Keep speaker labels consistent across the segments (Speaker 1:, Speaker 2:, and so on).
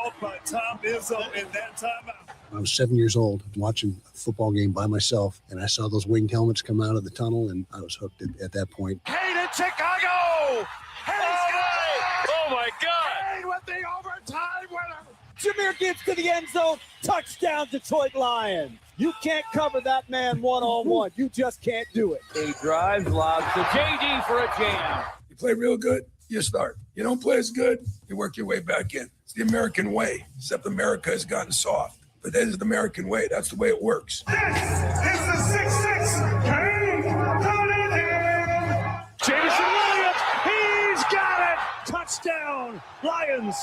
Speaker 1: called by Tom Izzo in that timeout.
Speaker 2: I was 7 years old watching a football game by myself, and I saw those winged helmets come out of the tunnel, and I was hooked at that point.
Speaker 1: Kane in Chicago! Oh my God! Kane with the overtime winner!
Speaker 3: Jameer Gibbs to the end zone. Touchdown, Detroit Lions. You can't cover that man one-on-one. You just can't do it.
Speaker 4: He drives, lobs to JD for a jam.
Speaker 5: You play real good, you start. You don't play as good, you work your way back in. It's the American way, except America has gotten soft. But that is the American way. That's the way it works.
Speaker 1: This is the 6'6" Kane Cunningham! Jameson Williams, he's got it! Touchdown, Lions!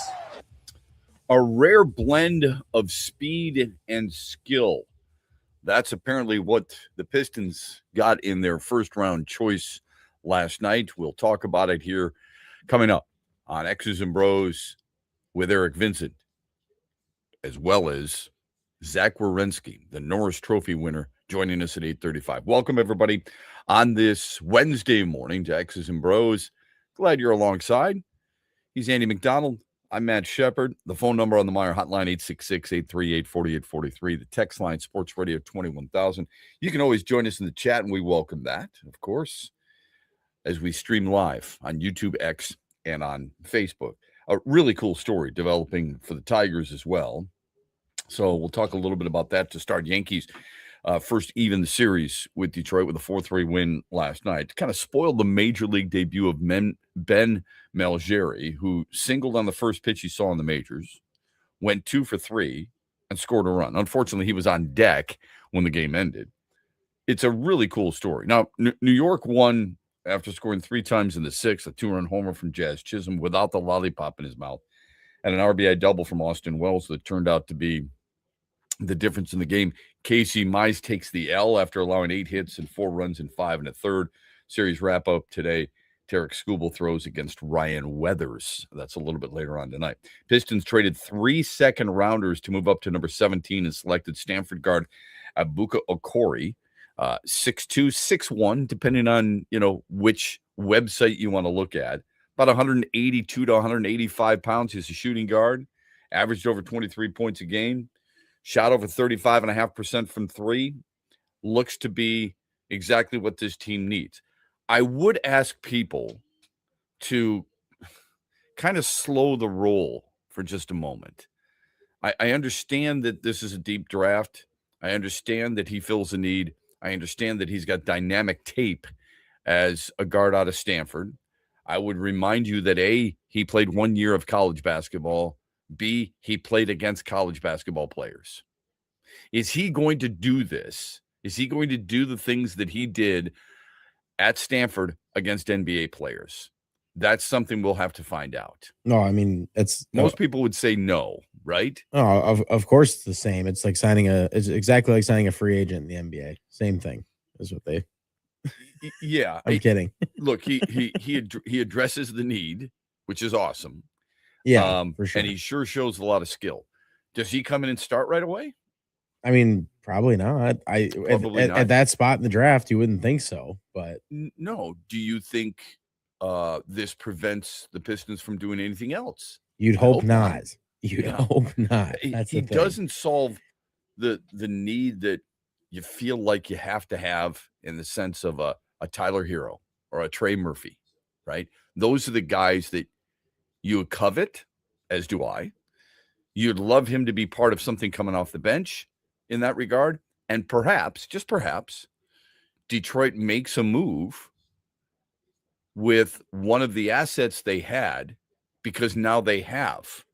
Speaker 6: A rare blend of speed and skill. That's apparently what the Pistons got in their first-round choice last night. We'll talk about it here coming up on X's and Bros with Eric Vincent, as well as Zach Wierenski, the Norris Trophy winner, joining us at 8:35. Welcome, everybody, on this Wednesday morning to X's and Bros. Glad you're alongside. He's Andy McDonald. I'm Matt Shepard. The phone number on the Meyer hotline, 866-838-4843. The text line, Sports Radio 21,000. You can always join us in the chat, and we welcome that, of course, as we stream live on YouTube, X, and on Facebook. A really cool story developing for the Tigers as well. So we'll talk a little bit about that to start. Yankees first even the series with Detroit with a 4-3 win last night. Kind of spoiled the major league debut of Ben Malgeri, who singled on the first pitch he saw in the majors, went 2 for 3, and scored a run. Unfortunately, he was on deck when the game ended. It's a really cool story. Now, New York won after scoring 3 times in the 6th, a 2-run homer from Jazz Chisholm without the lollipop in his mouth, and an RBI double from Austin Wells that turned out to be the difference in the game. Casey Mize takes the L after allowing 8 hits and 4 runs in 5 1/3. Series wrap up today. Tarek Skubal throws against Ryan Weathers. That's a little bit later on tonight. Pistons traded 3 second-rounders to move up to number 17 and selected Stanford guard Abuka Okori, 6'2", 6'1", depending on which website you want to look at. About 182 to 185 pounds. He's a shooting guard. Averaged over 23 points a game. Shot over 35.5% from 3. Looks to be exactly what this team needs. I would ask people to kind of slow the roll for just a moment. I understand that this is a deep draft. I understand that he fills a need. I understand that he's got dynamic tape as a guard out of Stanford. I would remind you that A, he played 1 year of college basketball. B, he played against college basketball players. Is he going to do this? Is he going to do the things that he did at Stanford against NBA players? That's something we'll have to find out.
Speaker 7: No, I mean,
Speaker 6: most people would say no, right?
Speaker 7: No, of course it's the same. It's like it's exactly like signing a free agent in the NBA. Same thing is what they.
Speaker 6: Yeah,
Speaker 7: I'm kidding.
Speaker 6: Look, he addresses the need, which is awesome.
Speaker 7: Yeah, for sure.
Speaker 6: And he sure shows a lot of skill. Does he come in and start right away?
Speaker 7: I mean, probably not. At that spot in the draft, you wouldn't think so. But
Speaker 6: no, do you think this prevents the Pistons from doing anything else?
Speaker 7: You'd hope not. You'd hope not.
Speaker 6: He doesn't solve the need that you feel like you have to have in the sense of a Tyler Hero or a Trey Murphy, right? Those are the guys that you covet, as do I. You'd love him to be part of something coming off the bench in that regard. And perhaps, just perhaps, Detroit makes a move with one of the assets they had because now they have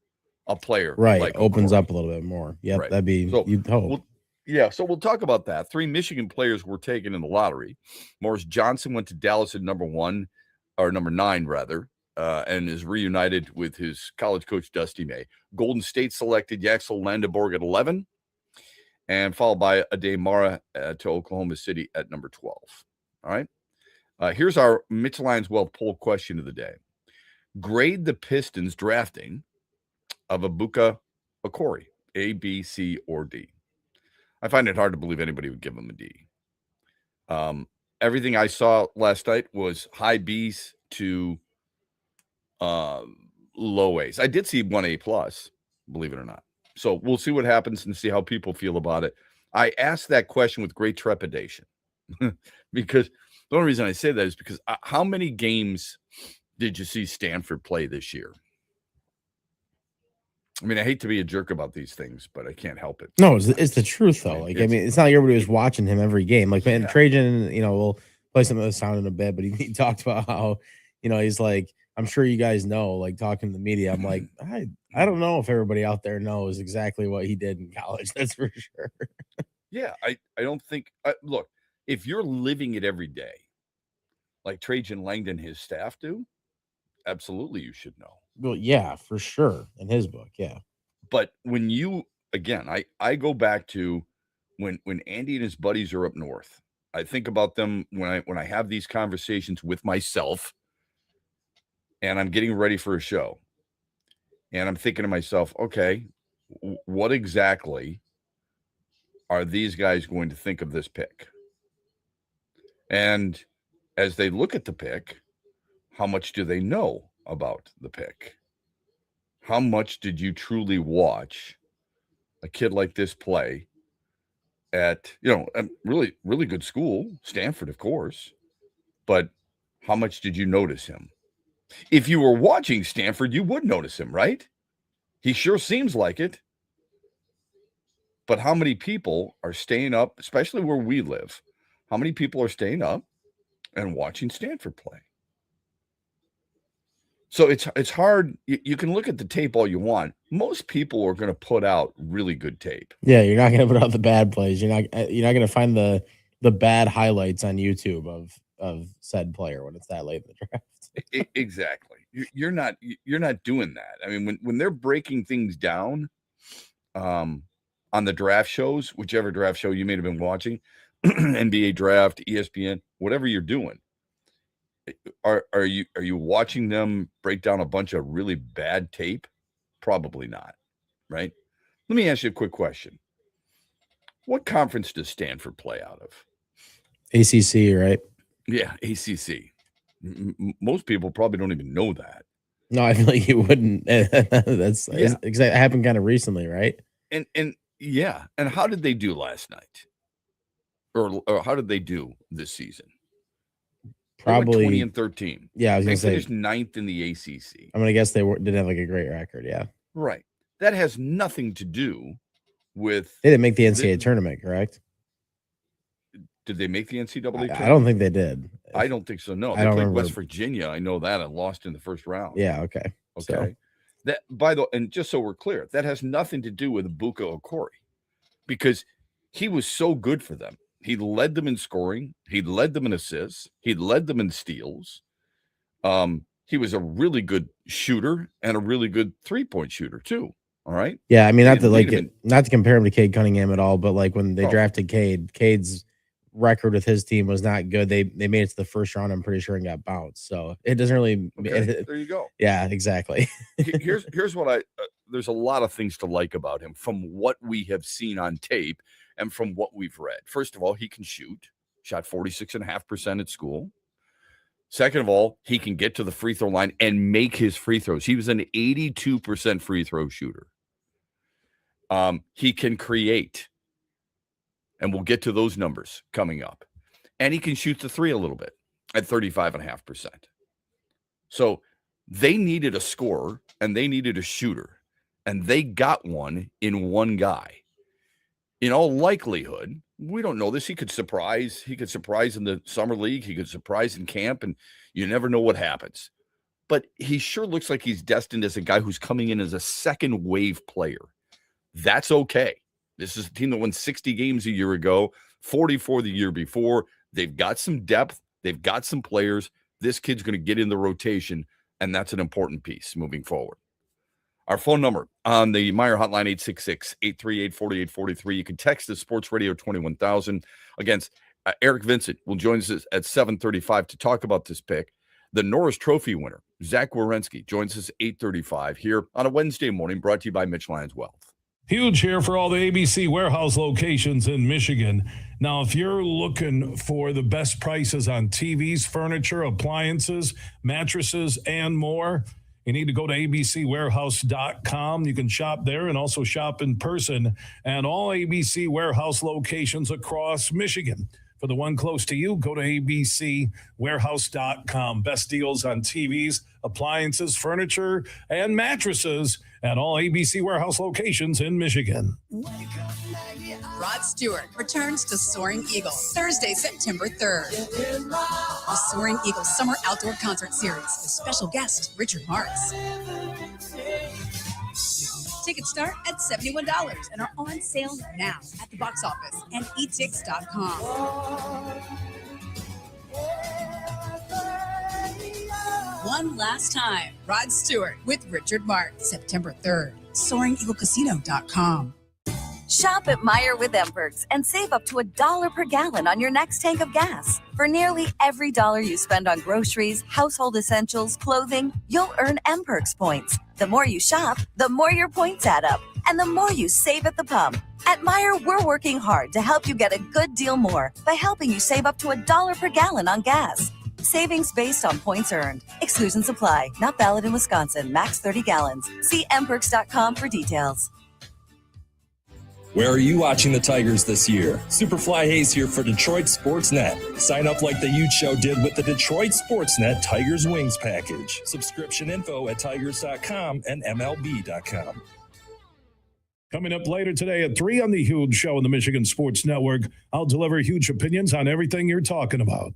Speaker 6: a player.
Speaker 7: Right.
Speaker 6: Like
Speaker 7: opens
Speaker 6: Okoro.
Speaker 7: Up a little bit more. Yep.
Speaker 6: Right.
Speaker 7: That'd be, you'd hope.
Speaker 6: So we'll talk about that. 3 Michigan players were taken in the lottery. Morris Johnson went to Dallas at number 9, and is reunited with his college coach, Dusty May. Golden State selected Yaxel Landeborg at 11, and followed by Ade Mara to Oklahoma City at number 12. All right. Here's our Mitchell Lions Wealth poll question of the day. Grade the Pistons drafting of Abuka Okori, A, B, C, or D. I find it hard to believe anybody would give him a D. Everything I saw last night was high B's to low A's. I did see 1 A+. believe it or not. So we'll see what happens and see how people feel about it. I asked that question with great trepidation because the only reason I say that is because how many games did you see Stanford play this year? I mean, I hate to be a jerk about these things, but I can't help it.
Speaker 7: No, it's the truth, though. I mean, it's not like everybody was watching him every game. Like, man, Trajan, we'll play some of the sound in a bit, but he talked about how, he's like, I'm sure you guys know, like, talking to the media. I'm like, I don't know if everybody out there knows exactly what he did in college. That's for sure.
Speaker 6: Yeah, I don't think look, if you're living it every day, like Trajan Langdon, his staff do, absolutely you should know.
Speaker 7: Well, yeah, for sure. In his book, yeah.
Speaker 6: But when I go back to when Andy and his buddies are up north, I think about them when I have these conversations with myself and I'm getting ready for a show. And I'm thinking to myself, okay, what exactly are these guys going to think of this pick? And as they look at the pick, how much do they know about the pick? How much did you truly watch a kid like this play at, a really, really good school, Stanford, of course, but how much did you notice him? If you were watching Stanford, you would notice him, right? He sure seems like it. But how many people are staying up, especially where we live? How many people are staying up and watching Stanford play? So it's hard. You can look at the tape all you want. Most people are going to put out really good tape.
Speaker 7: Yeah, you're not going to put out the bad plays. You're not going to find the bad highlights on YouTube of said player when it's that late in the draft.
Speaker 6: Exactly. You're not doing that. I mean, when they're breaking things down on the draft shows, whichever draft show you may have been watching, NBA draft, ESPN, whatever you're doing, are you watching them break down a bunch of really bad tape? Probably not, right? Let me ask you a quick question. What conference does Stanford play out of?
Speaker 7: ACC, right?
Speaker 6: Yeah, ACC. Most people probably don't even know that.
Speaker 7: No, I feel like you wouldn't. That's exactly. It happened kind of recently, right?
Speaker 6: And yeah. And how did they do last night? Or how did they do this season?
Speaker 7: Probably
Speaker 6: 20-13.
Speaker 7: Yeah, I was
Speaker 6: they
Speaker 7: gonna say
Speaker 6: finished 9th in the ACC.
Speaker 7: I'm gonna guess they didn't have like a great record. Yeah,
Speaker 6: right. That has nothing to do with.
Speaker 7: They didn't make the NCAA tournament, correct?
Speaker 6: Did they make the NCAA tournament?
Speaker 7: I don't think they did.
Speaker 6: I don't think so. No,
Speaker 7: they played
Speaker 6: West Virginia. I know that, and lost in the first round.
Speaker 7: Yeah. Okay.
Speaker 6: Okay. That and just so we're clear, that has nothing to do with Ibuka Okori, because he was so good for them. He led them in scoring. He led them in assists. He led them in steals. He was a really good shooter and a really good 3-point shooter too. All right.
Speaker 7: Yeah, I mean, not to compare him to Cade Cunningham at all, but like when they drafted Cade's record with his team was not good. They made it to the first round, I'm pretty sure, and got bounced. So it doesn't really.
Speaker 6: There you go.
Speaker 7: Yeah, exactly.
Speaker 6: Here's what there's a lot of things to like about him from what we have seen on tape and from what we've read. First of all, he can shoot. Shot 46.5% at school. Second of all, he can get to the free throw line and make his free throws. He was an 82% free throw shooter. He can create. And we'll get to those numbers coming up. And he can shoot the three a little bit at 35.5%. So they needed a scorer and they needed a shooter. And they got one in one guy. In all likelihood, we don't know this. He could surprise. He could surprise in the summer league. He could surprise in camp. And you never know what happens. But he sure looks like he's destined as a guy who's coming in as a second wave player. That's okay. This is a team that won 60 games a year ago, 44 the year before. They've got some depth. They've got some players. This kid's going to get in the rotation, and that's an important piece moving forward. Our phone number on the Meyer hotline, 866-838-4843. You can text the Sports Radio 21000. Against Eric Vincent will join us at 7:35 to talk about this pick. The Norris Trophy winner, Zach Werenski, joins us 8:35 here on a Wednesday morning, brought to you by Mitch Lyons Wealth.
Speaker 8: Huge here for all the ABC warehouse locations in Michigan. Now, if you're looking for the best prices on TVs, furniture, appliances, mattresses, and more, you need to go to abcwarehouse.com. You can shop there and also shop in person at all ABC Warehouse locations across Michigan. For the one close to you, go to abcwarehouse.com. Best deals on TVs, appliances, furniture, and mattresses at all ABC Warehouse locations in Michigan.
Speaker 9: Rod Stewart returns to Soaring Eagle Thursday, September 3rd. The Soaring Eagle Summer Outdoor Concert Series with special guest Richard Marx. Tickets start at $71 and are on sale now at the box office and etix.com. One last time, Rod Stewart with Richard Marx, September 3rd. SoaringEagleCasino.com.
Speaker 10: Shop at Meijer with M-Perks and save up to $1 per gallon on your next tank of gas. For nearly every dollar you spend on groceries, household essentials, clothing, you'll earn M-Perks points. The more you shop, the more your points add up, and the more you save at the pump. At Meijer, we're working hard to help you get a good deal more by helping you save up to $1 per gallon on gas. Savings based on points earned. Exclusions apply. Not valid in Wisconsin. Max 30 gallons. See mperks.com for details.
Speaker 11: Where are you watching the Tigers this year? Superfly Hayes here for Detroit Sportsnet. Sign up like the Ute Show did with the Detroit Sportsnet Tigers Wings package. Subscription info at tigers.com and MLB.com.
Speaker 8: Coming up later today at 3 on the Huge Show on the Michigan Sports Network, I'll deliver huge opinions on everything you're talking about.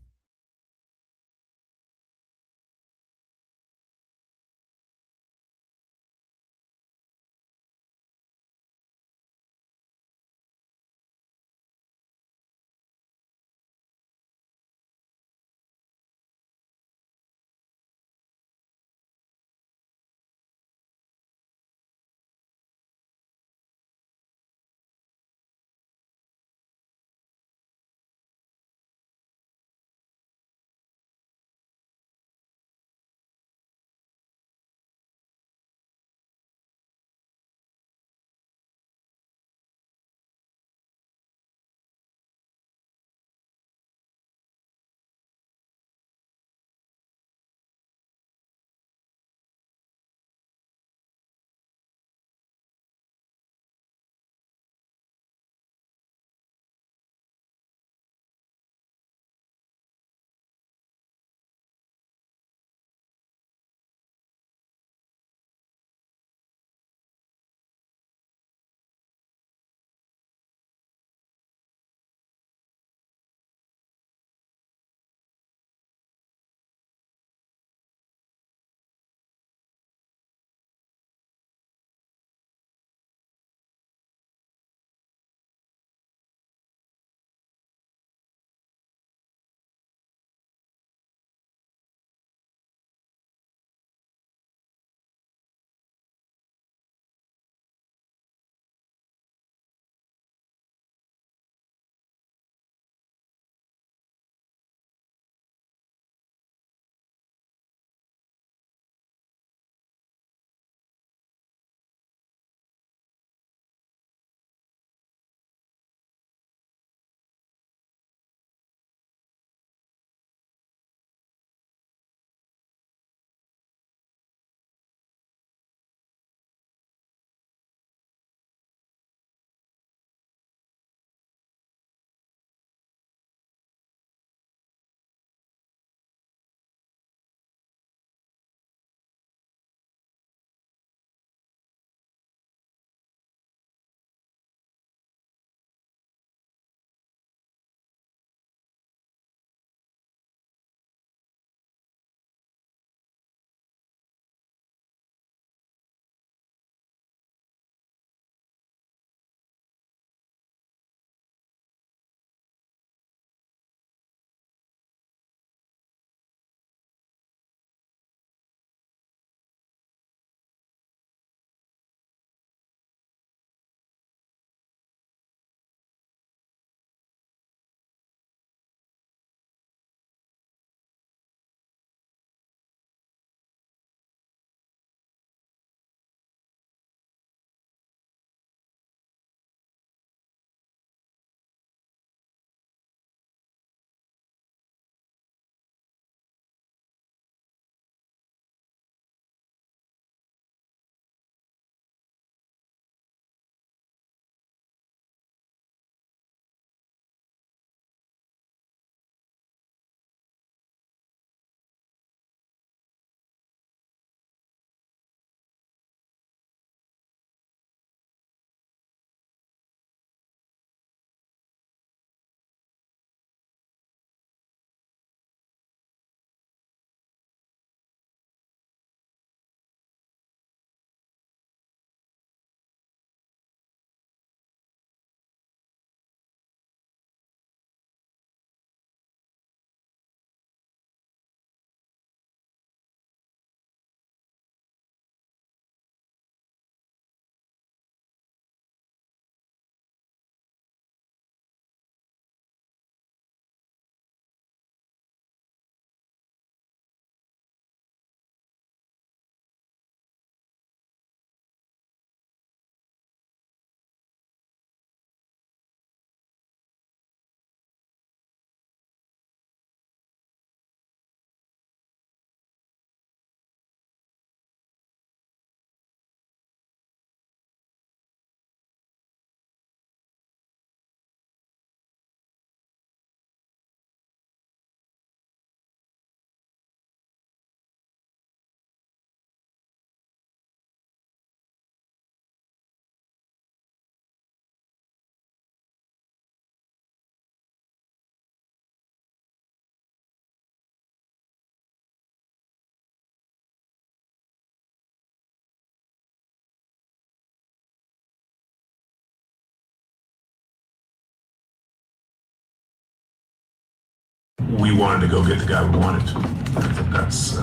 Speaker 12: we wanted to go get the guy we wanted. I think that's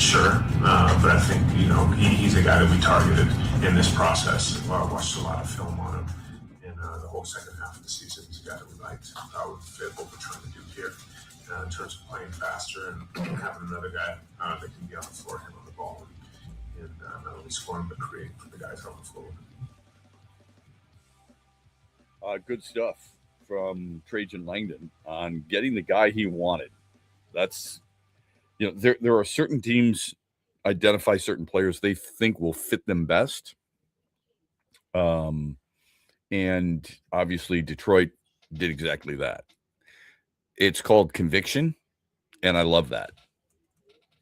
Speaker 12: sure. But I think, he's a guy that we targeted in this process. I watched a lot of film on him in the whole second half of the season. He's a guy that we liked. Thought would fit what we're trying to do here in terms of playing faster and having another guy that can be on the floor, handle the ball, and not only scoring but creating for the guys on the floor.
Speaker 6: Good stuff from Trajan Langdon on getting the guy he wanted. That's, there are certain teams identify certain players they think will fit them best. And obviously Detroit did exactly that. It's called conviction, and I love that.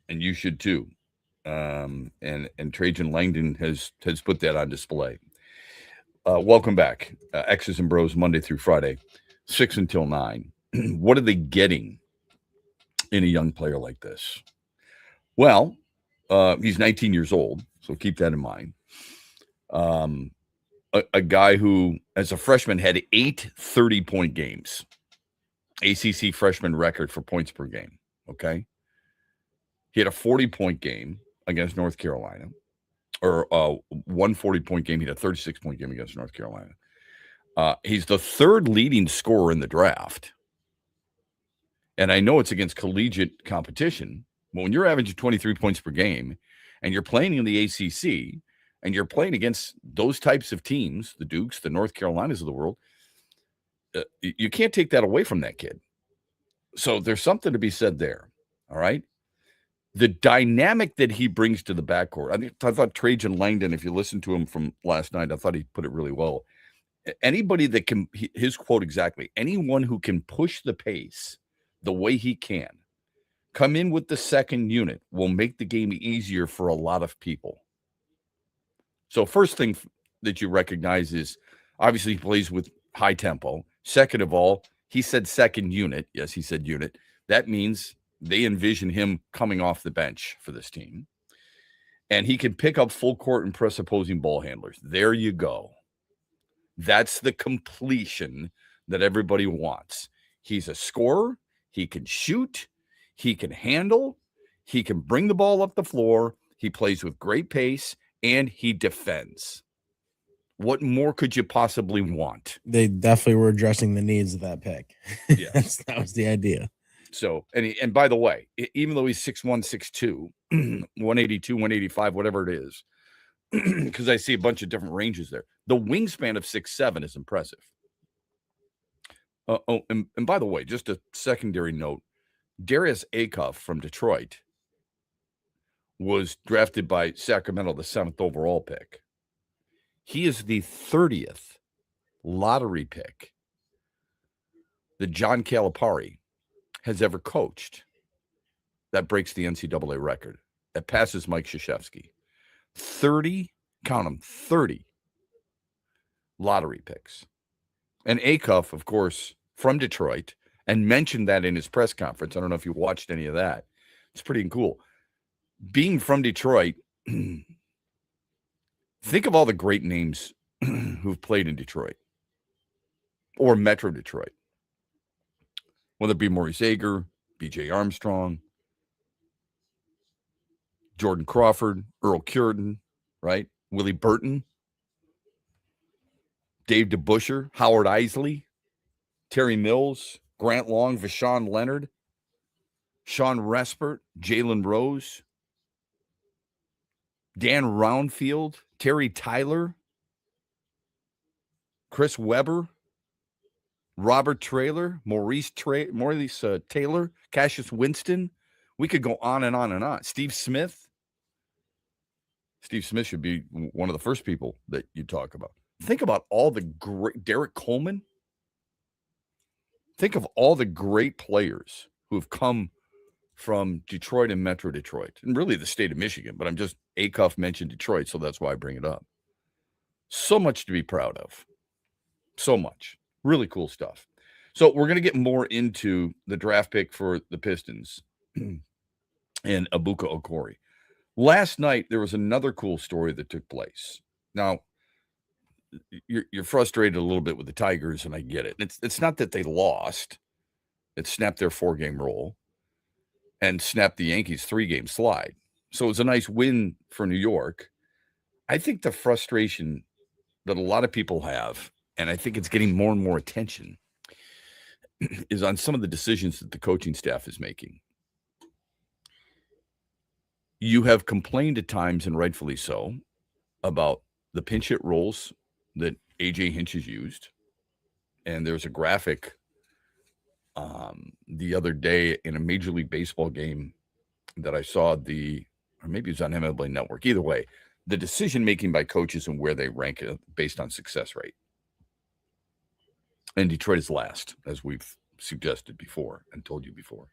Speaker 6: And you should too. And Trajan Langdon has put that on display. Welcome back. X's and Bros, Monday through Friday, 6 until 9. What are they getting in a young player like this? Well, he's 19 years old, so keep that in mind. A guy who, as a freshman, had 8 30-point games. ACC freshman record for points per game, okay? He had a 40-point game against North Carolina. Or 140-point game. He had a 36-point game against North Carolina. He's the 3rd leading scorer in the draft. And I know it's against collegiate competition, but when you're averaging 23 points per game and you're playing in the ACC and you're playing against those types of teams, the Dukes, the North Carolinas of the world, you can't take that away from that kid. So there's something to be said there, all right? The dynamic that he brings to the backcourt. I thought Trajan Langdon, if you listen to him from last night, I thought he put it really well. Anybody that can, his quote exactly, anyone who can push the pace the way he can, come in with the second unit, will make the game easier for a lot of people. So first thing that you recognize is, obviously he plays with high tempo. Second of all, he said second unit. Yes, he said unit. That means they envision him coming off the bench for this team. And he can pick up full court and press opposing ball handlers. There you go. That's the completion that everybody wants. He's a scorer. He can shoot. He can handle. He can bring the ball up the floor. He plays with great pace, and he defends. What more could you possibly want?
Speaker 7: They definitely were addressing the needs of that pick.
Speaker 6: Yes.
Speaker 7: That was the idea.
Speaker 6: So, and by the way, even though he's 6'1", 6'2", 182, 185, whatever it is, because I see a bunch of different ranges there, the wingspan of 6'7" is impressive. And by the way, just a secondary note, Darius Acuff from Detroit was drafted by Sacramento, the 7th overall pick. He is the 30th lottery pick that John Calipari has ever coached. That breaks the NCAA record. That passes Mike Krzyzewski. 30, count them, 30 lottery picks. And Acuff, of course, from Detroit, and mentioned that in his press conference. I don't know if you watched any of that. It's pretty cool. Being from Detroit, think of all the great names who've played in Detroit or Metro Detroit. Whether it be Maurice Ager, B.J. Armstrong, Jordan Crawford, Earl Cureton, right? Willie Burton, Dave DeBuscher, Howard Isley, Terry Mills, Grant Long, Vashawn Leonard, Sean Respert, Jalen Rose, Dan Roundfield, Terry Tyler, Chris Webber, Robert Traylor, Maurice Taylor, Cassius Winston. We could go on and on and on. Steve Smith. Steve Smith should be one of the first people that you talk about. Think about all the great, Derek Coleman. Think of all the great players who have come from Detroit and Metro Detroit, and really the state of Michigan, but Acuff mentioned Detroit, so that's why I bring it up. So much to be proud of. So much. Really cool stuff. So we're going to get more into the draft pick for the Pistons and Abuka Okori. Last night, there was another cool story that took place. Now, you're frustrated a little bit with the Tigers, and I get it. It's not that they lost. It snapped their 4-game roll and snapped the Yankees' 3-game slide. So it was a nice win for New York. I think the frustration that a lot of people have, and I think it's getting more and more attention, is on some of the decisions that the coaching staff is making. You have complained at times, and rightfully so, about the pinch hit rolls that A.J. Hinch has used. And there's a graphic the other day in a Major League Baseball game that I saw or maybe it was on MLB Network. Either way, the decision-making by coaches and where they rank it based on success rate. And Detroit is last, as we've suggested before and told you before.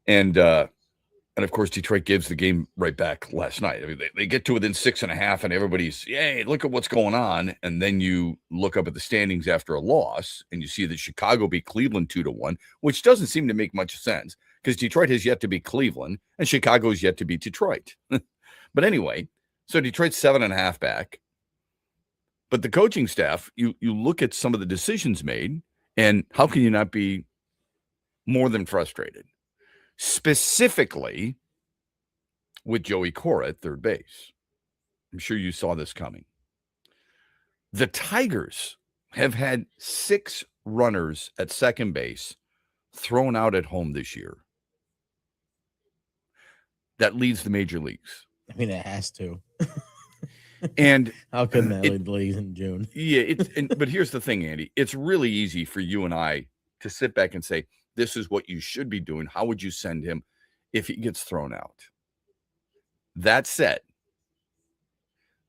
Speaker 6: And of course, Detroit gives the game right back last night. I mean, they get to within 6.5, and everybody's, yay, look at what's going on. And then you look up at the standings after a loss, and you see that Chicago beat Cleveland 2-1, which doesn't seem to make much sense because Detroit has yet to beat Cleveland, and Chicago has yet to beat Detroit. But anyway, so Detroit's 7.5 back. But the coaching staff, you look at some of the decisions made, and how can you not be more than frustrated? Specifically with Joey Cora at third base. I'm sure you saw this coming. The Tigers have had 6 runners at second base thrown out at home this year. That leads the major leagues.
Speaker 7: I mean, it has to.
Speaker 6: And
Speaker 7: how couldn't that lead the leagues in June?
Speaker 6: Yeah, but here's the thing, Andy. It's really easy for you and I to sit back and say, this is what you should be doing. How would you send him if he gets thrown out? That said,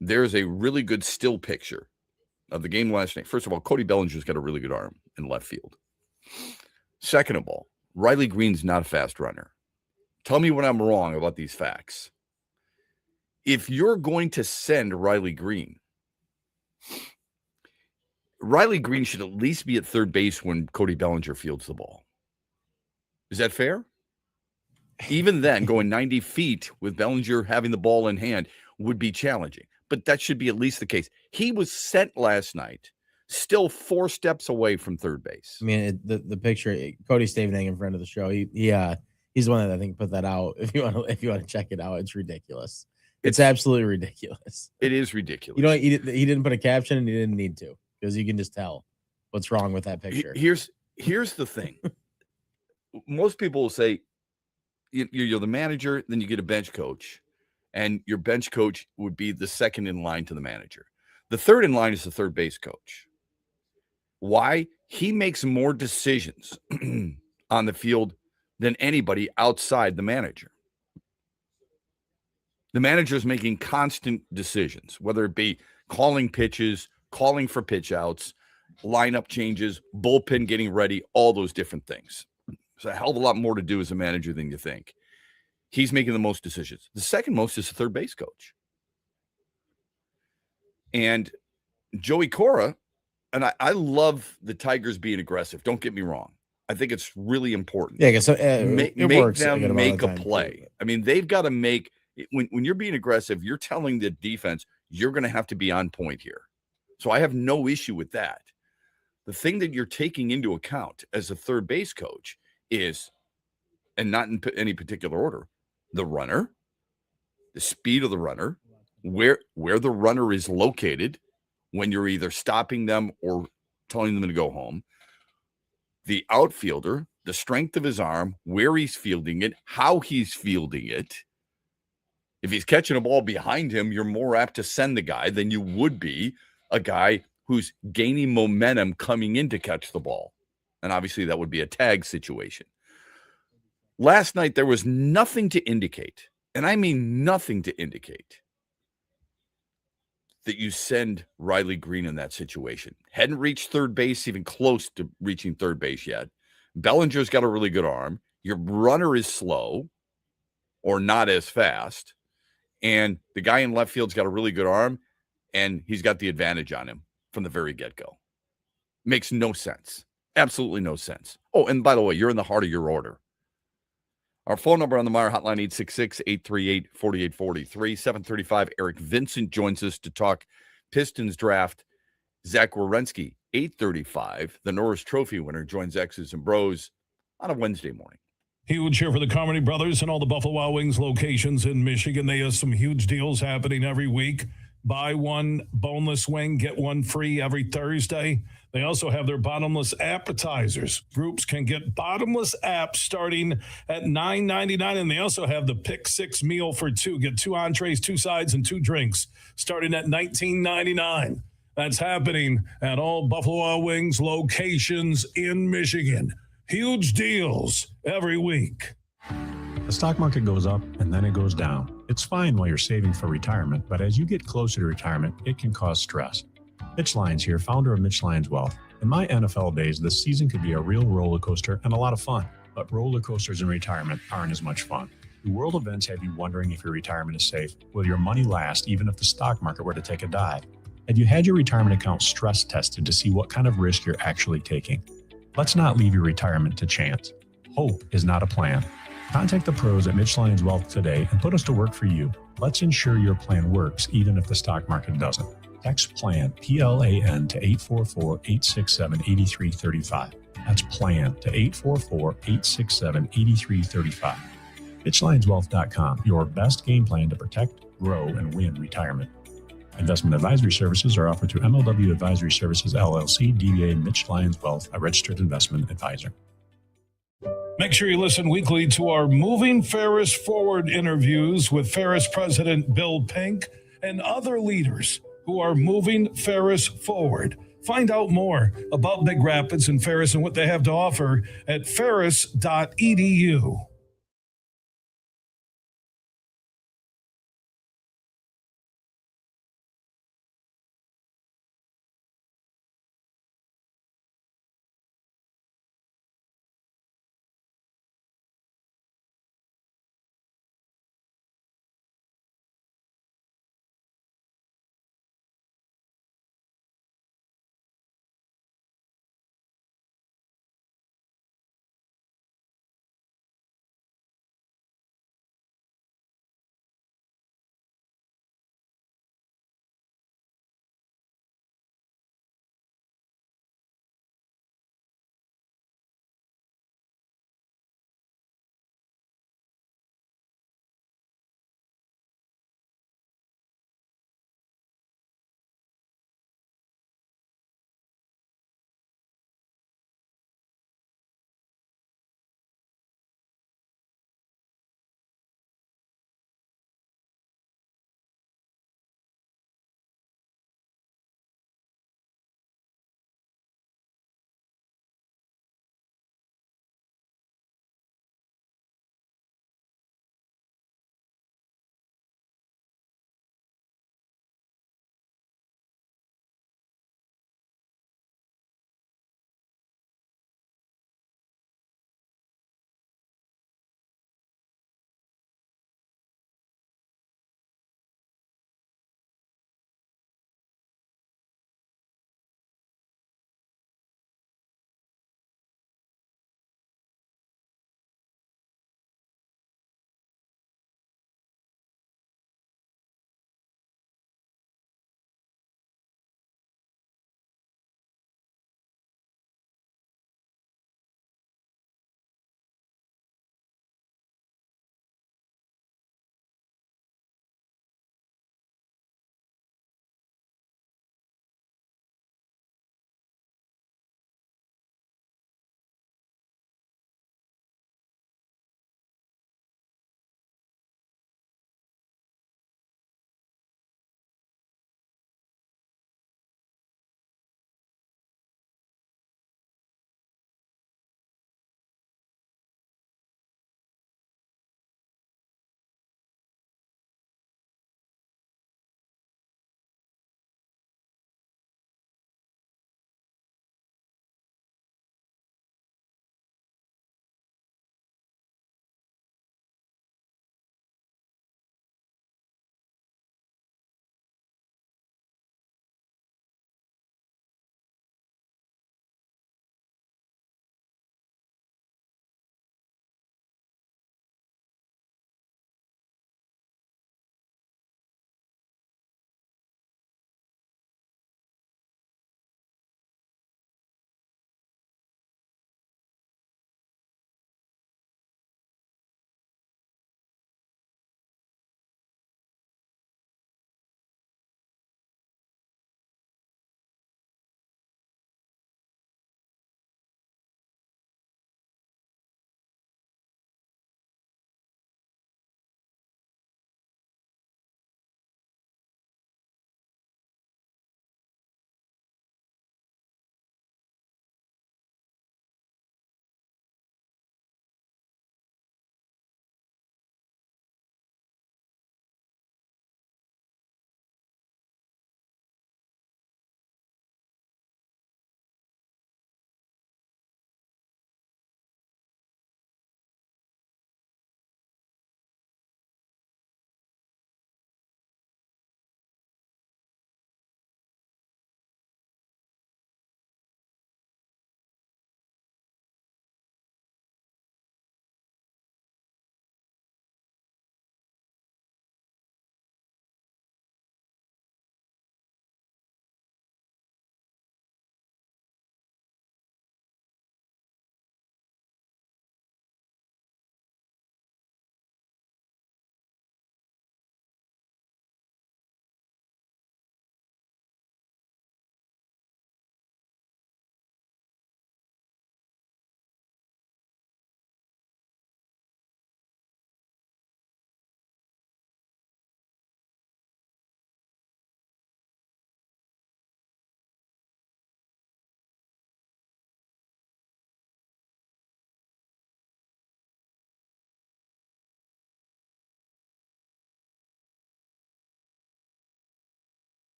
Speaker 6: there's a really good still picture of the game last night. First of all, Cody Bellinger's got a really good arm in left field. Second of all, Riley Green's not a fast runner. Tell me when I'm wrong about these facts. If you're going to send Riley Green should at least be at third base when Cody Bellinger fields the ball. Is that fair? Even then, going 90 feet with Bellinger having the ball in hand would be challenging. But that should be at least the case. He was sent last night, still 4 steps away from third base.
Speaker 7: I mean, the picture, Cody Stavenhang in front of the show, he's the one that I think put that out. If you want to check it out, it's ridiculous. It's absolutely ridiculous.
Speaker 6: It is ridiculous.
Speaker 7: You know, he didn't put a caption, and he didn't need to, because you can just tell what's wrong with that picture.
Speaker 6: Here's the thing. Most people will say you're the manager, then you get a bench coach, and your bench coach would be the second in line to the manager. The third in line is the third base coach. Why? He makes more decisions on the field than anybody outside the manager. The manager is making constant decisions, whether it be calling pitches, calling for pitch outs, lineup changes, bullpen getting ready, all those different things. There's a hell of a lot more to do as a manager than you think. He's making the most decisions. The second most is the third base coach. And Joey Cora, and I love the Tigers being aggressive. Don't get me wrong. I think it's really important.
Speaker 7: Yeah, so
Speaker 6: make them make a play. I mean, they've got to make when you're being aggressive, you're telling the defense you're going to have to be on point here. So I have no issue with that. The thing that you're taking into account as a third base coach is, and not in any particular order, the runner, the speed of the runner, where the runner is located when you're either stopping them or telling them to go home, the outfielder, the strength of his arm, where he's fielding it, how he's fielding it. If he's catching a ball behind him, you're more apt to send the guy than you would be a guy who's gaining momentum coming in to catch the ball. And obviously that would be a tag situation. Last night, there was nothing to indicate, and I mean nothing to indicate, that you send Riley Green in that situation. Hadn't reached third base, even close to reaching third base yet. Bellinger's got a really good arm. Your runner is slow or not as fast. And the guy in left field's got a really good arm, and he's got the advantage on him from the very get-go. Makes no sense. Absolutely no sense. Oh, and by the way, you're in the heart of your order. Our phone number on the Meyer Hotline, 866-838-4843. 7:35, Eric Vincent joins us to talk Pistons draft Zach Wierenski, 8:35. The Norris Trophy winner joins X's and Bros on a Wednesday morning.
Speaker 8: Huge here for the Carmody brothers and all the Buffalo Wild Wings locations in Michigan. They have some huge deals happening every week. Buy one boneless wing, get one free every Thursday. They also have their bottomless appetizers. Groups can get bottomless apps starting at $9.99, and they also have the Pick Six meal for two. Get 2 entrees, 2 sides, and 2 drinks starting at $19.99. That's happening at all Buffalo Wild Wings locations in Michigan. Huge deals every week.
Speaker 13: The stock market goes up and then it goes down. It's fine while you're saving for retirement, but as you get closer to retirement, it can cause stress. Mitch Lyons here, founder of Mitch Lyons Wealth. In my NFL days, the season could be a real roller coaster and a lot of fun, but roller coasters in retirement aren't as much fun. Do world events have you wondering if your retirement is safe? Will your money last even if the stock market were to take a dive? Have you had your retirement account stress tested to see what kind of risk you're actually taking? Let's not leave your retirement to chance. Hope is not a plan. Contact the pros at Mitch Lyons Wealth today and put us to work for you. Let's ensure your plan works even if the stock market doesn't. Text PLAN, P-L-A-N, to 844-867-8335. That's PLAN to 844-867-8335. MitchLyonsWealth.com, your best game plan to protect, grow, and win retirement. Investment advisory services are offered through MLW Advisory Services, LLC, DBA Mitch Lyons Wealth, a registered investment advisor.
Speaker 8: Make sure you listen weekly to our Moving Ferris Forward interviews with Ferris President Bill Pink and other leaders who are moving Ferris forward. Find out more about Big Rapids and Ferris and what they have to offer at ferris.edu.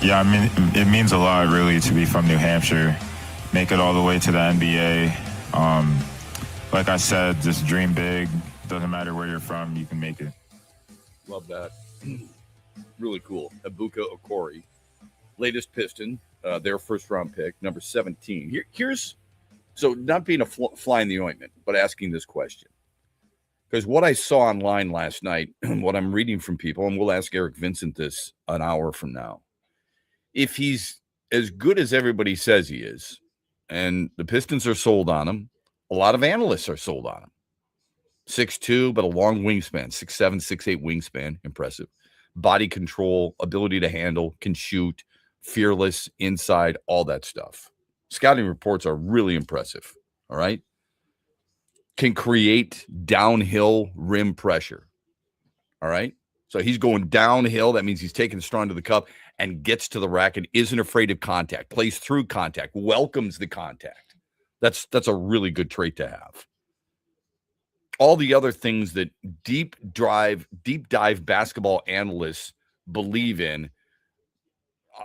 Speaker 14: Yeah, I mean, it means a lot, really, to be from New Hampshire, make it all the way to the NBA. Like I said, just dream big. Doesn't matter where you're from, you can make it.
Speaker 6: Love that. Really cool. Ebuka Okori, latest Piston, their first-round pick, number 17. Here's so not being a fly in the ointment, but asking this question. Because what I saw online last night, what I'm reading from people, and we'll ask Eric Vincent this an hour from now, if he's as good as everybody says he is, and the Pistons are sold on him, a lot of analysts are sold on him. 6'2", but a long wingspan, 6'7", 6'8" wingspan, impressive. Body control, ability to handle, can shoot, fearless, inside, all that stuff. Scouting reports are really impressive, all right? Can create downhill rim pressure, all right? So he's going downhill. That means he's taking the strong to the cup and gets to the rack and isn't afraid of contact, plays through contact, welcomes the contact. That's a really good trait to have. All the other things that deep dive basketball analysts believe in,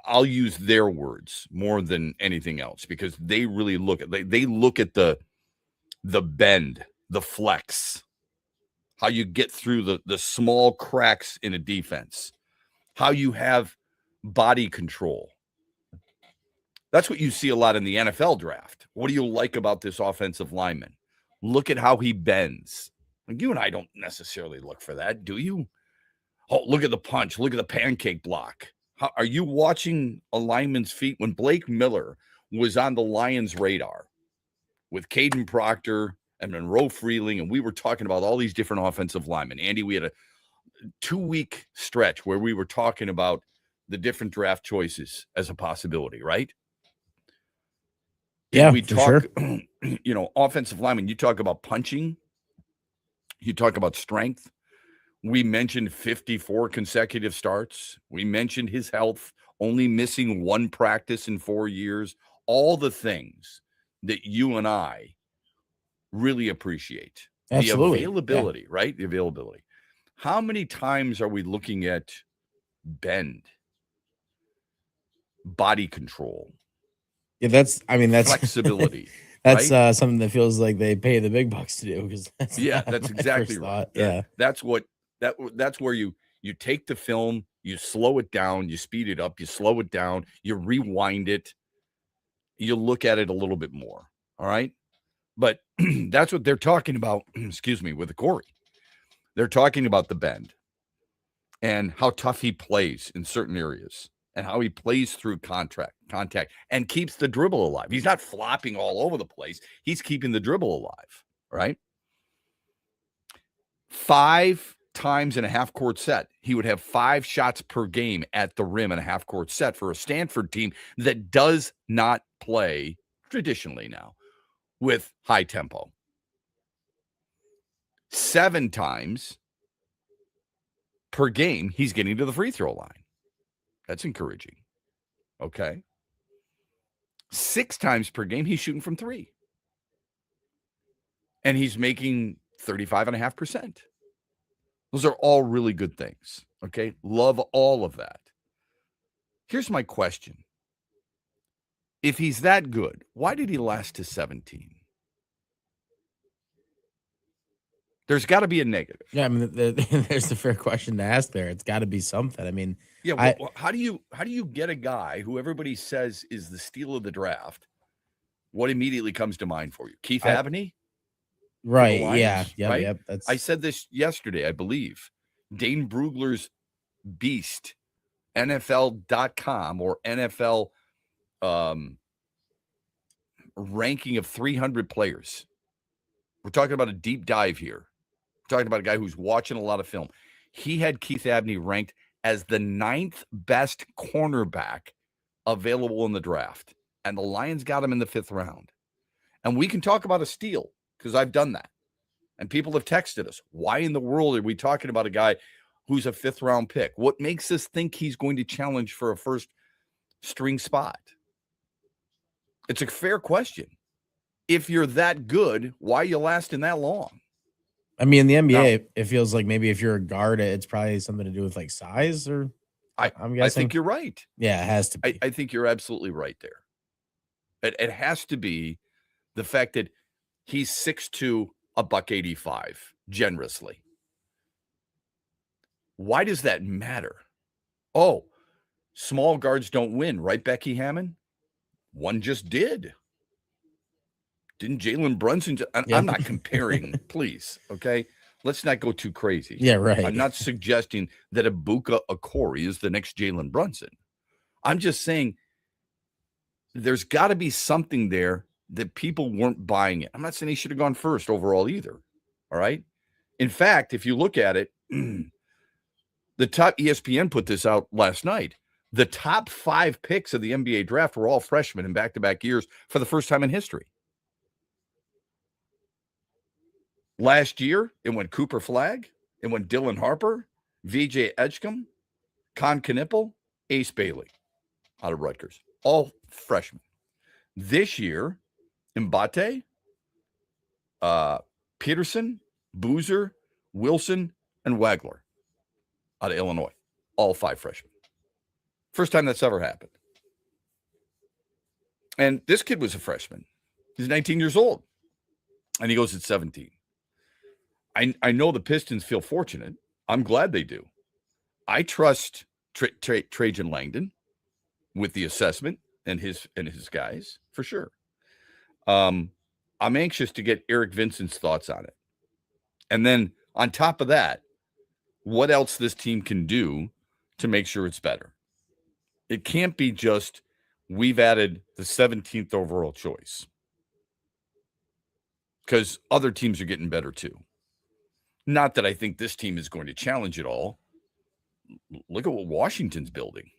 Speaker 6: I'll use their words more than anything else because they really look at the bend, the flex, how you get through the small cracks in a defense, how you have body control. That's what you see a lot in the NFL draft. What do you like about this offensive lineman? Look at how he bends. Like you and I don't necessarily look for that, do you? Oh, look at the punch. Look at the pancake block. Are you watching a lineman's feet? When Blake Miller was on the Lions' radar with Caden Proctor and Monroe Freeling, and we were talking about all these different offensive linemen. Andy, we had a 2-week stretch where we were talking about the different draft choices as a possibility, right?
Speaker 7: Yeah,
Speaker 6: we talk,
Speaker 7: sure.
Speaker 6: Offensive linemen, you talk about punching, you talk about strength. We mentioned 54 consecutive starts. We mentioned his health, only missing 1 practice in 4 years. All the things that you and I really appreciate.
Speaker 7: Absolutely.
Speaker 6: The availability, right? The availability. How many times are we looking at bend, body control?
Speaker 7: Yeah, that's
Speaker 6: flexibility.
Speaker 7: That's
Speaker 6: right?
Speaker 7: Something that feels like they pay the big bucks to do because that's
Speaker 6: exactly right.
Speaker 7: Yeah,
Speaker 6: that's where you take the film, you slow it down, you speed it up, you slow it down, you rewind it, you look at it a little bit more. All right, but that's what they're talking about. Excuse me, with the Corey, they're talking about the bend and how tough he plays in certain areas. And how he plays through contact and keeps the dribble alive. He's not flopping all over the place. He's keeping the dribble alive, right? 5 times in a half-court set, he would have 5 shots per game at the rim in a half-court set for a Stanford team that does not play traditionally now with high tempo. 7 times per game, he's getting to the free throw line. That's encouraging. Okay. 6 times per game, he's shooting from 3. And he's making 35.5%. Those are all really good things. Okay. Love all of that. Here's my question. If he's that good, why did he last to 17? There's got to be a negative.
Speaker 7: Yeah, I mean, there's a fair question to ask there. It's got to be something. I mean,
Speaker 6: yeah. How do you get a guy who everybody says is the steal of the draft? What immediately comes to mind for you? Keith Abney?
Speaker 7: Right.
Speaker 6: Lions,
Speaker 7: yeah. Yep.
Speaker 6: right?
Speaker 7: Yep.
Speaker 6: I said this yesterday, I believe. Dane Brugler's Beast, NFL.com or NFL ranking of 300 players. We're talking about a deep dive here. We're talking about a guy who's watching a lot of film. He had Keith Abney ranked as the 9th best cornerback available in the draft. And the Lions got him in the 5th round. And we can talk about a steal because I've done that. And people have texted us. Why in the world are we talking about a guy who's a 5th round pick? What makes us think he's going to challenge for a first string spot? It's a fair question. If you're that good, why are you lasting that long?
Speaker 7: I mean, in the NBA, it feels like maybe if you're a guard, it's probably something to do with like size or I'm guessing.
Speaker 6: I think you're right.
Speaker 7: Yeah, it has to be.
Speaker 6: I think you're absolutely right there. It has to be the fact that he's 6'2", $185, generously. Why does that matter? Oh, small guards don't win, right, Becky Hammond? One just did. Didn't Jalen Brunson? I'm not comparing, please, okay? Let's not go too crazy.
Speaker 7: Yeah, right.
Speaker 6: I'm not suggesting that Ibuka Okori is the next Jalen Brunson. I'm just saying there's got to be something there that people weren't buying it. I'm not saying he should have gone first overall either, all right? In fact, if you look at it, the top ESPN put this out last night. The top 5 picks of the NBA draft were all freshmen in back-to-back years for the first time in history. Last year, it went Cooper Flagg, it went Dylan Harper, VJ Edgecombe, Con Knipple, Ace Bailey out of Rutgers. All freshmen. This year, Mbate, Peterson, Boozer, Wilson, and Wagler out of Illinois. All 5 freshmen. First time that's ever happened. And this kid was a freshman. He's 19 years old. And he goes at 17. I know the Pistons feel fortunate. I'm glad they do. I trust Trajan Langdon with the assessment and his guys, for sure. I'm anxious to get Eric Vincent's thoughts on it. And then on top of that, what else this team can do to make sure it's better. It can't be just we've added the 17th overall choice, because other teams are getting better too. Not that I think this team is going to challenge it all. Look at what Washington's building.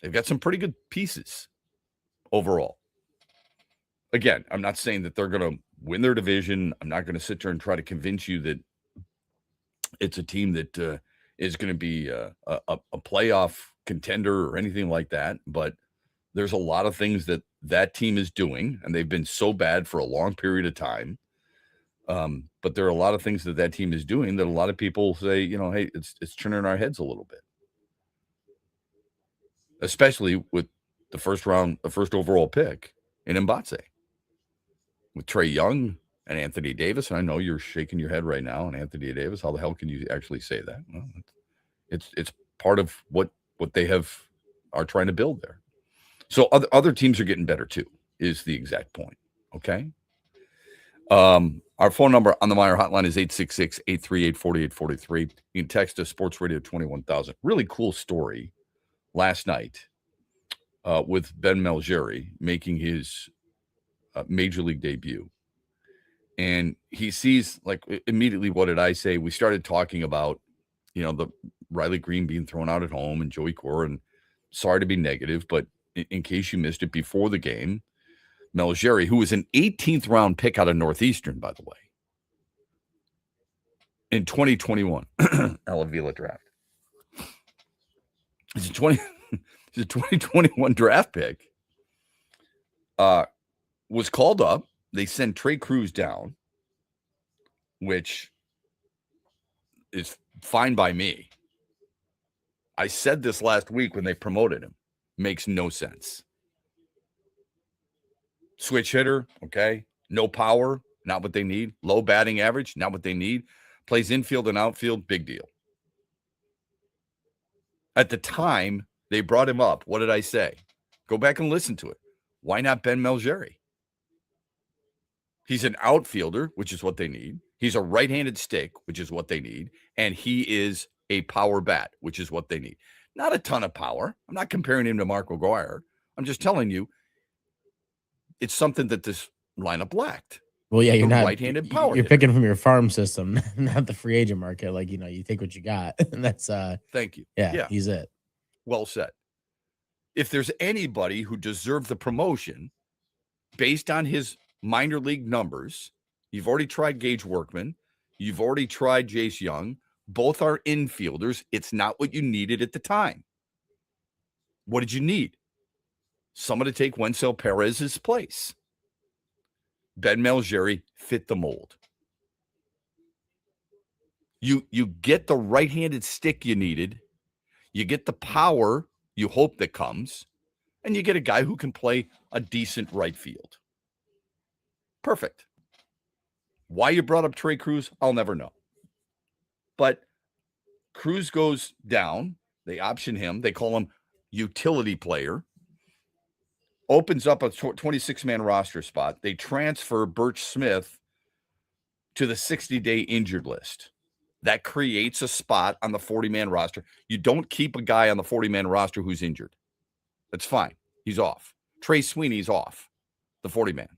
Speaker 6: They've got some pretty good pieces overall. Again, I'm not saying that they're going to win their division. I'm not going to sit there and try to convince you that it's a team that is going to be a playoff contender or anything like that. But there's a lot of things that team is doing, and they've been so bad for a long period of time. But there are a lot of things that team is doing that a lot of people say, hey, it's turning our heads a little bit. Especially with the first overall pick in Mbate. With Trae Young and Anthony Davis, and I know you're shaking your head right now on Anthony Davis. How the hell can you actually say that? Well, it's part of what they are trying to build there. So other teams are getting better too, is the exact point. Okay. Our phone number on the Meyer hotline is 866-838-4843. You can text us Sports Radio 21,000. Really cool story last night with Ben Malgeri making his major league debut. And he sees, like, immediately, what did I say? We started talking about, the Riley Green being thrown out at home and Joey Cora, and sorry to be negative, but in case you missed it before the game, Malgeri, who was an 18th round pick out of Northeastern, by the way, in 2021 Alavila draft. He's a 2021 draft pick. Was called up. They sent Trey Cruz down, which is fine by me. I said this last week when they promoted him. Makes no sense. Switch hitter, okay. No power, not what they need. Low batting average, not what they need. Plays infield and outfield, big deal. At the time they brought him up, what did I say? Go back and listen to it. Why not Ben Malgeri? He's an outfielder, which is what they need. He's a right-handed stick, which is what they need. And he is a power bat, which is what they need. Not a ton of power. I'm not comparing him to Mark McGwire. I'm just telling you, it's something that this lineup lacked.
Speaker 7: Well, yeah, you're not
Speaker 6: right-handed power.
Speaker 7: You're picking from your farm system, not the free agent market. Like, you take what you got. And that's
Speaker 6: thank you.
Speaker 7: Yeah, he's it.
Speaker 6: Well said. If there's anybody who deserved the promotion based on his minor league numbers, you've already tried Gage Workman. You've already tried Jace Young. Both are infielders. It's not what you needed at the time. What did you need? Someone to take Wencel Perez's place. Ben Malgeri fit the mold. You get the right-handed stick you needed. You get the power you hope that comes, and you get a guy who can play a decent right field. Perfect. Why you brought up Trey Cruz, I'll never know. But Cruz goes down. They option him. They call him utility player. Opens up a 26-man roster spot. They transfer Birch Smith to the 60-day injured list. That creates a spot on the 40-man roster. You don't keep a guy on the 40-man roster who's injured. That's fine. He's off. Trey Sweeney's off the 40-man,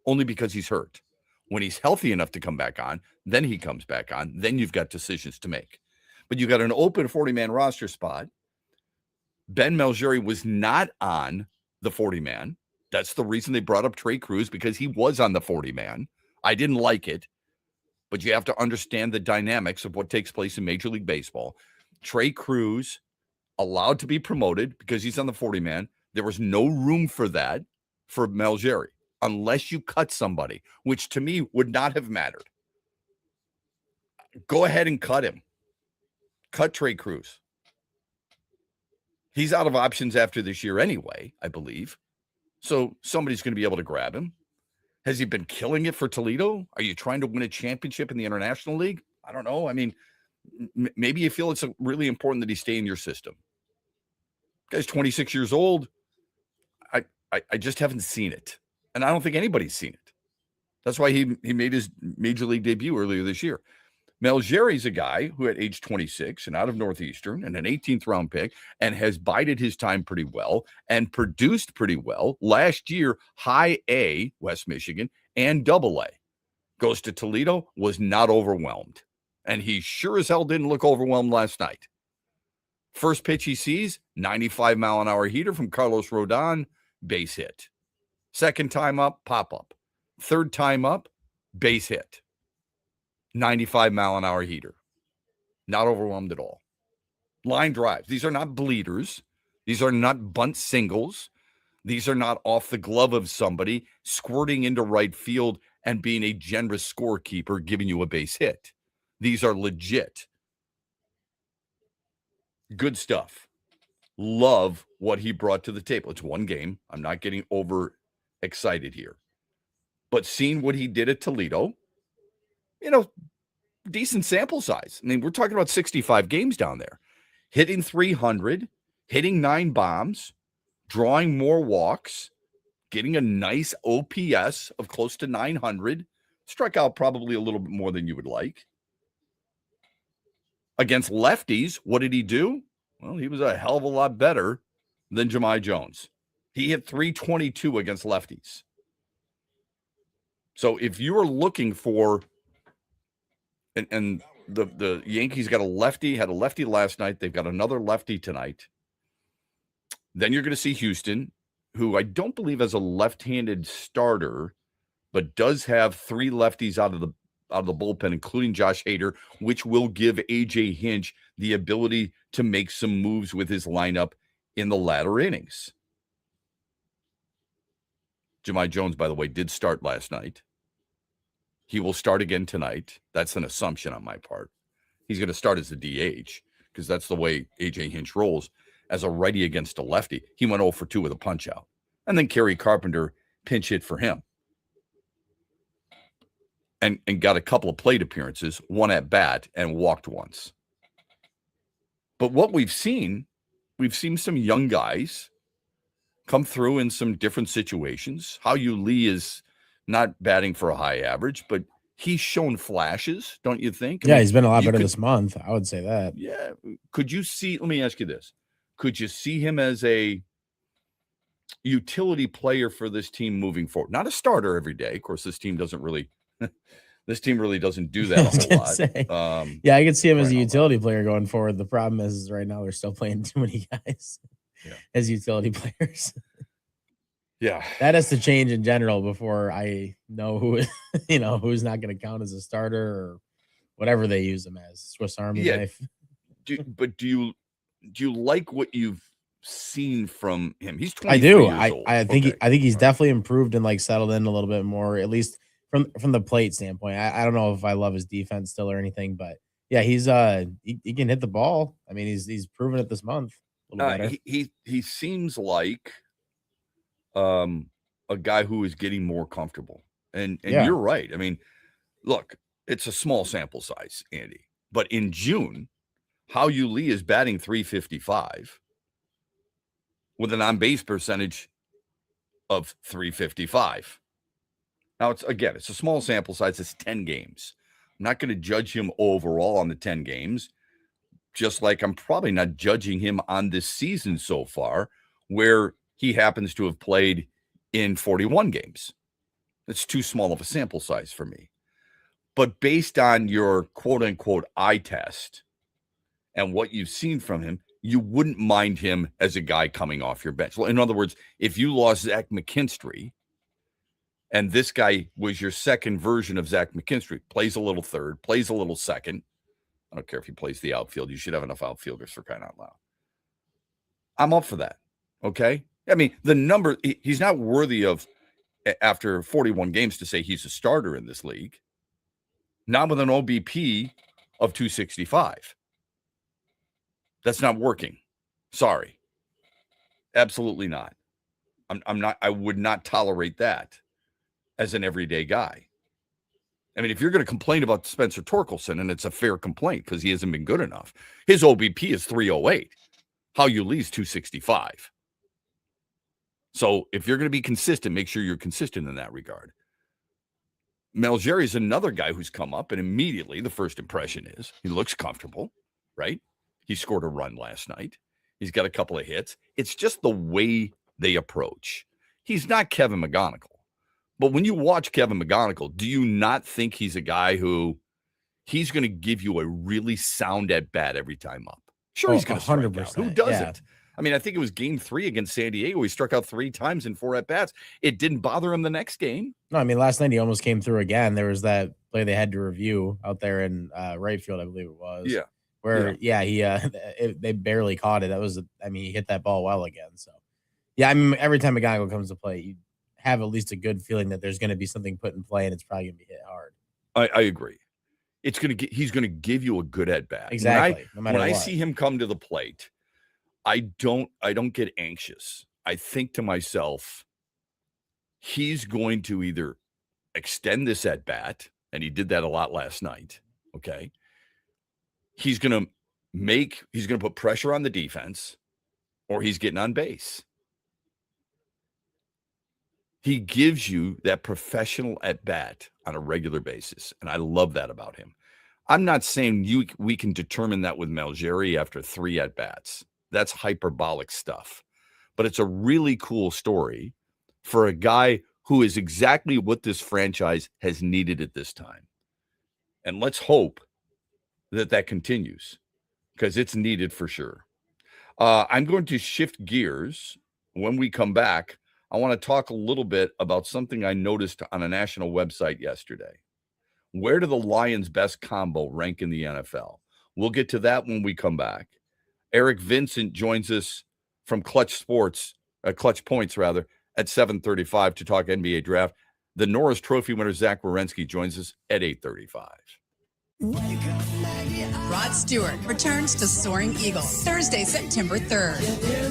Speaker 6: only because he's hurt. When he's healthy enough to come back on, then he comes back on. Then you've got decisions to make. But you got an open 40-man roster spot. Ben Malgeri was not on the 40-man. That's the reason they brought up Trey Cruz, because he was on the 40-man. I didn't like it, but you have to understand the dynamics of what takes place in Major League Baseball. Trey Cruz allowed to be promoted because he's on the 40-man. There was no room for that for Malgeri unless you cut somebody, which to me would not have mattered. Go ahead and cut him. Cut Trey Cruz. He's out of options after this year anyway, I believe. So somebody's going to be able to grab him. Has he been killing it for Toledo? Are you trying to win a championship in the International League? I don't know. I mean, maybe you feel it's really important that he stay in your system. Guy's 26 years old. I just haven't seen it. And I don't think anybody's seen it. That's why he made his Major League debut earlier this year. Malgeri's a guy who at age 26 and out of Northeastern and an 18th round pick and has bided his time pretty well and produced pretty well. Last year, high A, West Michigan, and double A. Goes to Toledo, was not overwhelmed. And he sure as hell didn't look overwhelmed last night. First pitch he sees, 95-mile-an-hour heater from Carlos Rodon, base hit. Second time up, pop up. Third time up, base hit. 95-mile-an-hour heater. Not overwhelmed at all. Line drives. These are not bleeders. These are not bunt singles. These are not off the glove of somebody squirting into right field and being a generous scorekeeper giving you a base hit. These are legit. Good stuff. Love what he brought to the table. It's one game. I'm not getting over excited here. But seeing what he did at Toledo, decent sample size. I mean, we're talking about 65 games down there. Hitting 300, hitting 9 bombs, drawing more walks, getting a nice OPS of close to 900. Struck out probably a little bit more than you would like. Against lefties, what did he do? Well, he was a hell of a lot better than Jahmai Jones. He hit 322 against lefties. So if you are looking for, and the Yankees got a lefty, had a lefty last night. They've got another lefty tonight. Then you're going to see Houston, who I don't believe has a left-handed starter, but does have 3 lefties out of the bullpen, including Josh Hader, which will give A.J. Hinch the ability to make some moves with his lineup in the latter innings. Jahmai Jones, by the way, did start last night. He will start again tonight. That's an assumption on my part. He's going to start as a DH because that's the way A.J. Hinch rolls. As a righty against a lefty, he went 0 for 2 with a punch-out. And then Kerry Carpenter pinch hit for him. And got a couple of plate appearances, 1 at bat, and walked once. But what we've seen some young guys come through in some different situations. Hao-Yu Lee is not batting for a high average, but he's shown flashes, don't you think?
Speaker 7: Yeah, he's been a lot better this month. I would say that.
Speaker 6: Yeah. Could you see, let me ask you this. Could you see him as a utility player for this team moving forward? Not a starter every day. Of course, this team really doesn't do that a whole lot.
Speaker 7: Yeah, I could see him as a utility player going forward. The problem is right now they're still playing too many guys as utility players.
Speaker 6: Yeah,
Speaker 7: that has to change in general before I know who's not going to count as a starter or whatever they use him as. Swiss Army knife.
Speaker 6: Do you like what you've seen from him? He's 23
Speaker 7: I do.
Speaker 6: years old.
Speaker 7: I think he's definitely improved and settled in a little bit more, at least from the plate standpoint. I don't know if I love his defense still or anything, but Yeah, he's he can hit the ball. I mean, he's proven it this month. A little better.
Speaker 6: He seems like a guy who is getting more comfortable. And you're right. I mean, look, it's a small sample size, Andy. But in June, Hao Lee is batting .355 with an on-base percentage of .355. Now, it's a small sample size. It's 10 games. I'm not going to judge him overall on the 10 games, just like I'm probably not judging him on this season so far, where he happens to have played in 41 games. It's too small of a sample size for me. But based on your quote-unquote eye test and what you've seen from him, you wouldn't mind him as a guy coming off your bench. Well, in other words, if you lost Zach McKinstry and this guy was your second version of Zach McKinstry, plays a little third, plays a little second. I don't care if he plays the outfield. You should have enough outfielders for crying out loud. I'm up for that. Okay? I mean, the number, he's not worthy of, after 41 games, to say he's a starter in this league. Not with an OBP of 265. That's not working. Sorry. Absolutely not. I would not tolerate that as an everyday guy. I mean, if you're going to complain about Spencer Torkelson, and it's a fair complaint because he hasn't been good enough, his OBP is 308. Hao Lee's 265. So if you're going to be consistent, make sure you're consistent in that regard. Malgeri is another guy who's come up, and immediately the first impression is he looks comfortable, right? He scored a run last night. He's got a couple of hits. It's just the way they approach. He's not Kevin McGonigal. But when you watch Kevin McGonigal, do you not think he's a guy who he's going to give you a really sound at bat every time up? Sure, he's going to strike out. Who doesn't? Yeah. I mean, I think it was game 3 against San Diego. He struck out 3 times in 4 at-bats. It didn't bother him the next game.
Speaker 7: No, I mean, last night he almost came through again. There was that play they had to review out there in right field, I believe it was.
Speaker 6: Yeah.
Speaker 7: Where, they barely caught it. That was, he hit that ball well again. So, yeah, I mean, every time McGonigal comes to play, you have at least a good feeling that there's going to be something put in play and it's probably going to be hit hard.
Speaker 6: I agree. He's going to give you a good at-bat.
Speaker 7: Exactly.
Speaker 6: When I see him come to the plate, I don't get anxious. I think to myself, he's going to either extend this at bat, and he did that a lot last night. Okay. He's going to put pressure on the defense, or he's getting on base. He gives you that professional at bat on a regular basis. And I love that about him. I'm not saying we can determine that with Malgeri after 3 at bats. That's hyperbolic stuff. But it's a really cool story for a guy who is exactly what this franchise has needed at this time. And let's hope that continues, because it's needed for sure. I'm going to shift gears. When we come back, I want to talk a little bit about something I noticed on a national website yesterday. Where do the Lions' best combo rank in the NFL? We'll get to that when we come back. Eric Vincent joins us from Clutch Points, at 7:35 to talk NBA draft. The Norris Trophy winner, Zach Wierenski, joins us at 8:35.
Speaker 9: Rod Stewart returns to Soaring Eagle Thursday, September 3rd.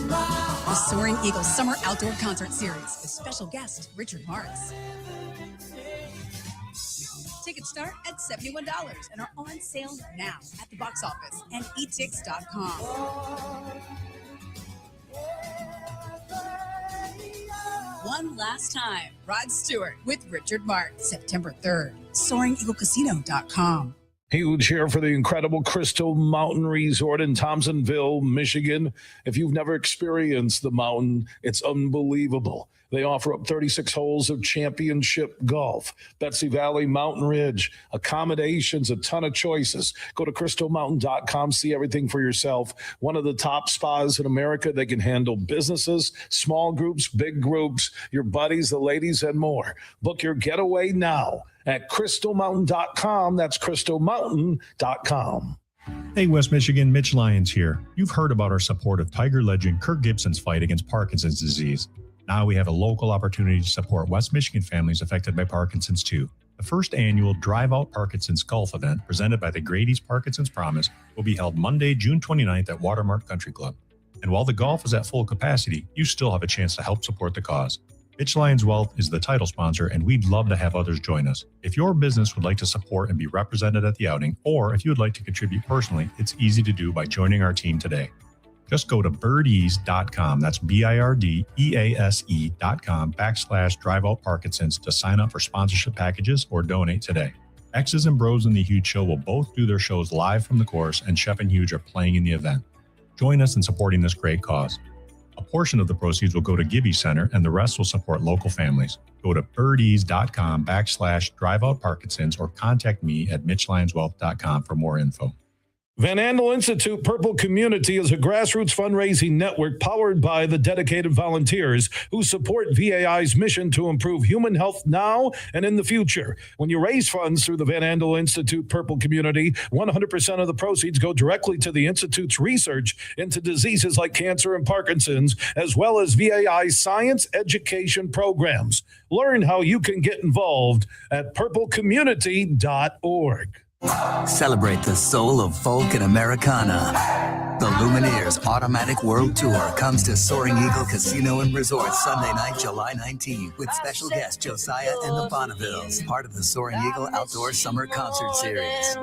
Speaker 9: The Soaring Eagle Summer Outdoor Concert Series with special guest Richard Marks. Tickets start at $71 and are on sale now at the box office and etix.com. One last time, Rod Stewart with Richard Marks, September 3rd. SoaringEagleCasino.com.
Speaker 8: Huge here for the incredible Crystal Mountain Resort in Thompsonville, Michigan. If you've never experienced the mountain, it's unbelievable. They offer up 36 holes of championship golf, Betsy Valley, Mountain Ridge, accommodations, a ton of choices. Go to crystalmountain.com, see everything for yourself. One of the top spas in America. They can handle businesses, small groups, big groups, your buddies, the ladies, and more. Book your getaway now at crystalmountain.com. That's crystalmountain.com.
Speaker 13: Hey, West Michigan, Mitch Lyons here. You've heard about our support of Tiger legend Kirk Gibson's fight against Parkinson's disease. Now we have a local opportunity to support West Michigan families affected by Parkinson's too. The first annual Drive Out Parkinson's Golf event, presented by the Grady's Parkinson's Promise, will be held Monday, June 29th at Watermark Country Club. And while the golf is at full capacity, you still have a chance to help support the cause. Mitch Lyons Wealth is the title sponsor, and we'd love to have others join us. If your business would like to support and be represented at the outing, or if you would like to contribute personally, it's easy to do by joining our team today. Just go to birdease.com. That's BIRDEASE.com/Drive Out Parkinson's to sign up for sponsorship packages or donate today. X's and Bros and the Huge Show will both do their shows live from the course, and Shep and Huge are playing in the event. Join us in supporting this great cause. A portion of the proceeds will go to Gibby Center, and the rest will support local families. Go to birdease.com/Drive Out Parkinson's or contact me at MitchLyonsWealth.com for more info.
Speaker 8: Van Andel Institute Purple Community is a grassroots fundraising network powered by the dedicated volunteers who support VAI's mission to improve human health now and in the future. When you raise funds through the Van Andel Institute Purple Community, 100% of the proceeds go directly to the Institute's research into diseases like cancer and Parkinson's, as well as VAI's science education programs. Learn how you can get involved at purplecommunity.org.
Speaker 15: Celebrate the soul of folk and Americana. The Lumineers Automatic World Tour comes to Soaring Eagle Casino and Resort Sunday night, July 19th, with special guest Josiah and the Bonnevilles, part of the Soaring Eagle Outdoor Summer Concert Series.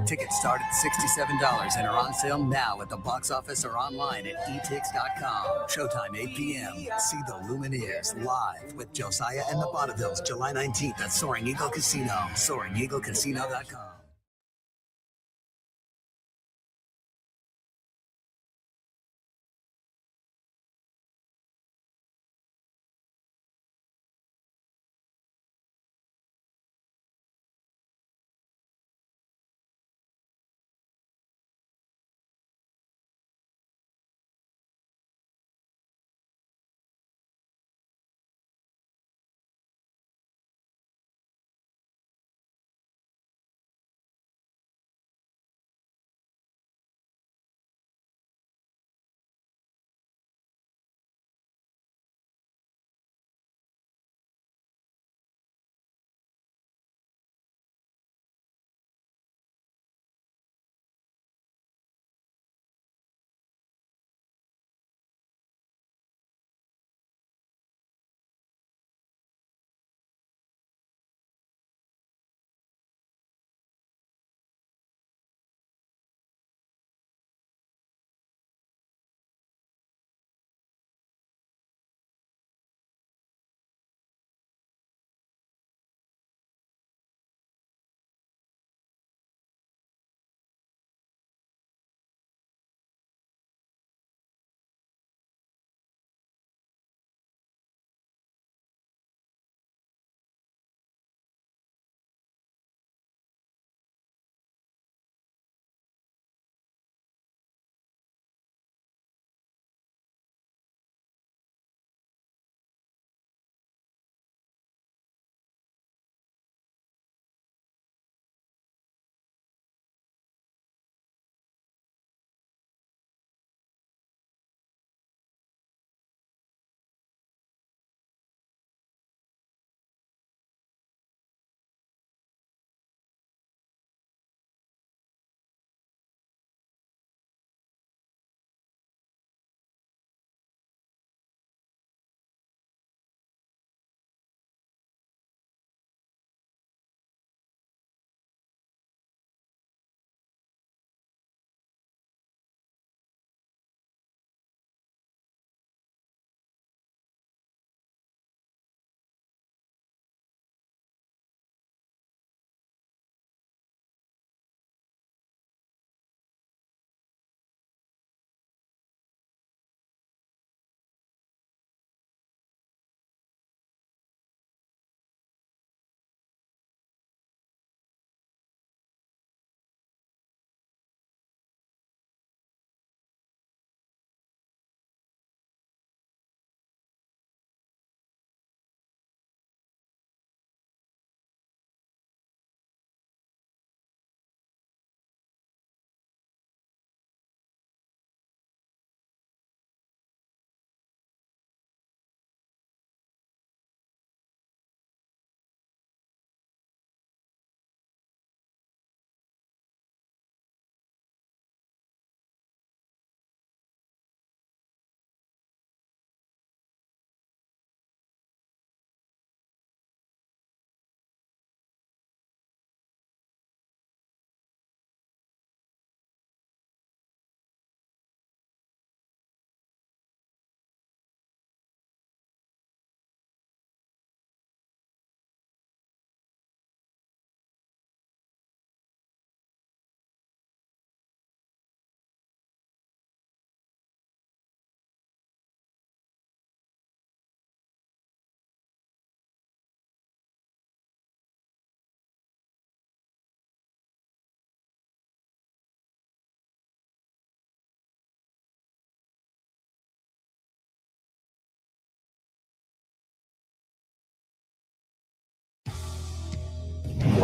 Speaker 15: Tickets start at $67 and are on sale now at the box office or online at etix.com. Showtime 8 p.m. See the Lumineers live with Josiah and the Bonnevilles, July 19th at Soaring Eagle Casino, SoaringEagleCasino.com.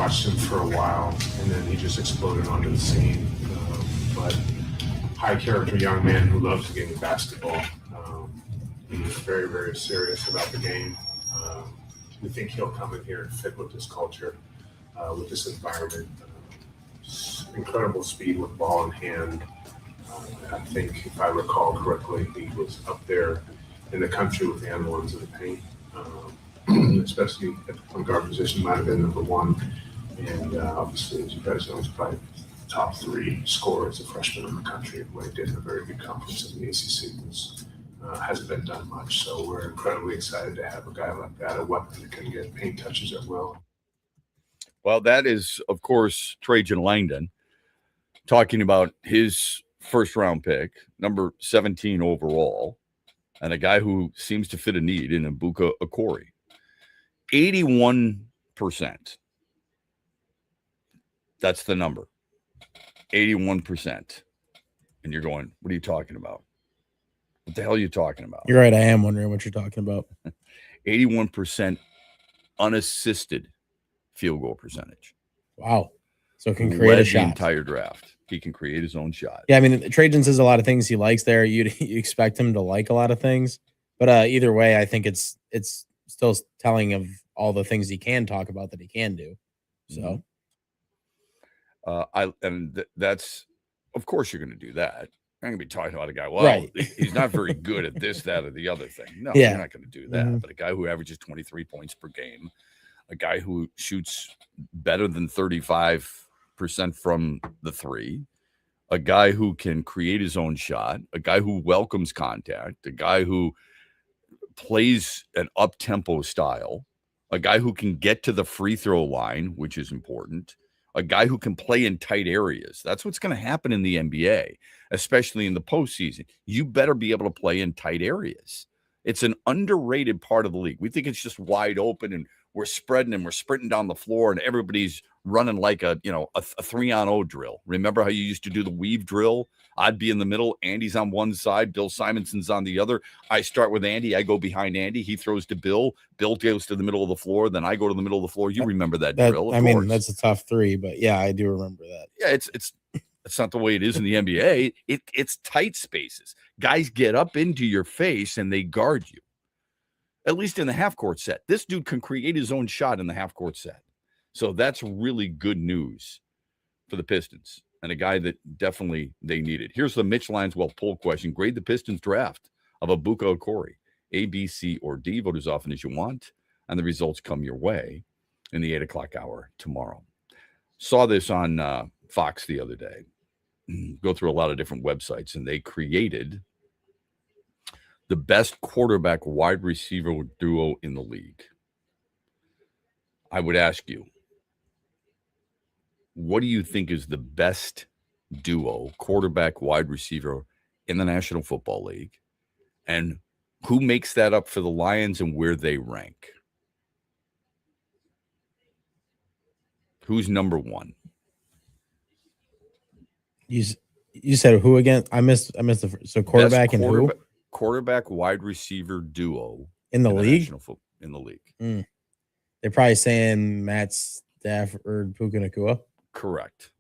Speaker 12: watched him for a while, and then he just exploded onto the scene. But high character young man who loves the game of basketball. He's very, very serious about the game. We think he'll come in here and fit with this culture, with this environment. Incredible speed with ball in hand. I think, if I recall correctly, he was up there in the country with the N1s in the paint. Especially at the point guard position, might have been number one. And obviously, as you guys know, he's probably top 3 scorer as a freshman in the country. What he did in a very good conference in the ACC hasn't been done much. So we're incredibly excited to have a guy like that, a weapon that can get paint touches at will.
Speaker 6: Well, that is, of course, Trajan Langdon talking about his first-round pick, number 17 overall, and a guy who seems to fit a need in Mbuka Okori. 81%. That's the number. 81%. And you're going, what are you talking about? What the hell are you talking about?
Speaker 7: You're right. I am wondering what you're talking about.
Speaker 6: 81% unassisted field goal percentage.
Speaker 7: Wow. So can create a shot.
Speaker 6: The entire draft. He can create his own shot.
Speaker 7: Yeah, I mean, Trajan says a lot of things he likes there. You expect him to like a lot of things. But either way, I think it's still telling of all the things he can talk about that he can do. So
Speaker 6: that's, of course, you're going to do that. I'm going to be talking about a guy, well,
Speaker 7: right.
Speaker 6: He's not very good at this, that, or the other thing. No,
Speaker 7: Yeah.
Speaker 6: You're not going to do that. But a guy who averages 23 points per game, a guy who shoots better than 35% from the 3, a guy who can create his own shot, a guy who welcomes contact, a guy who plays an up-tempo style, a guy who can get to the free throw line, which is important, a guy who can play in tight areas. That's what's going to happen in the NBA, especially in the postseason. You better be able to play in tight areas. It's an underrated part of the league. We think it's just wide open and we're spreading and we're sprinting down the floor and everybody's running like a 3-on-0 drill. Remember how you used to do the weave drill? I'd be in the middle. Andy's on one side. Bill Simonson's on the other. I start with Andy. I go behind Andy. He throws to Bill. Bill goes to the middle of the floor. Then I go to the middle of the floor. You remember that drill, of course.
Speaker 7: That's a tough 3, but yeah, I do remember that.
Speaker 6: Yeah, it's not the way it is in the NBA. It's tight spaces. Guys get up into your face and they guard you. At least in the half-court set. This dude can create his own shot in the half-court set. So that's really good news for the Pistons and a guy that definitely they needed. Here's the Mitch Lanswell poll question. Grade the Pistons draft of Mbuka Okori, A, B, C, or D. Vote as often as you want, and the results come your way in the 8 o'clock hour tomorrow. Saw this on Fox the other day. Go through a lot of different websites, and they created the best quarterback wide receiver duo in the league. I would ask you, what do you think is the best duo, quarterback wide receiver in the National Football League? And who makes that up for the Lions and where they rank? Who's number 1?
Speaker 7: You said who again? I missed the first. So quarterback and who?
Speaker 6: Quarterback wide receiver duo
Speaker 7: in the league.
Speaker 6: In the league,
Speaker 7: they're probably saying Matt Stafford, Puka Nacua.
Speaker 6: Correct.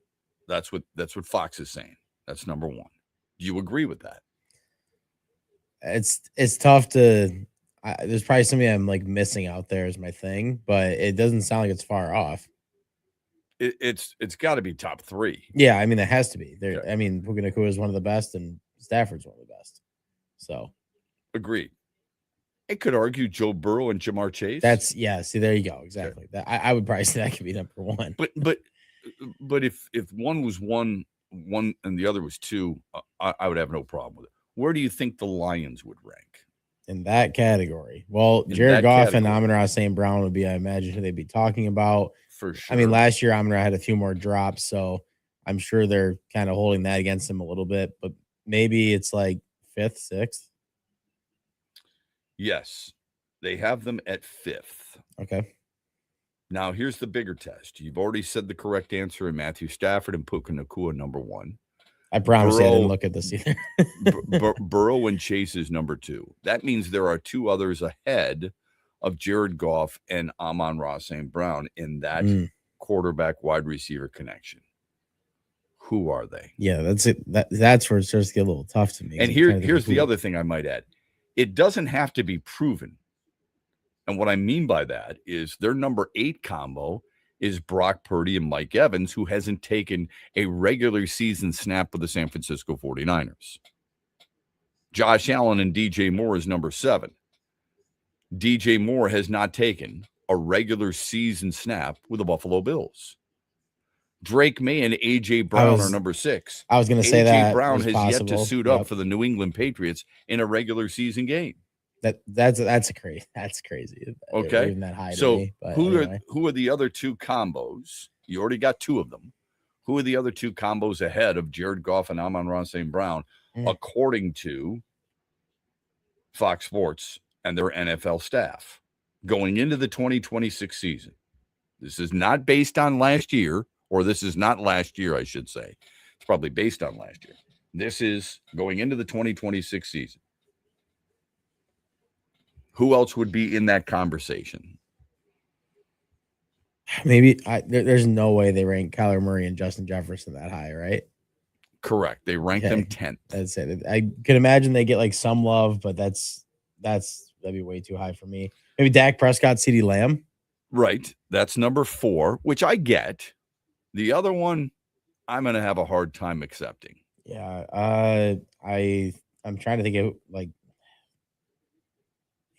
Speaker 6: That's what Fox is saying. That's number 1. Do you agree with that?
Speaker 7: It's tough to. There's probably something I'm like missing out there is my thing, but it doesn't sound like it's far off.
Speaker 6: It's got to be top 3.
Speaker 7: Yeah, I mean it has to be. There,
Speaker 6: Okay.
Speaker 7: I mean Puka Nacua is one of the best, and Stafford's one of the best. So,
Speaker 6: agreed. I could argue Joe Burrow and Jamar Chase.
Speaker 7: See, there you go. Exactly.
Speaker 6: Okay.
Speaker 7: I would probably say that could be number 1.
Speaker 6: But if one was one and the other was 2, I would have no problem with it. Where do you think the Lions would rank
Speaker 7: in that category? Well, Jared Goff and Amon-Ra St. Brown would be, I imagine, who they'd be talking about.
Speaker 6: For sure.
Speaker 7: I mean, last year Amon-Ra had a few more drops, so I'm sure they're kind of holding that against him a little bit. But maybe it's like 5th, 6th.
Speaker 6: Yes, they have them at 5th.
Speaker 7: Okay.
Speaker 6: Now, here's the bigger test. You've already said the correct answer in Matthew Stafford and Puka Nacua, number 1.
Speaker 7: I promise you I didn't look at this either.
Speaker 6: Burrow and Chase is number 2. That means there are 2 others ahead of Jared Goff and Amon-Ra St. Brown in that quarterback wide receiver connection. Who are they?
Speaker 7: Yeah, that's it. That's where it starts to get a little tough to me.
Speaker 6: And here's the other thing I might add. It doesn't have to be proven. And what I mean by that is their number 8 combo is Brock Purdy and Mike Evans, who hasn't taken a regular season snap with the San Francisco 49ers. Josh Allen and DJ Moore is number 7. DJ Moore has not taken a regular season snap with the Buffalo Bills. Drake May and A.J. Brown are number 6.
Speaker 7: I was going to say that
Speaker 6: A.J. Brown has
Speaker 7: possible.
Speaker 6: yet to suit up for the New England Patriots in a regular season game.
Speaker 7: That's crazy.
Speaker 6: Okay,
Speaker 7: even that high
Speaker 6: so
Speaker 7: to me, but
Speaker 6: who are the other 2 combos? You already got 2 of them. Who are the other 2 combos ahead of Jared Goff and Amon-Ra St. Brown, according to Fox Sports and their NFL staff, going into the 2026 season? This is not based on last year, or this is not last year, I should say. It's probably based on last year. This is going into the 2026 season. Who else would be in that conversation?
Speaker 7: Maybe there's no way they rank Kyler Murray and Justin Jefferson that high, right?
Speaker 6: Correct. They rank them 10th.
Speaker 7: That's it. I could imagine they get like some love, but that'd be way too high for me. Maybe Dak Prescott, CeeDee Lamb.
Speaker 6: Right. That's number 4, which I get. The other one, I'm going to have a hard time accepting.
Speaker 7: Yeah. I'm trying to think of like.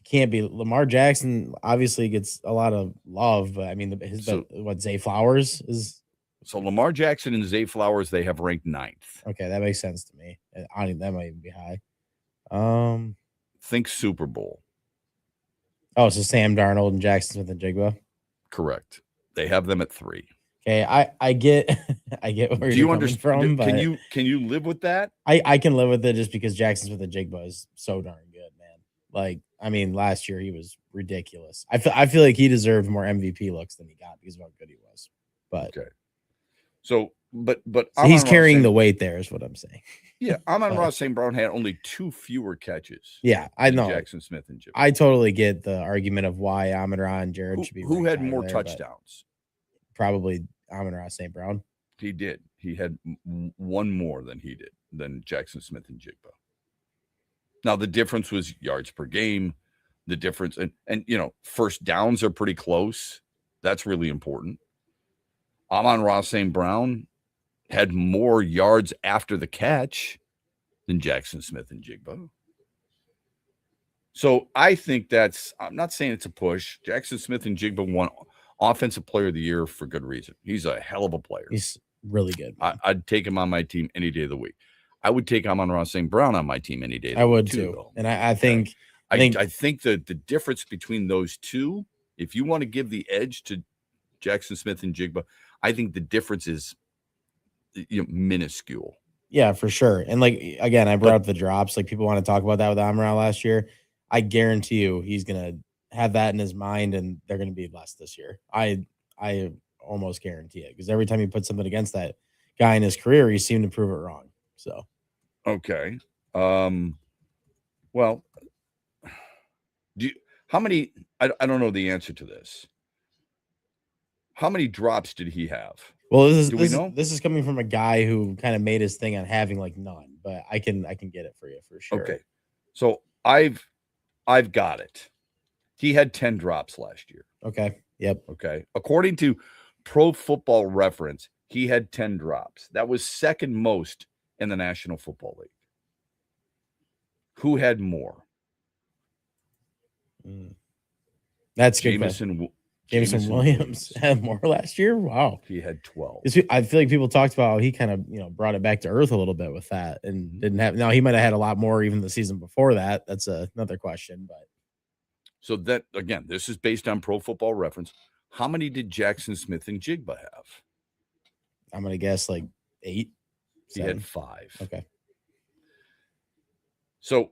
Speaker 7: Can't be Lamar Jackson. Obviously gets a lot of love, but I mean, Zay Flowers is.
Speaker 6: So Lamar Jackson and Zay Flowers, they have ranked 9th.
Speaker 7: Okay, that makes sense to me. I think that might even be high.
Speaker 6: Think Super Bowl.
Speaker 7: Oh, so Sam Darnold and Jackson Smith and Jigba.
Speaker 6: Correct. They have them at 3.
Speaker 7: Okay, I get where you're coming from. But
Speaker 6: can you live with that?
Speaker 7: I can live with it just because Jackson Smith and Jigba is so darn good, man. Like, I mean, last year he was ridiculous. I feel like he deserved more MVP looks than he got because of how good he was. But
Speaker 6: okay. So, but
Speaker 7: so he's carrying the weight there, is what I'm saying.
Speaker 6: Yeah, Amon-Ra St. Brown had only 2 fewer catches.
Speaker 7: Yeah, I know.
Speaker 6: Jackson Smith and Jim.
Speaker 7: I totally get the argument of why Amon-Ra and Jared should be.
Speaker 6: Who had more touchdowns?
Speaker 7: Probably Amon-Ra St. Brown.
Speaker 6: He did. He had 1 more than Jackson Smith and Jigba. Now the difference was yards per game. The difference and first downs are pretty close. That's really important. Amon-Ra St. Brown had more yards after the catch than Jackson Smith and Jigba. So I think I'm not saying it's a push. Jackson Smith and Jigba won Offensive Player of the Year for good reason. He's a hell of a player.
Speaker 7: He's really good.
Speaker 6: I'd take him on my team any day of the week. I would take Amon-Ra St. Brown on my team any day.
Speaker 7: I would too. And I think
Speaker 6: that the difference between those two, if you want to give the edge to Jackson Smith and Jigba, I think the difference is minuscule.
Speaker 7: Yeah, for sure. And like again, I brought up the drops. Like people want to talk about that with Amon-Ra last year. I guarantee you he's gonna have that in his mind, and they're gonna be less this year. I almost guarantee it because every time he puts something against that guy in his career, he seemed to prove it wrong. So
Speaker 6: okay. Well, how many? I don't know the answer to this. How many drops did he have?
Speaker 7: Well, this is coming from a guy who kind of made his thing on having like none, but I can get it for you for sure.
Speaker 6: Okay. So I've got it. He had 10 drops last year.
Speaker 7: Okay. Yep.
Speaker 6: Okay. According to Pro Football Reference, he had 10 drops. That was second most in the National Football League. Who had more?
Speaker 7: That's good. Jameson Williams had more last year. Wow.
Speaker 6: He had 12.
Speaker 7: I feel like people talked about how he kind of, brought it back to earth a little bit with that and didn't have. Now he might have had a lot more even the season before that. That's another question. But
Speaker 6: so that again, this is based on Pro Football Reference. How many did Jackson Smith and Jigba have?
Speaker 7: I'm gonna guess like 8.
Speaker 6: He had 5.
Speaker 7: Okay.
Speaker 6: So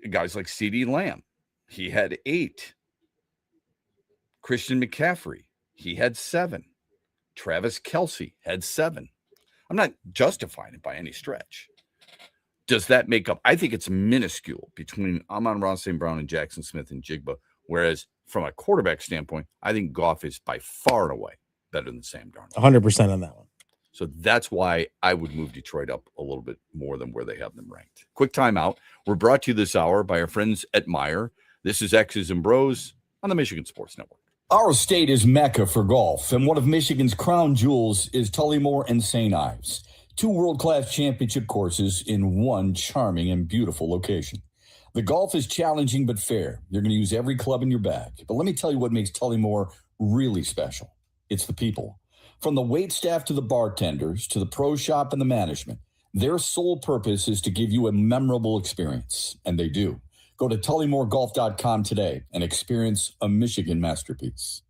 Speaker 6: guys like CeeDee Lamb, he had 8. Christian McCaffrey, he had 7. Travis Kelce had 7. I'm not justifying it by any stretch. Does that make up? I think it's minuscule between Amon-Ra St. Brown and Jackson Smith and Jigba. Whereas from a quarterback standpoint, I think Goff is by far and away better than Sam Darnold.
Speaker 7: 100% on that one.
Speaker 6: So that's why I would move Detroit up a little bit more than where they have them ranked. Quick timeout. We're brought to you this hour by our friends at Meijer. This is X's and Bros on the Michigan Sports Network.
Speaker 16: Our state is Mecca for golf, and one of Michigan's crown jewels is Tullymore and St. Ives, 2 world-class championship courses in one charming and beautiful location. The golf is challenging but fair. You're going to use every club in your bag. But let me tell you what makes Tullymore really special. It's the people. From the wait staff to the bartenders to the pro shop and the management, their sole purpose is to give you a memorable experience, and they do. Go to TullymoreGolf.com today and experience a Michigan masterpiece.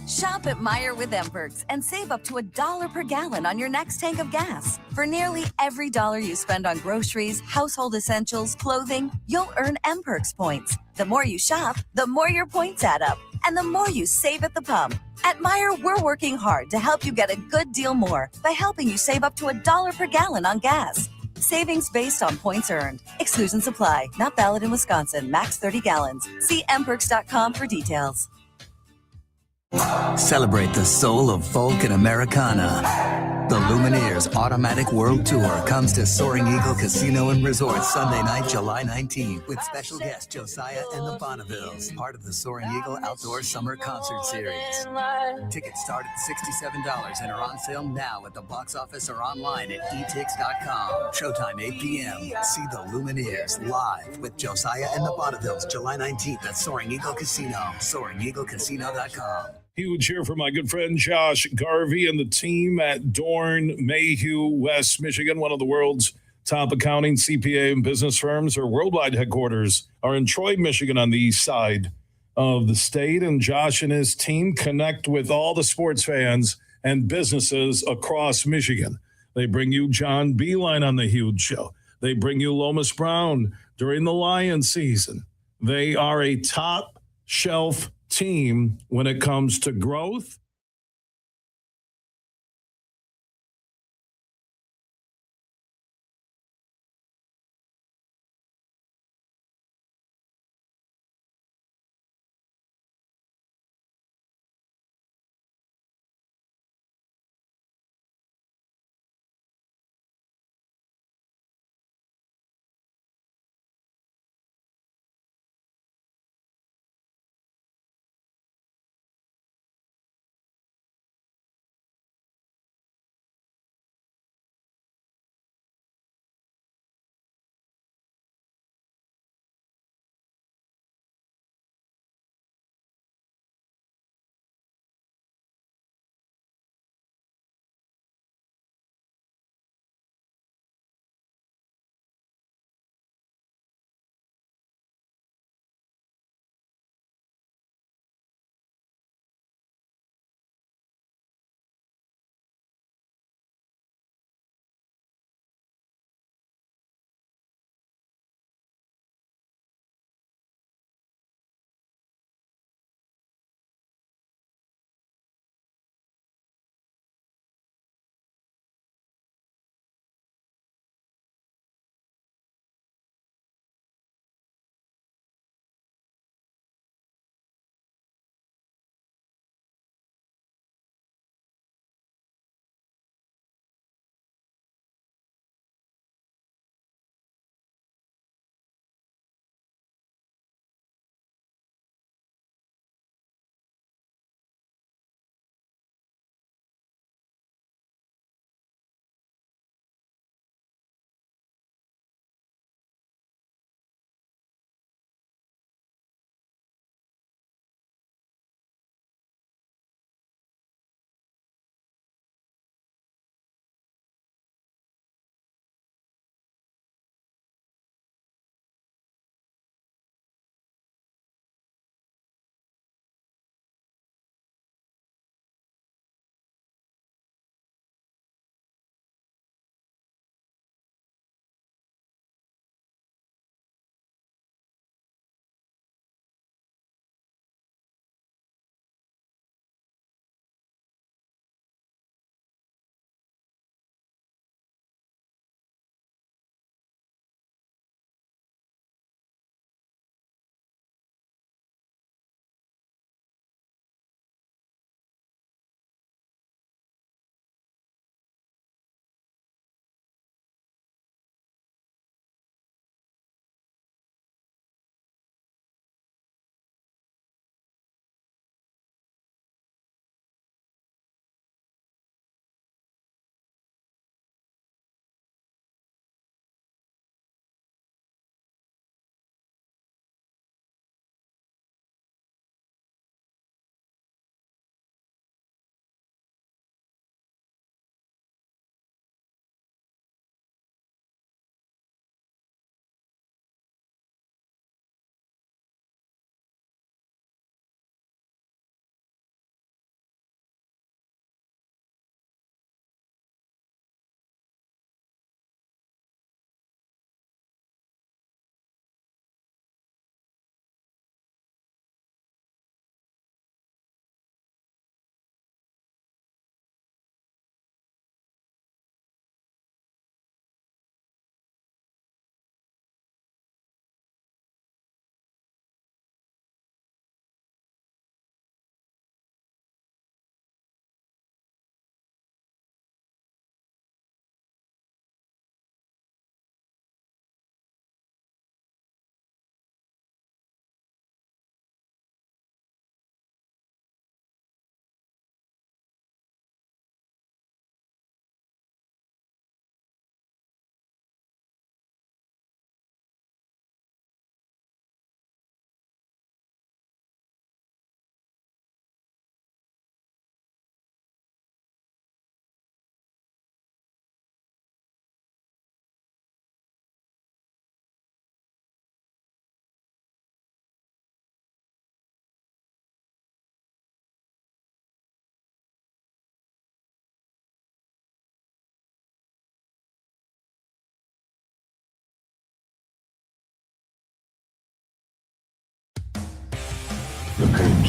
Speaker 10: Shop at Meijer with M-Perks and save up to $1 per gallon on your next tank of gas. For nearly every dollar you spend on groceries, household essentials, clothing, you'll earn M-Perks points. The more you shop, the more your points add up, and the more you save at the pump. At Meijer, we're working hard to help you get a good deal more by helping you save up to $1 per gallon on gas. Savings based on points earned. Exclusions apply. Not valid in Wisconsin. Max 30 gallons. See mperks.com for details.
Speaker 15: Celebrate the soul of folk and Americana. The Lumineers Automatic World Tour comes to Soaring Eagle Casino and Resort Sunday night, July 19th, with special guest Josiah and the Bonnevilles, part of the Soaring Eagle Outdoor Summer Concert Series. Tickets start at $67 and are on sale now at the box office or online at etix.com. Showtime 8 p.m. See the Lumineers live with Josiah and the Bonnevilles, July 19th at Soaring Eagle Casino, SoaringEagleCasino.com.
Speaker 8: Huge here for my good friend Josh Garvey and the team at Dorn Mayhew, West Michigan, one of the world's top accounting, CPA, and business firms. Their worldwide headquarters are in Troy, Michigan, on the east side of the state. And Josh and his team connect with all the sports fans and businesses across Michigan. They bring you John Beeline on the Huge Show. They bring you Lomas Brown during the Lion season. They are a top shelf team when it comes to growth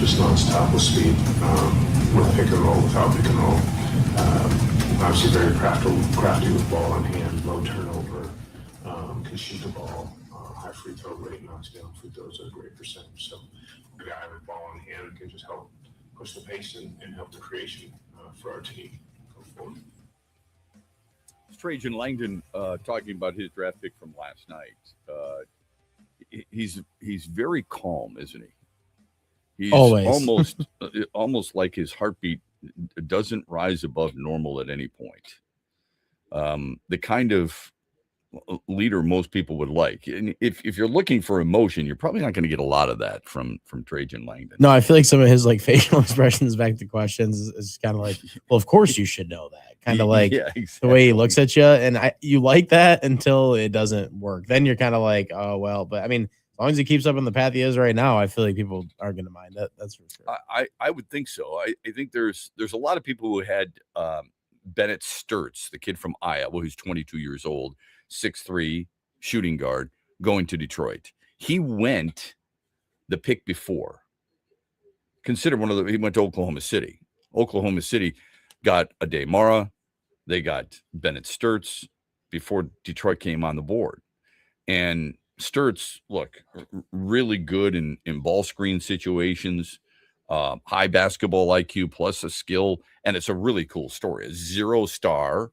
Speaker 12: just nonstop with speed, with pick and roll, without pick and roll. Obviously very crafty with ball in hand, low turnover, can shoot the ball, high free throw rate, knocks down free throws at a great percentage. So a guy with ball in hand can just help push the pace and help the creation for our team go forward.
Speaker 6: Trajan Langdon talking about his draft pick from last night. He's very calm, isn't he? He's
Speaker 7: always
Speaker 6: almost like his heartbeat doesn't rise above normal at any point. The kind of leader most people would like. And if you're looking for emotion, you're probably not going to get a lot of that from Trajan Langdon.
Speaker 7: No, I feel like some of his like facial expressions back to questions is kind of like, well, of course you should know that. Kind of like the way he looks at you, and you like that until it doesn't work. Then you're kind of like, oh well. But I mean, as long as he keeps up on the path he is right now, I feel like people aren't going to mind that. That's for sure.
Speaker 6: I would think so. I think there's a lot of people who had Bennett Sturtz, the kid from Iowa, who's 22 years old, 6'3", shooting guard, going to Detroit. He went the pick before. Consider he went to Oklahoma City. Oklahoma City got Ade Mara. They got Bennett Sturtz before Detroit came on the board. And Sturtz, look, really good in ball screen situations, high basketball IQ plus a skill. And it's a really cool story. A 0-star.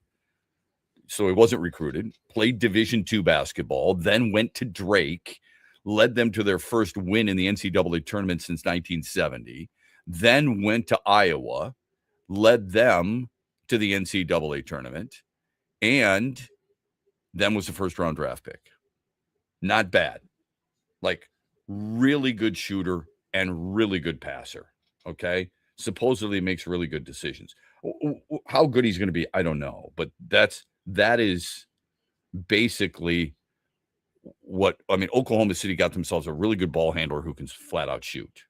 Speaker 6: So he wasn't recruited, played Division II basketball, then went to Drake, led them to their first win in the NCAA tournament since 1970, then went to Iowa, led them to the NCAA tournament, and then was the first-round draft pick. Not bad. Like, really good shooter and really good passer, okay? Supposedly makes really good decisions. How good he's going to be, I don't know, but that is basically what, I mean, Oklahoma City got themselves a really good ball handler who can flat out shoot.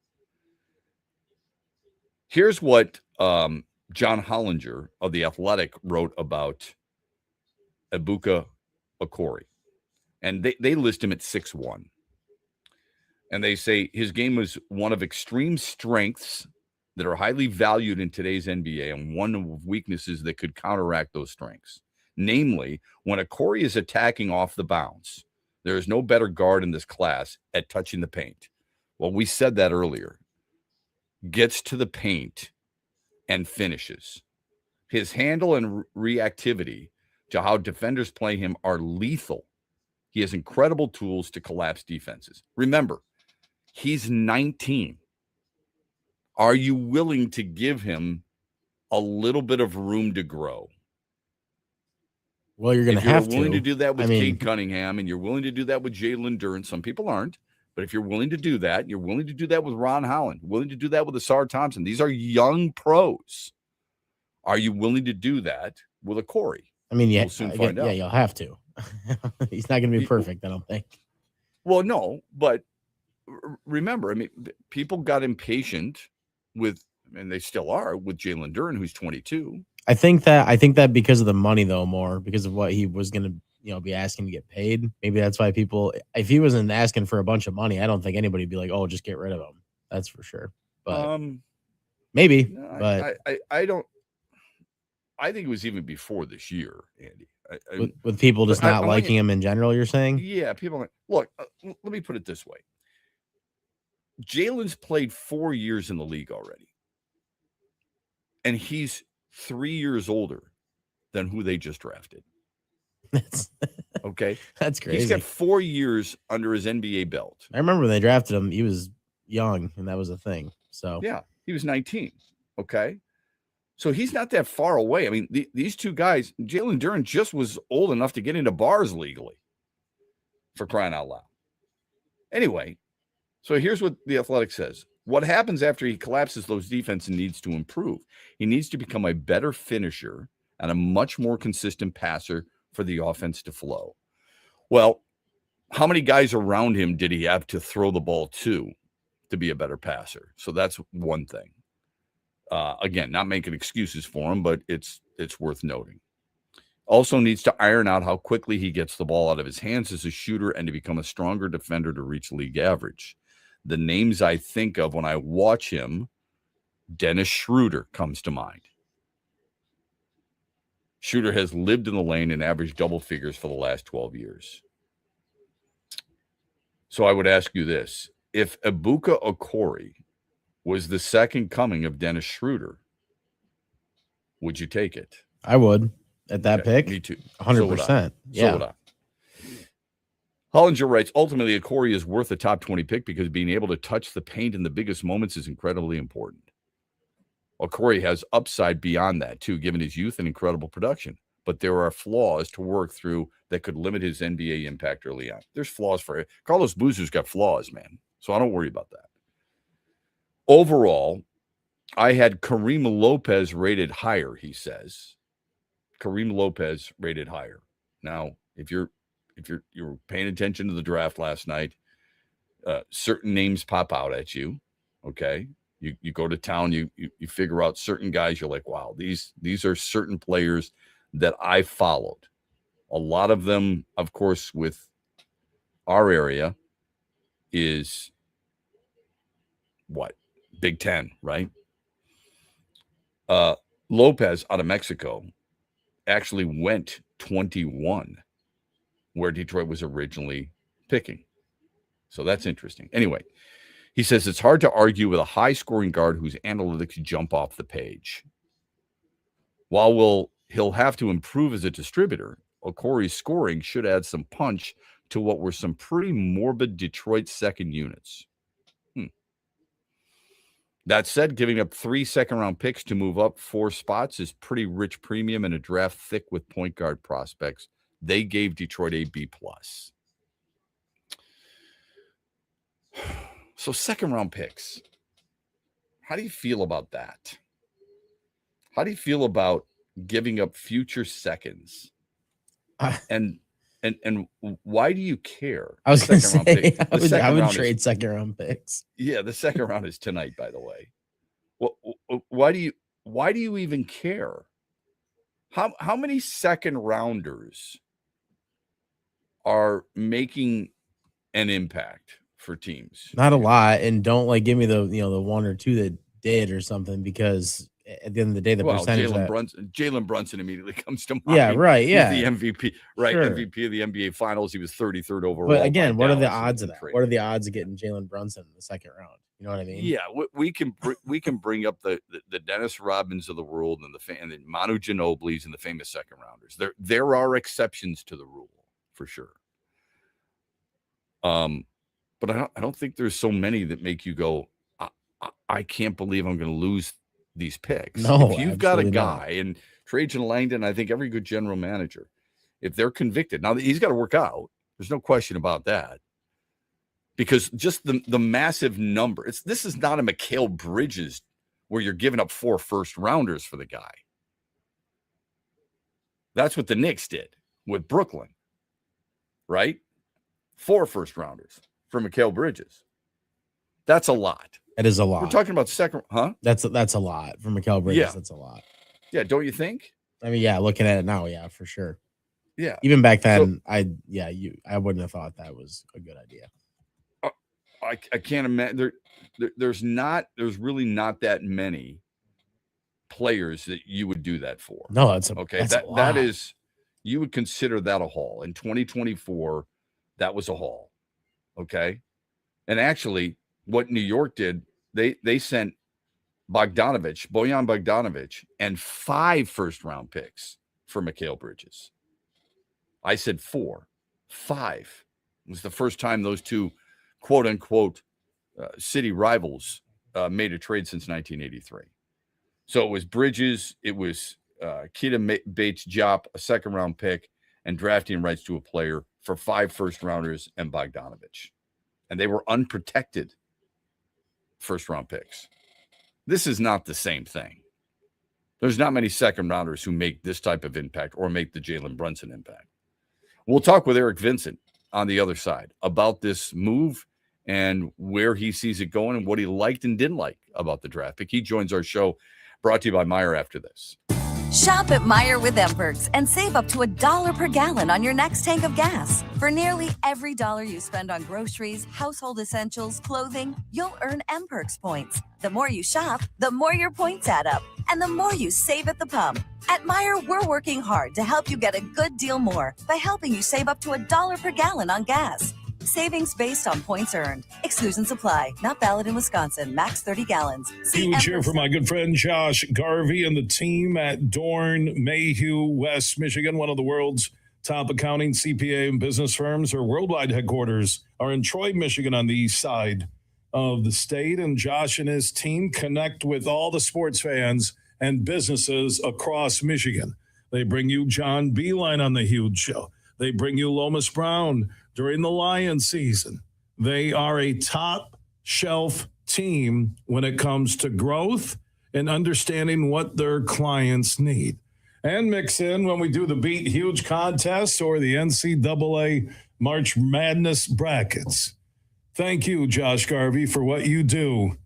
Speaker 6: Here's what John Hollinger of The Athletic wrote about Ebuka Okori. And they list him at 6'1". And they say his game was one of extreme strengths that are highly valued in today's NBA and one of weaknesses that could counteract those strengths. Namely, when Okori is attacking off the bounce, there is no better guard in this class at touching the paint. Well, we said that earlier. Gets to the paint and finishes. His handle and reactivity to how defenders play him are lethal. He has incredible tools to collapse defenses. Remember, he's 19. Are you willing to give him a little bit of room to grow?
Speaker 7: Well, you're going to have to.
Speaker 6: If you're willing to do that with Cade Cunningham and you're willing to do that with Jalen Duren, some people aren't, but if you're willing to do that, you're willing to do that with Ron Holland, willing to do that with Asar Thompson. These are young pros. Are you willing to do that with Okori?
Speaker 7: I mean, yeah,
Speaker 6: we'll soon find out.
Speaker 7: Yeah, you'll have to. He's not going to be perfect, I don't think.
Speaker 6: Well, no, but remember, I mean, people got impatient with, and they still are, with Jalen Duren, who's 22.
Speaker 7: I think that because of the money, though, more because of what he was going to, be asking to get paid. Maybe that's why people, if he wasn't asking for a bunch of money, I don't think anybody would be like, oh, just get rid of him. That's for sure. But maybe.
Speaker 6: No,
Speaker 7: but
Speaker 6: I don't. I think it was even before this year, Andy.
Speaker 7: With people just not liking him in general, you're saying?
Speaker 6: Yeah, people look. Let me put it this way: Jalen's played 4 years in the league already, and he's 3 years older than who they just drafted. Okay,
Speaker 7: that's crazy.
Speaker 6: He's got 4 years under his NBA belt.
Speaker 7: I remember when they drafted him; he was young, and that was a thing. So
Speaker 6: yeah, he was 19. Okay. So he's not that far away. I mean, these two guys, Jalen Duren just was old enough to get into bars legally, for crying out loud. Anyway, so here's what The Athletic says. What happens after he collapses those defenses needs to improve. He needs to become a better finisher and a much more consistent passer for the offense to flow. Well, how many guys around him did he have to throw the ball to be a better passer? So that's one thing. Again, not making excuses for him, but it's worth noting. Also needs to iron out how quickly he gets the ball out of his hands as a shooter and to become a stronger defender to reach league average. The names I think of when I watch him, Dennis Schroeder comes to mind. Schroeder has lived in the lane and averaged double figures for the last 12 years. So I would ask you this. If Ebuka Okori was the second coming of Dennis Schroeder, would you take it?
Speaker 7: I would at that pick.
Speaker 6: Me too.
Speaker 7: 100%. Yeah.
Speaker 6: So would I. Hollinger writes, ultimately, Okori is worth a top 20 pick because being able to touch the paint in the biggest moments is incredibly important. Okori has upside beyond that, too, given his youth and incredible production. But there are flaws to work through that could limit his NBA impact early on. There's flaws for it. Carlos Boozer's got flaws, man. So I don't worry about that. Overall, I had Kareem Lopez rated higher, he says. Kareem Lopez rated higher. Now, if you're paying attention to the draft last night, certain names pop out at you, okay? You go to town, you figure out certain guys, you're like, wow, these are certain players that I followed. A lot of them, of course, with our area is what? Big Ten, right? Lopez out of Mexico actually went 21, where Detroit was originally picking. So that's interesting. Anyway, he says it's hard to argue with a high-scoring guard whose analytics jump off the page. While he'll have to improve as a distributor, Okori's scoring should add some punch to what were some pretty morbid Detroit second units. That said, giving up 3 second-round picks to move up 4 spots is pretty rich premium in a draft thick with point guard prospects. They gave Detroit a B+. So second-round picks. How do you feel about that? How do you feel about giving up future seconds? And why do you care?
Speaker 7: I was going to say, I would trade second-round picks.
Speaker 6: Yeah, the second round is tonight, by the way. Well, why do you even care? How many second rounders are making an impact for teams?
Speaker 7: Not a lot, and don't give me the the 1 or 2 that did or something, because at the end of the day, the percentage
Speaker 6: Jalen Brunson immediately comes to mind.
Speaker 7: Yeah, right. Yeah,
Speaker 6: he's the MVP, right?
Speaker 7: Sure.
Speaker 6: MVP of the NBA Finals. He was 33rd overall.
Speaker 7: But again, what are the odds of that? What are the odds of getting Jalen Brunson in the second round? You know what I mean?
Speaker 6: Yeah, we can bring up the Dennis Rodmans of the world and the Manu Ginobili's and the famous second rounders. There are exceptions to the rule for sure. But I don't think there's so many that make you go, I can't believe I'm going to lose these picks.
Speaker 7: No,
Speaker 6: if you've got a guy, and Trajan Langdon, I think every good general manager, if they're convicted, now he's got to work out. There's no question about that. Because just the massive number, this is not a Mikal Bridges where you're giving up 4 first rounders for the guy. That's what the Knicks did with Brooklyn, right? 4 first rounders for Mikal Bridges. That's a lot.
Speaker 7: It is a lot.
Speaker 6: We're talking about second, huh?
Speaker 7: That's a lot for Mikal Bridges.
Speaker 6: Yeah.
Speaker 7: That's a lot.
Speaker 6: Yeah, don't you think?
Speaker 7: I mean, yeah, looking at it now, yeah, for sure.
Speaker 6: Yeah.
Speaker 7: Even back then, I wouldn't have thought that was a good idea.
Speaker 6: I can't imagine there's really not that many players that you would do that for.
Speaker 7: No, that's
Speaker 6: okay. That is, you would consider that a haul. In 2024, that was a haul. Okay. And actually, what New York did, they sent Bojan Bogdanovic, and 5 first-round picks for Mikal Bridges. I said 4. 5 was the first time those two quote-unquote city rivals made a trade since 1983. So it was Bridges, it was Keita Bates-Diop, a second-round pick, and drafting rights to a player for 5 first-rounders and Bogdanovic. And they were unprotected first-round picks. This is not the same thing. There's not many second-rounders who make this type of impact or make the Jalen Brunson impact. We'll talk with Eric Vincent on the other side about this move and where he sees it going and what he liked and didn't like about the draft pick. He joins our show, brought to you by Meyer, after this.
Speaker 10: Shop at Meyer with MPerks and save up to $1 per gallon on your next tank of gas. For nearly every dollar you spend on groceries, household essentials, clothing, you'll earn MPerks points. The more you shop, the more your points add up, and the more you save at the pump. At Meyer, we're working hard to help you get a good deal more by helping you save up to $1 per gallon on gas. Savings based on points earned. Exclusions apply. Not valid in Wisconsin. Max 30 gallons.
Speaker 8: Huge cheer for my good friend Josh Garvey and the team at Dorn Mayhew, West Michigan, one of the world's top accounting, CPA, and business firms. Their worldwide headquarters are in Troy, Michigan, on the east side of the state. And Josh and his team connect with all the sports fans and businesses across Michigan. They bring you John Beeline on the Huge Show. They bring you Lomas Brown during the Lions season. They are a top shelf team when it comes to growth and understanding what their clients need. And mix in when we do the Beat Huge contest or the NCAA March Madness brackets. Thank you, Josh Garvey, for what you do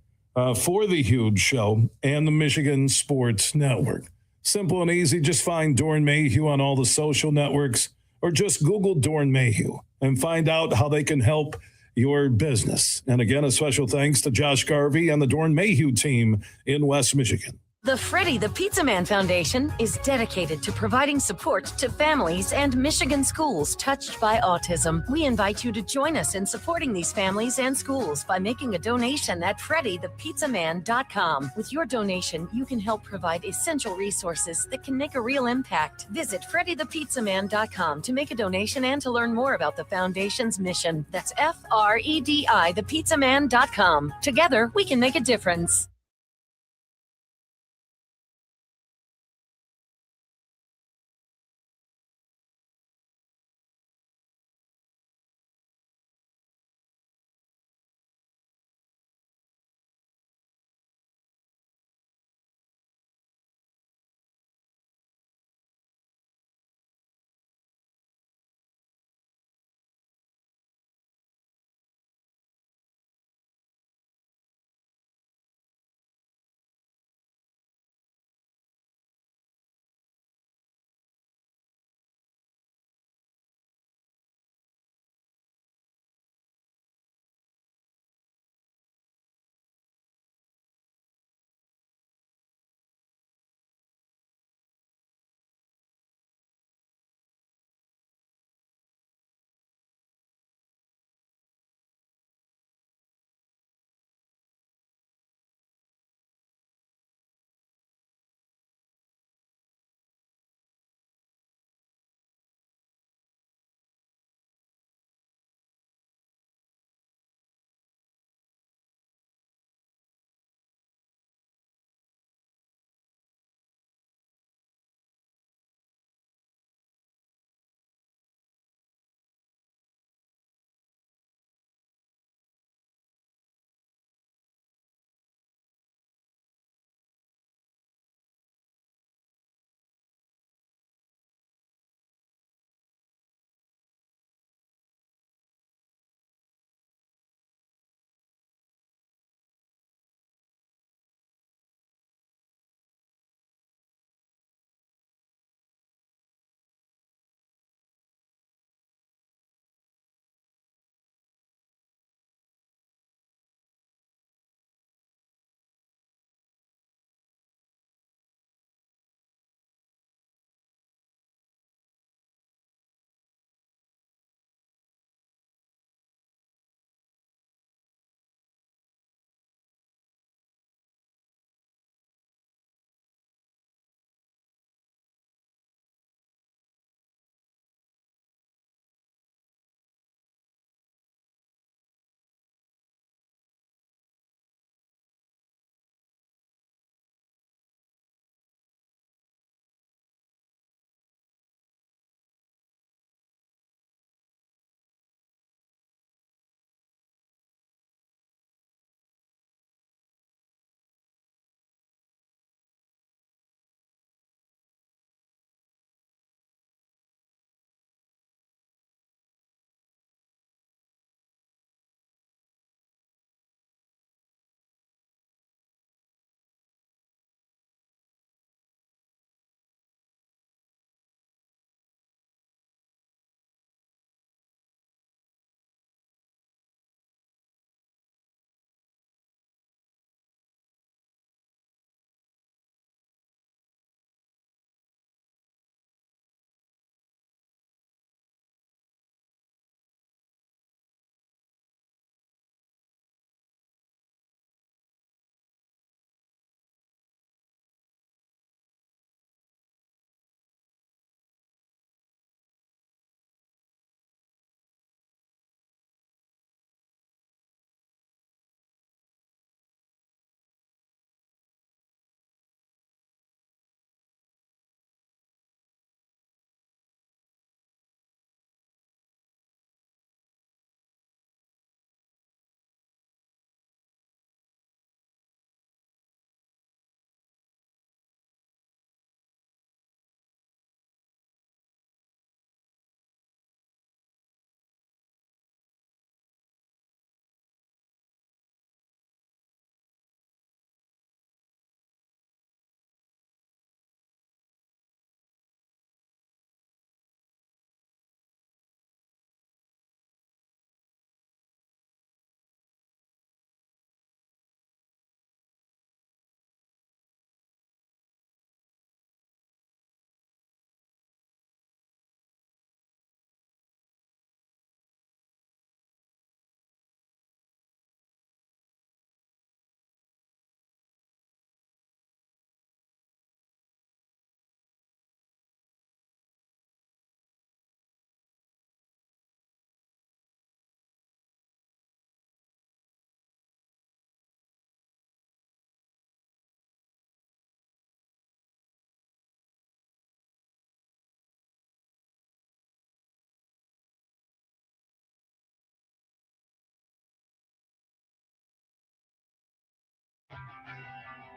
Speaker 8: for the Huge Show and the Michigan Sports Network. Simple and easy. Just find Dorn Mayhew on all the social networks or just Google Dorn Mayhew and find out how they can help your business. And again, a special thanks to Josh Garvey and the Dorn Mayhew team in West Michigan.
Speaker 17: The Freddie the Pizza Man Foundation is dedicated to providing support to families and Michigan schools touched by autism. We invite you to join us in supporting these families and schools by making a donation at freddythepizzaman.com. With your donation, you can help provide essential resources that can make a real impact. Visit freddythepizzaman.com to make a donation and to learn more about the foundation's mission. That's FREDI thepizzaman.com. Together, we can make a difference.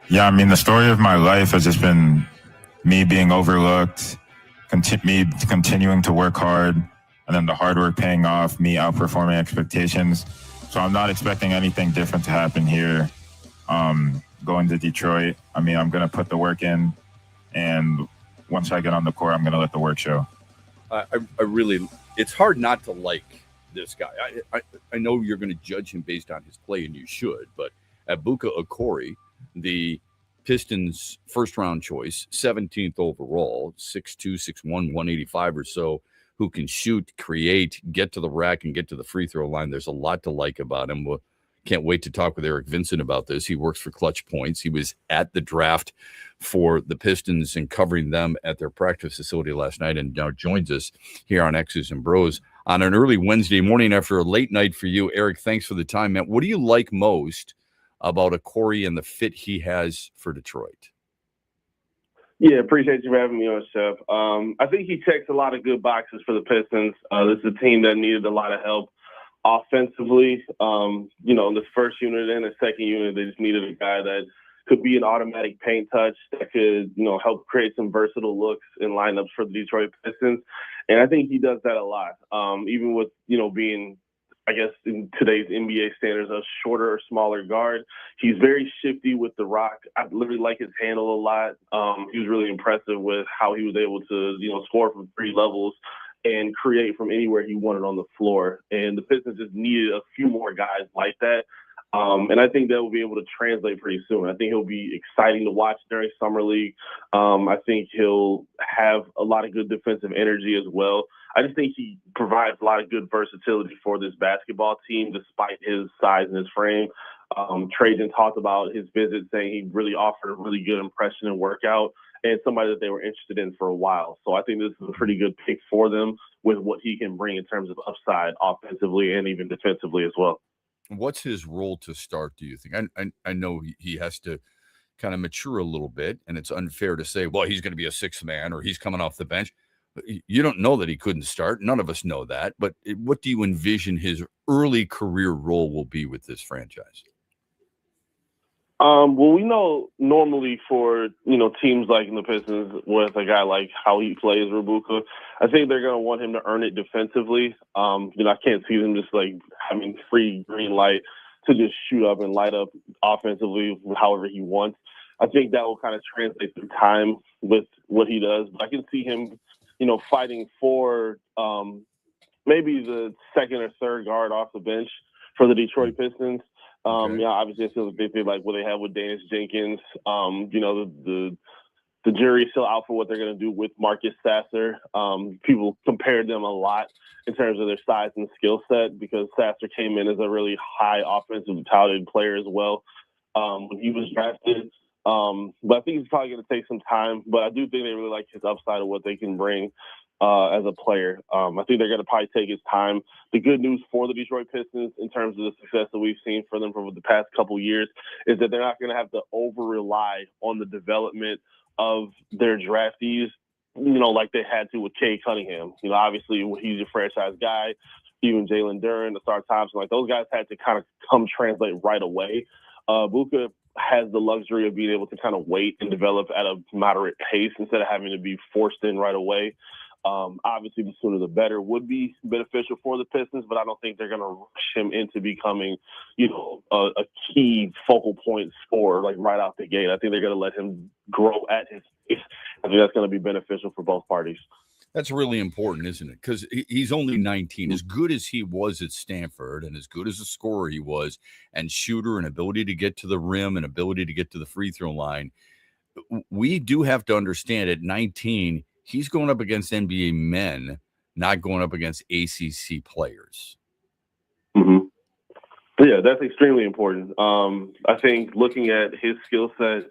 Speaker 14: Yeah, I mean, the story of my life has just been me being overlooked, me continuing to work hard, and then the hard work paying off, me outperforming expectations. So I'm not expecting anything different to happen here. Going to Detroit, I mean, I'm going to put the work in, and once I get on the court, I'm going to let the work show.
Speaker 6: I really, it's hard not to like this guy. I know you're going to judge him based on his play, and you should, but Abuka Okori, the Pistons' first-round choice, 17th overall, 6'2", 6'1", 185 or so, who can shoot, create, get to the rack, and get to the free throw line. There's a lot to like about him. We can't wait to talk with Eric Vincent about this. He works for Clutch Points. He was at the draft for the Pistons and covering them at their practice facility last night, and now joins us here on X's and Bros on an early Wednesday morning after a late night for you. Eric, thanks for the time, man. What do you like most about Okori and the fit he has for Detroit?
Speaker 18: Yeah, appreciate you for having me on, Chef. I think he checks a lot of good boxes for the Pistons. This is a team that needed a lot of help offensively. In the first unit and the second unit, they just needed a guy that could be an automatic paint touch that could, help create some versatile looks in lineups for the Detroit Pistons. And I think he does that a lot, even with, being, I guess, in today's NBA standards, a shorter or smaller guard. He's very shifty with the rock. I literally like his handle a lot. He was really impressive with how he was able to, score from 3 levels and create from anywhere he wanted on the floor. And the Pistons just needed a few more guys like that. And I think that will be able to translate pretty soon. I think he'll be exciting to watch during Summer League. I think he'll have a lot of good defensive energy as well. I just think he provides a lot of good versatility for this basketball team, despite his size and his frame. Trajan talked about his visit, saying he really offered a really good impression and workout, and somebody that they were interested in for a while. So I think this is a pretty good pick for them with what he can bring in terms of upside offensively and even defensively as well.
Speaker 6: What's his role to start, do you think? I know he has to kind of mature a little bit, and it's unfair to say, well, he's going to be a sixth man or he's coming off the bench. You don't know that he couldn't start. None of us know that. But what do you envision his early career role will be with this franchise?
Speaker 18: Well, we know normally for, teams like the Pistons with a guy like how he plays, Rebuka, I think they're going to want him to earn it defensively. I can't see them just having free green light to just shoot up and light up offensively however he wants. I think that will kind of translate through time with what he does. But I can see him, fighting for maybe the second or third guard off the bench for the Detroit Pistons. Obviously, I feel like they feel like what they have with Dennis Jenkins. The jury's still out for what they're going to do with Marcus Sasser. People compared them a lot in terms of their size and skill set because Sasser came in as a really high offensive touted player as well when he was drafted. But I think he's probably going to take some time. But I do think they really like his upside of what they can bring as a player. I think they're going to probably take his time. The good news for the Detroit Pistons in terms of the success that we've seen for them for the past couple years is that they're not going to have to over-rely on the development of their draftees, like they had to with Cade Cunningham. Obviously, he's a franchise guy. Even Jalen Duren, Asar Thompson, those guys had to kind of come translate right away. Buka has the luxury of being able to kind of wait and develop at a moderate pace instead of having to be forced in right away. Obviously, the sooner the better would be beneficial for the Pistons, but I don't think they're going to rush him into becoming, a key focal point scorer right out the gate. I think they're going to let him grow at his pace. I think that's going to be beneficial for both parties.
Speaker 6: That's really important, isn't it? Because he's only 19. As good as he was at Stanford and as good as a scorer he was and shooter and ability to get to the rim and ability to get to the free throw line, we do have to understand at 19, he's going up against NBA men, not going up against ACC players.
Speaker 18: Mm-hmm. Yeah, that's extremely important. I think looking at his skill set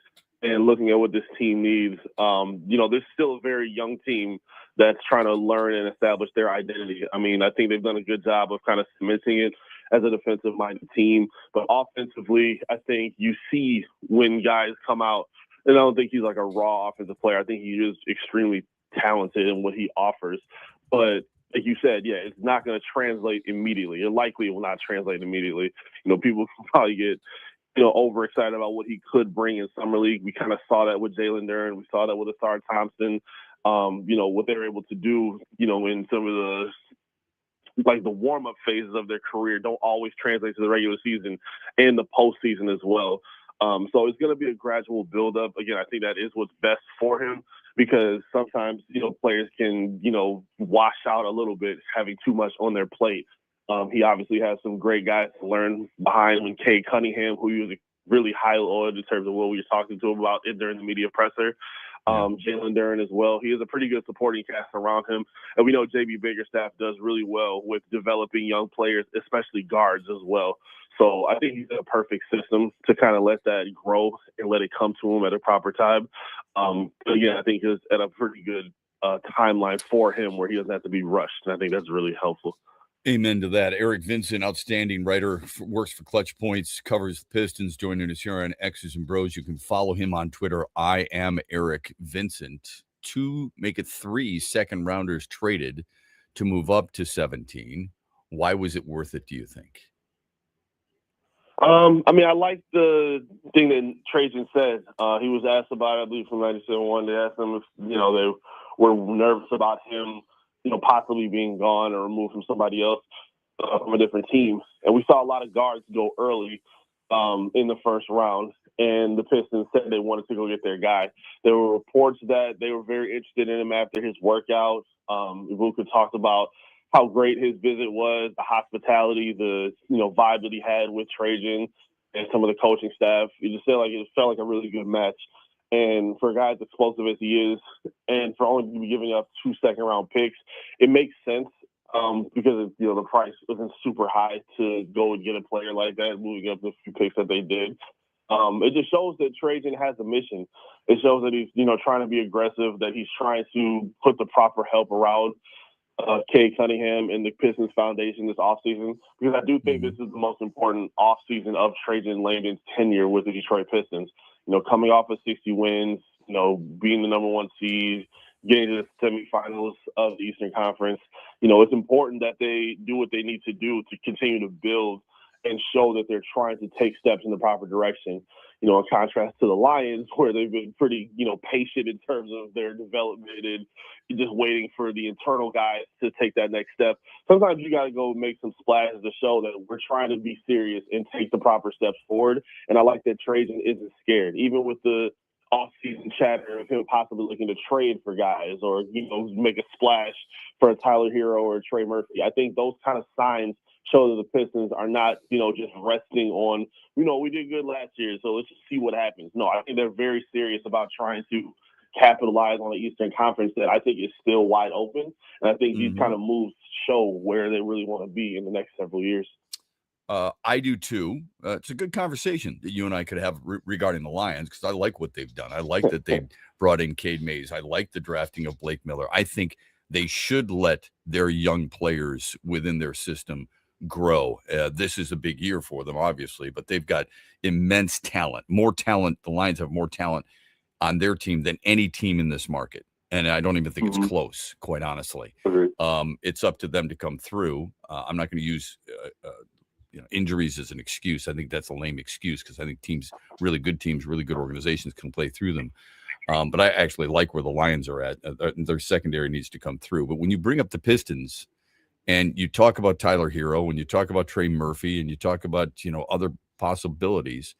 Speaker 18: and looking at what this team needs, there's still a very young team that's trying to learn and establish their identity. I mean, I think they've done a good job of kind of cementing it as a defensive-minded team. But offensively, I think you see when guys come out, and I don't think he's like a raw offensive player. I think he is extremely talented in what he offers. But like you said, yeah, it's not going to translate immediately. It likely will not translate immediately. People can probably get overexcited about what he could bring in Summer League. We kind of saw that with Jalen Duren. We saw that with Asar Thompson. What they were able to do, in some of the the warm-up phases of their career don't always translate to the regular season and the postseason as well. So it's going to be a gradual build-up. Again, I think that is what's best for him because sometimes, players can, wash out a little bit having too much on their plate. He obviously has some great guys to learn behind him. Cade Cunningham, who he was really high on in terms of what we were talking to him about during the media presser. Jalen Duren as well. He has a pretty good supporting cast around him. And we know JB Biggerstaff does really well with developing young players, especially guards as well. So I think he's in a perfect system to kind of let that grow and let it come to him at a proper time. But again, I think he's at a pretty good timeline for him where he doesn't have to be rushed. And I think that's really helpful.
Speaker 6: Amen to that. Eric Vincent, outstanding writer, works for Clutch Points, covers the Pistons, joining us here on X's and Bros. You can follow him on Twitter. I am Eric Vincent. 2, make it 3 second rounders traded to move up to 17. Why was it worth it, do you think?
Speaker 18: I like the thing that Trajan said. He was asked about it, I believe, from 97.1. They asked him if, they were nervous about him, possibly being gone or removed from somebody else from a different team. And we saw a lot of guards go early in the first round, and the Pistons said they wanted to go get their guy. There were reports that they were very interested in him after his workout. Ibuka talked about how great his visit was, the hospitality, the vibe that he had with Trajan and some of the coaching staff. It felt like a really good match. And for a guy as explosive as he is, and for only to be giving up 2 second-round picks, it makes sense because the price wasn't super high to go and get a player like that, moving up the few picks that they did. It just shows that Trajan has a mission. It shows that he's trying to be aggressive, that he's trying to put the proper help around Cade Cunningham and the Pistons Foundation this offseason, because I do think this is the most important offseason of Trajan Langdon's tenure with the Detroit Pistons. Coming off of 60 wins, being the number 1 seed, getting to the semifinals of the Eastern Conference, it's important that they do what they need to do to continue to build and show that they're trying to take steps in the proper direction. In contrast to the Lions, where they've been pretty, patient in terms of their development and just waiting for the internal guys to take that next step. Sometimes you got to go make some splashes to show that we're trying to be serious and take the proper steps forward. And I like that Trajan isn't scared, even with the off-season chatter of him possibly looking to trade for guys or, make a splash for a Tyler Hero or a Trey Murphy. I think those kind of signs show that the Pistons are not, just resting on, we did good last year, so let's just see what happens. No, I think they're very serious about trying to capitalize on the Eastern Conference that I think is still wide open. And I think these kind of moves show where they really want to be in the next several years.
Speaker 6: I do too. It's a good conversation that you and I could have regarding the Lions, because I like what they've done. I like that they brought in Cade Mays. I like the drafting of Blake Miller. I think they should let their young players within their system grow. This is a big year for them, obviously, but they've got immense talent, more talent. The Lions have more talent on their team than any team in this market. And I don't even think it's close, quite honestly. It's up to them to come through. I'm not going to use injuries as an excuse. I think that's a lame excuse, because I think really good organizations can play through them. But I actually like where the Lions are at. Their secondary needs to come through. But when you bring up the Pistons and you talk about Tyler Hero, when you talk about Trey Murphy, and you talk about, other possibilities,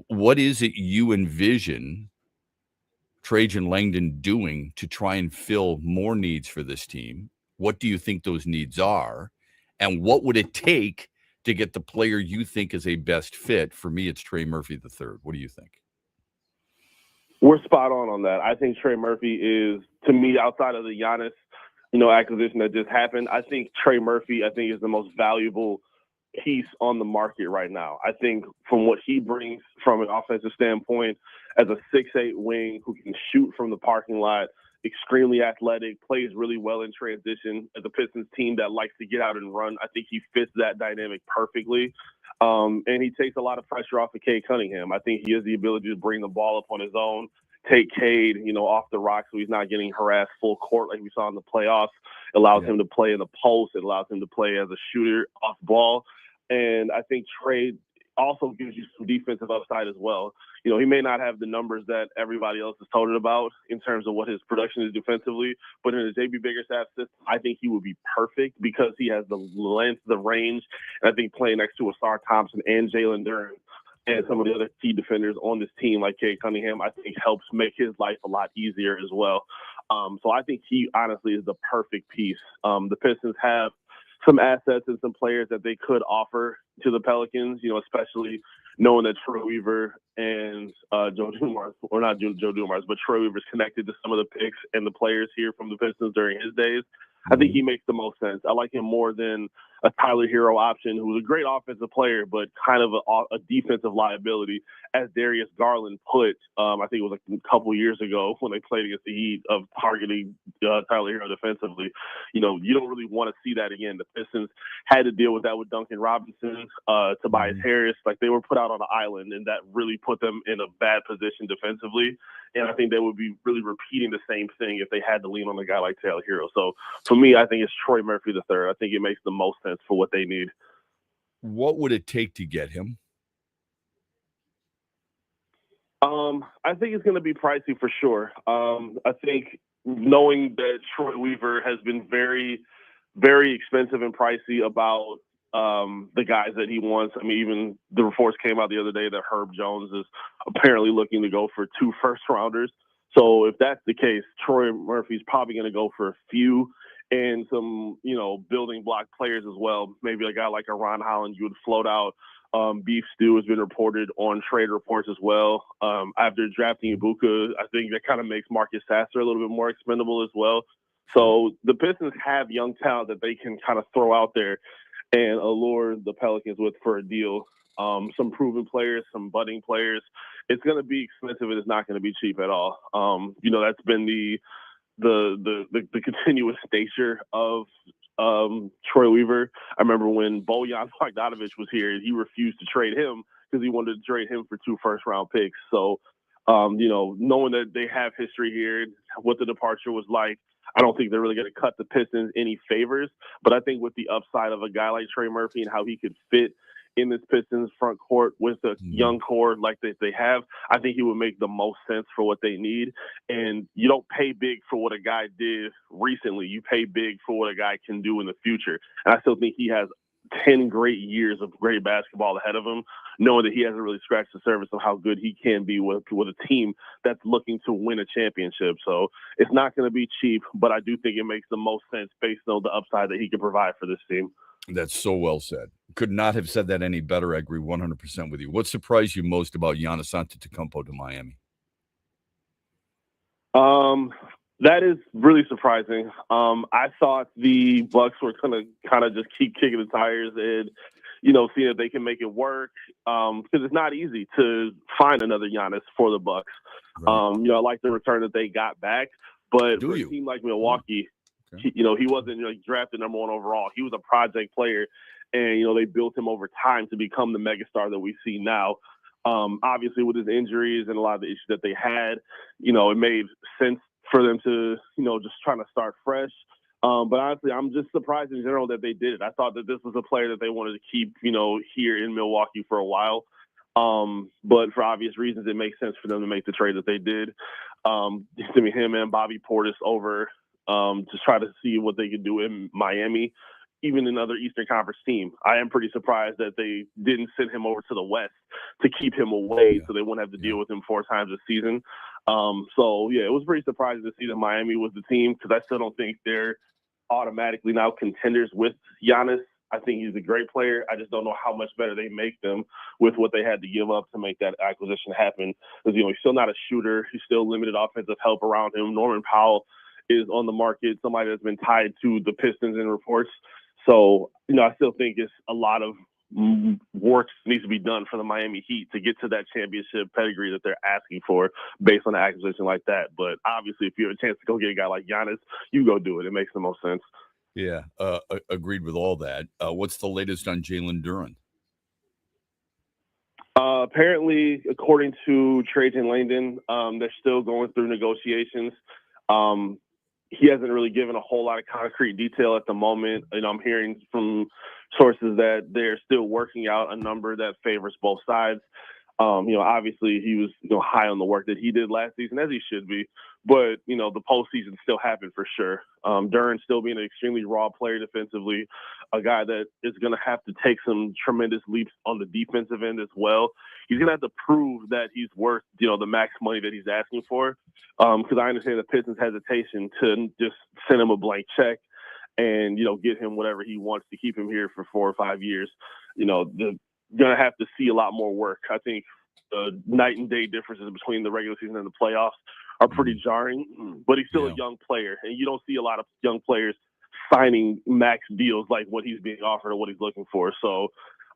Speaker 6: what is it you envision Trajan Langdon doing to try and fill more needs for this team? What do you think those needs are? And what would it take to get the player you think is a best fit? For me, it's Trey Murphy III. What do you think?
Speaker 18: We're spot on that. I think Trey Murphy is, to me, outside of the Giannis, acquisition that just happened, I think Trey Murphy, is the most valuable piece on the market right now. I think from what he brings from an offensive standpoint, as a 6'8" wing who can shoot from the parking lot, extremely athletic, plays really well in transition. As a Pistons team that likes to get out and run, I think he fits that dynamic perfectly. And he takes a lot of pressure off of Cade Cunningham. I think he has the ability to bring the ball up on his own, take Cade, off the rock so he's not getting harassed full court like we saw in the playoffs. It allows him to play in the post. It allows him to play as a shooter off ball. And I think Trey also gives you some defensive upside as well. You know, he may not have the numbers that everybody else has told it about in terms of what his production is defensively, but in the JB Biggerstaff system, I think he would be perfect because he has the length, the range, and I think playing next to Asar Thompson and Jalen Duren and some of the other key defenders on this team like Cade Cunningham, I think helps make his life a lot easier as well. So I think he honestly is the perfect piece. The Pistons have some assets and some players that they could offer to the Pelicans, you know, especially knowing that Troy Weaver and Joe Dumars, or not Joe Dumars, but Troy Weaver's connected to some of the picks and the players here from the Pistons during his days. I think he makes the most sense. I like him more than a Tyler Hero option, who's a great offensive player, but kind of a defensive liability, as Darius Garland put, I think it was like a couple years ago when they played against the Heat, of targeting Tyler Hero defensively. You know, you don't really want to see that again. The Pistons had to deal with that with Duncan Robinson, Tobias Harris. Like, they were put out on an island, and that really put them in a bad position defensively. And I think they would be really repeating the same thing if they had to lean on a guy like Tyler Hero. So for me, I think it's Troy Murphy III. I think it makes the most sense for what they need.
Speaker 6: What would it take to get him?
Speaker 18: I think it's going to be pricey for sure. I think knowing that Troy Weaver has been very, very expensive and pricey about the guys that he wants. I mean, even the reports came out the other day that Herb Jones is apparently looking to go for 2 first-rounders. So if that's the case, Troy Murphy's probably going to go for a few and some, you know, building block players as well. Maybe a guy like a Ron Holland you would float out. Beef Stew has been reported on trade reports as well. After drafting Ibaka, I think that kind of makes Marcus Sasser a little bit more expendable as well. So the Pistons have young talent that they can kind of throw out there and allure the Pelicans with for a deal. Some proven players, some budding players. It's going to be expensive, and it's not going to be cheap at all. You know, that's been the continuous nature of Troy Weaver. I remember when Bojan Bogdanovic was here, he refused to trade him because he wanted to trade him for 2 first-round picks. So, you know, knowing that they have history here, what the departure was like, I don't think they're really going to cut the Pistons any favors. But I think with the upside of a guy like Trey Murphy and how he could fit in this Pistons front court with a young core like they have, I think he would make the most sense for what they need. And you don't pay big for what a guy did recently. You pay big for what a guy can do in the future. And I still think he has 10 great years of great basketball ahead of him, knowing that he hasn't really scratched the surface of how good he can be with a team that's looking to win a championship. So it's not going to be cheap, but I do think it makes the most sense based on the upside that he can provide for this team.
Speaker 6: That's so well said. Could not have said that any better. I agree 100% with you. What surprised you most about Giannis Antetokounmpo to Miami?
Speaker 18: That is really surprising. I thought the Bucks were going to kind of just keep kicking the tires and, you know, see if they can make it work. Because it's not easy to find another Giannis for the Bucks. Right. You know, I like the return that they got back, but for a team like Milwaukee, you know, he wasn't drafted number 1 overall. He was a project player, and, you know, they built him over time to become the megastar that we see now. Obviously, with his injuries and a lot of the issues that they had, you know, it made sense for them to, you know, just trying to start fresh. But honestly, I'm just surprised in general that they did it. I thought that this was a player that they wanted to keep, you know, here in Milwaukee for a while. But for obvious reasons, it makes sense for them to make the trade that they did. Him and Bobby Portis over just try to see what they could do in Miami, even another Eastern Conference team. I am pretty surprised that they didn't send him over to the West to keep him away so they wouldn't have to deal with him 4 times a season. So, yeah, it was pretty surprising to see that Miami was the team, because I still don't think they're automatically now contenders with Giannis. I think he's a great player. I just don't know how much better they make them with what they had to give up to make that acquisition happen. Because, you know, he's still not a shooter. He's still limited offensive help around him. Norman Powell is on the market, somebody that's been tied to the Pistons in reports. So, you know, I still think it's a lot of work needs to be done for the Miami Heat to get to that championship pedigree that they're asking for based on an acquisition like that. But obviously, if you have a chance to go get a guy like Giannis, you go do it. It makes the most sense.
Speaker 6: Yeah, agreed with all that. What's the latest on Jalen Duren?
Speaker 18: Apparently, according to Trajan Langdon, they're still going through negotiations. he hasn't really given a whole lot of concrete detail at the moment. I'm hearing from sources that they're still working out a number that favors both sides. Obviously he was, high on the work that he did last season, as he should be, but, the postseason still happened for sure. Duren still being an extremely raw player defensively, a guy that is going to have to take some tremendous leaps on the defensive end as well. He's going to have to prove that he's worth, the max money that he's asking for. Because I understand the Pistons' hesitation to just send him a blank check and, get him whatever he wants to keep him here for 4 or 5 years. They're going to have to see a lot more work. I think the night and day differences between the regular season and the playoffs are pretty jarring, but he's still a young player, and you don't see a lot of young players signing max deals like what he's being offered or what he's looking for. So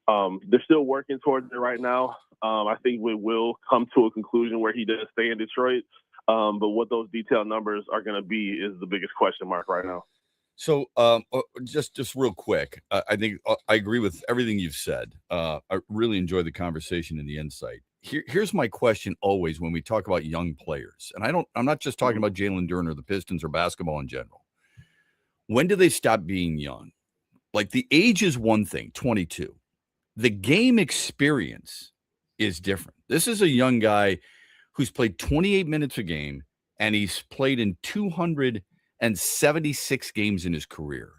Speaker 18: they're still working towards it right now. I think we will come to a conclusion where he does stay in Detroit. But what those detailed numbers are going to be is the biggest question mark right now.
Speaker 6: So just real quick, I think I agree with everything you've said. I really enjoyed the conversation and the insight. Here's my question always when we talk about young players, and I'm not just talking about Jalen Duren or the Pistons or basketball in general. When do they stop being young? Like, the age is one thing, 22. The game experience is different. This is a young guy who's played 28 minutes a game, and he's played in 276 games in his career.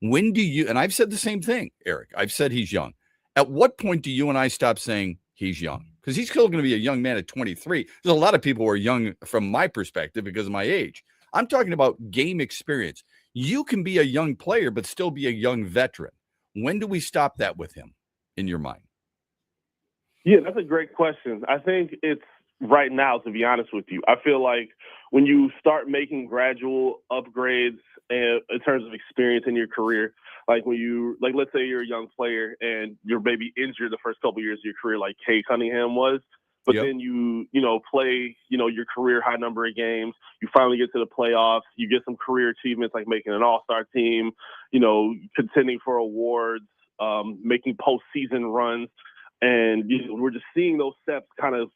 Speaker 6: When do you, and I've said the same thing, Eric, I've said he's young. At what point do you and I stop saying he's young? Because he's still going to be a young man at 23. There's a lot of people who are young from my perspective because of my age. I'm talking about game experience. You can be a young player, but still be a young veteran. When do we stop that with him, in your mind?
Speaker 18: Yeah, that's a great question. I think it's right now, to be honest with you. I feel like when you start making gradual upgrades in terms of experience in your career, like when you, like, let's say you're a young player and you're maybe injured the first couple of years of your career, like Kay Cunningham was, but then you play, your career high number of games, you finally get to the playoffs, you get some career achievements like making an all-star team, contending for awards, making postseason runs. And we're just seeing those steps kind of,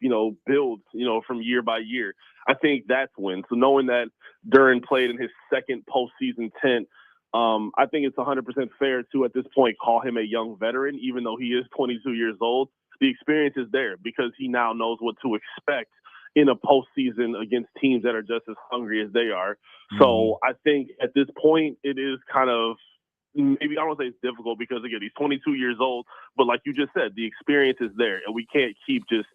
Speaker 18: build, from year by year. I think that's when. So knowing that Duren played in his second postseason tent, I think it's 100% fair to, at this point, call him a young veteran, even though he is 22 years old. The experience is there because he now knows what to expect in a postseason against teams that are just as hungry as they are. Mm-hmm. So I think at this point, it is kind of, maybe I don't want to say it's difficult because, again, he's 22 years old, but like you just said, the experience is there, and we can't keep just,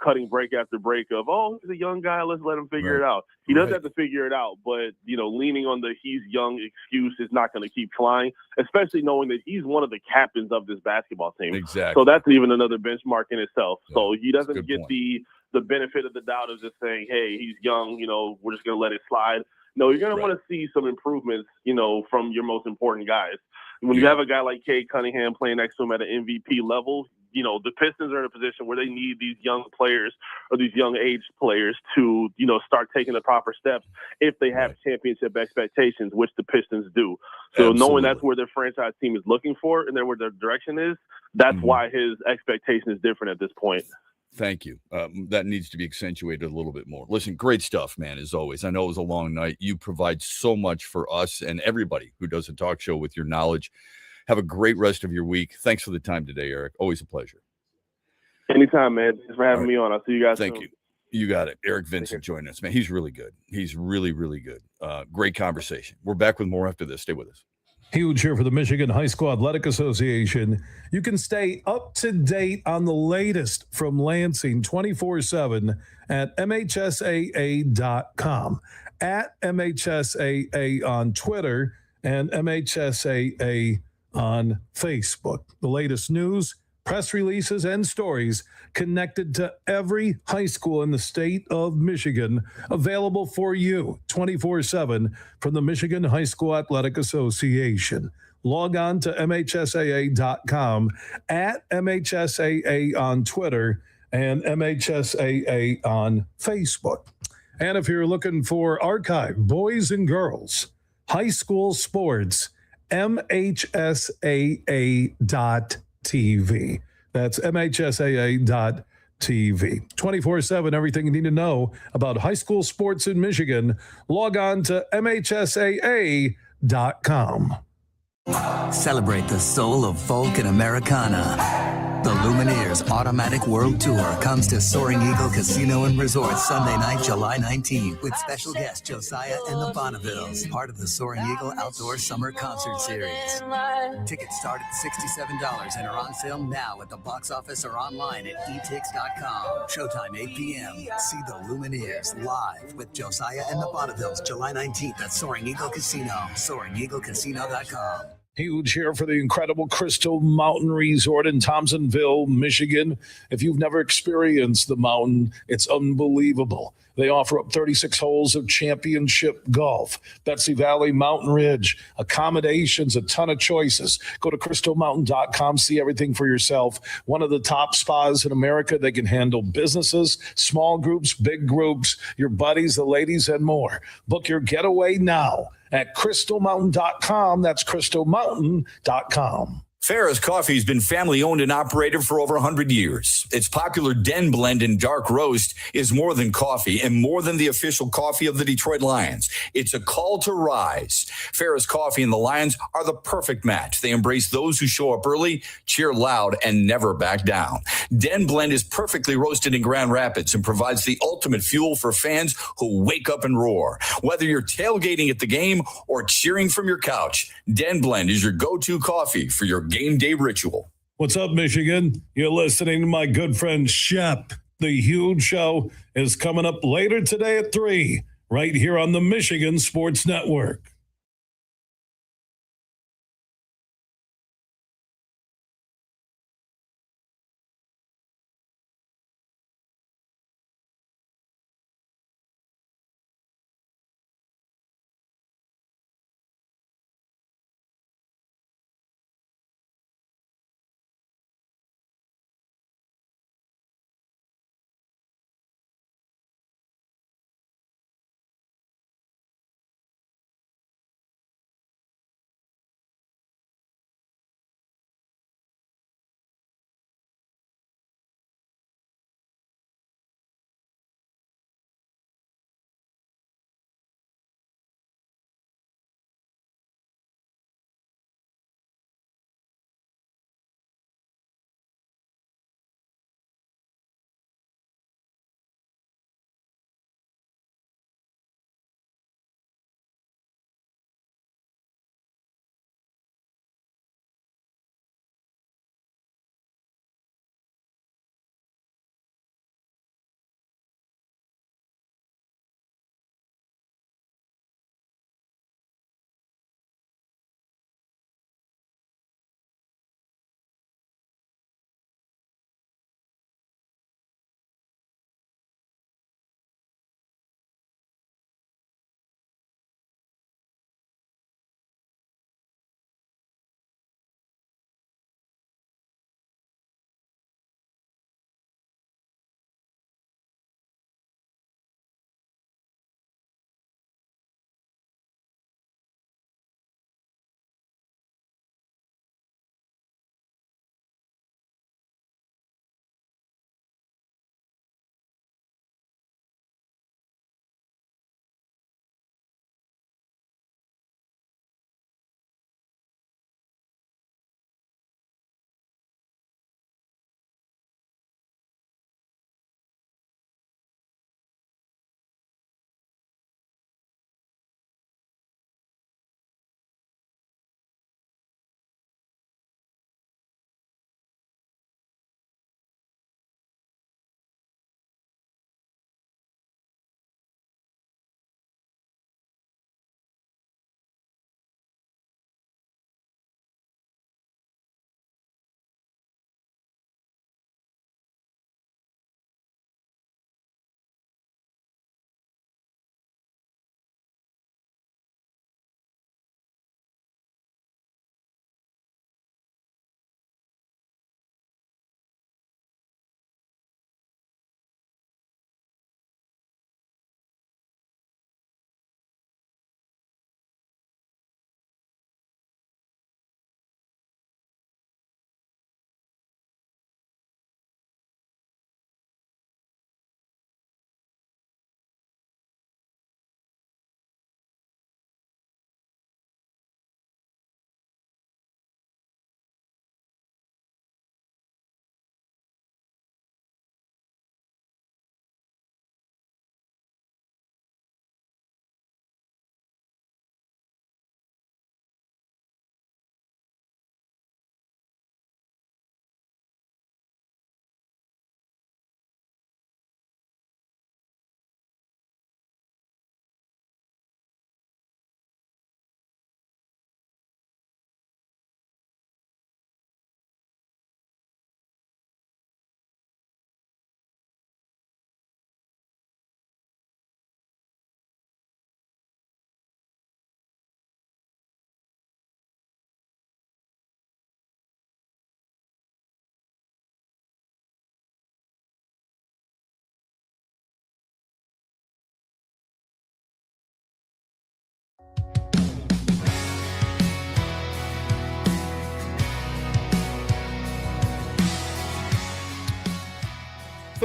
Speaker 18: cutting break after break of, he's a young guy, let's let him figure it out. He does have to figure it out, but, leaning on the he's young excuse is not going to keep flying, especially knowing that he's one of the captains of this basketball team.
Speaker 6: Exactly.
Speaker 18: So that's even another benchmark in itself. Yeah. So he doesn't get the benefit of the doubt of just saying, hey, he's young, we're just going to let it slide. No, you're going to want to see some improvements, from your most important guys. When you have a guy like Cade Cunningham playing next to him at an MVP level, the Pistons are in a position where they need these young players or these young age players to, start taking the proper steps if they have championship expectations, which the Pistons do. So knowing that's where their franchise team is looking for and then where their direction is, that's why his expectation is different at this point.
Speaker 6: Thank you. That needs to be accentuated a little bit more. Listen, great stuff, man, as always. I know it was a long night. You provide so much for us and everybody who does a talk show with your knowledge. Have a great rest of your week. Thanks for the time today, Eric. Always a pleasure.
Speaker 18: Anytime, man. Thanks for having me on. I'll see you guys soon.
Speaker 6: Thank you. You got it. Eric Vincent joining us, man. He's really good. He's really, really good. Great conversation. We're back with more after this. Stay with us.
Speaker 8: Huge here for the Michigan High School Athletic Association. You can stay up to date on the latest from Lansing 24/7 at MHSAA.com, at MHSAA on Twitter, and MHSAA on Facebook. The latest news, press releases, and stories connected to every high school in the state of Michigan, available for you 24/7 from the Michigan High School Athletic Association. Log on to MHSAA.com, at MHSAA on Twitter, and MHSAA on Facebook. And if you're looking for archive, boys and girls, high school sports, MHSAA.TV. That's MHSAA.TV. TV. 24/7, everything you need to know about high school sports in Michigan. Log on to MHSAA.com.
Speaker 15: Celebrate the soul of folk and Americana. The Lumineers Automatic World Tour comes to Soaring Eagle Casino and Resort Sunday night, July 19th, with special guest Josiah and the Bonnevilles, part of the Soaring Eagle Outdoor Summer Concert Series. Tickets start at $67 and are on sale now at the box office or online at etix.com. Showtime 8 p.m. See the Lumineers live with Josiah and the Bonnevilles, July 19th at Soaring Eagle Casino, SoaringEagleCasino.com.
Speaker 8: Huge here for the incredible Crystal Mountain Resort in Thompsonville, Michigan. If you've never experienced the mountain, it's unbelievable. They offer up 36 holes of championship golf, Betsy Valley, Mountain Ridge, accommodations, a ton of choices. Go to crystalmountain.com, see everything for yourself. One of the top spas in America. They can handle businesses, small groups, big groups, your buddies, the ladies, and more. Book your getaway now at crystalmountain.com. That's crystalmountain.com.
Speaker 16: Farrah's Coffee has been family owned and operated for over 100 years. Its popular Den Blend and Dark Roast is more than coffee and more than the official coffee of the Detroit Lions. It's a call to rise. Farrah's Coffee and the Lions are the perfect match. They embrace those who show up early, cheer loud, and never back down. Den Blend is perfectly roasted in Grand Rapids and provides the ultimate fuel for fans who wake up and roar. Whether you're tailgating at the game or cheering from your couch, Den Blend is your go-to coffee for your game day ritual.
Speaker 8: What's up, Michigan? You're listening to my good friend Shep. The huge show is coming up later today at 3, right here on the Michigan Sports Network.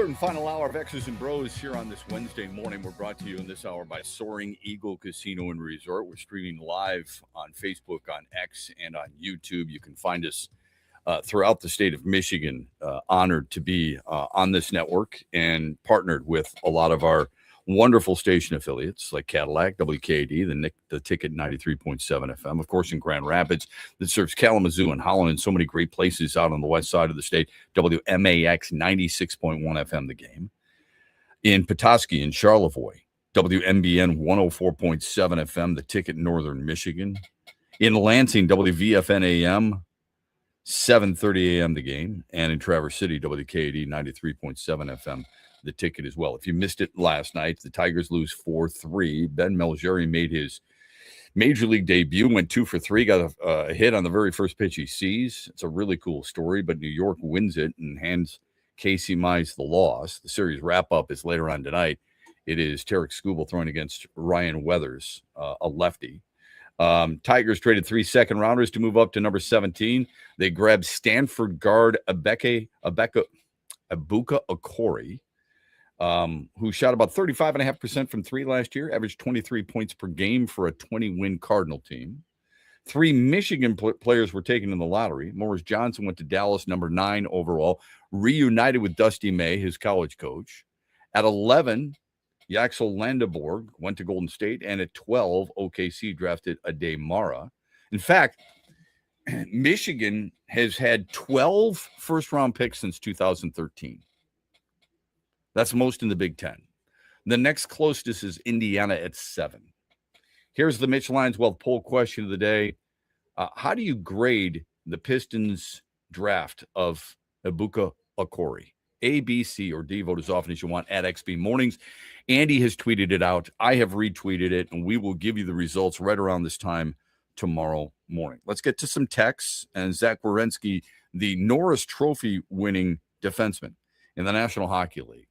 Speaker 6: Third and final hour of X's and Bros here on this Wednesday morning. We're brought to you in this hour by Soaring Eagle Casino and Resort. We're streaming live on Facebook, on X, and on YouTube. You can find us throughout the state of Michigan. Honored to be on this network and partnered with a lot of our wonderful station affiliates like Cadillac, WKAD, the Ticket 93.7 FM, of course, in Grand Rapids, that serves Kalamazoo and Holland and so many great places out on the west side of the state. WMAX 96.1 FM, The Game. In Petoskey and Charlevoix, WMBN 104.7 FM, The Ticket, Northern Michigan. In Lansing, WVFN AM 7:30 a.m. The Game. And in Traverse City, WKAD 93.7 FM, The Ticket as well. If you missed it last night, the Tigers lose 4-3. Ben Malgeri made his major league debut, went 2 for 3, got a hit on the very first pitch he sees. It's a really cool story, but New York wins it and hands Casey Mize the loss. The series wrap-up is later on tonight. It is Tarek Skubal throwing against Ryan Weathers, a lefty. Tigers traded 3 second-rounders to move up to number 17. They grabbed Stanford guard Ebuka Okori, who shot about 35.5% from 3 last year, averaged 23 points per game for a 20-win Cardinal team. 3 Michigan players were taken in the lottery. Morris Johnson went to Dallas, number 9 overall, reunited with Dusty May, his college coach. At 11, Yaxel Landeborg went to Golden State, and at 12, OKC drafted Ade Mara. In fact, Michigan has had 12 first-round picks since 2013. That's most in the Big Ten. The next closest is Indiana at 7. Here's the Mitch Lyons Wealth poll question of the day. How do you grade the Pistons draft of Ebuka Okori? A, B, C, or D? Vote as often as you want at XB Mornings. Andy has tweeted it out. I have retweeted it, and we will give you the results right around this time tomorrow morning. Let's get to some texts. And Zach Werenski, the Norris Trophy winning defenseman in the National Hockey League,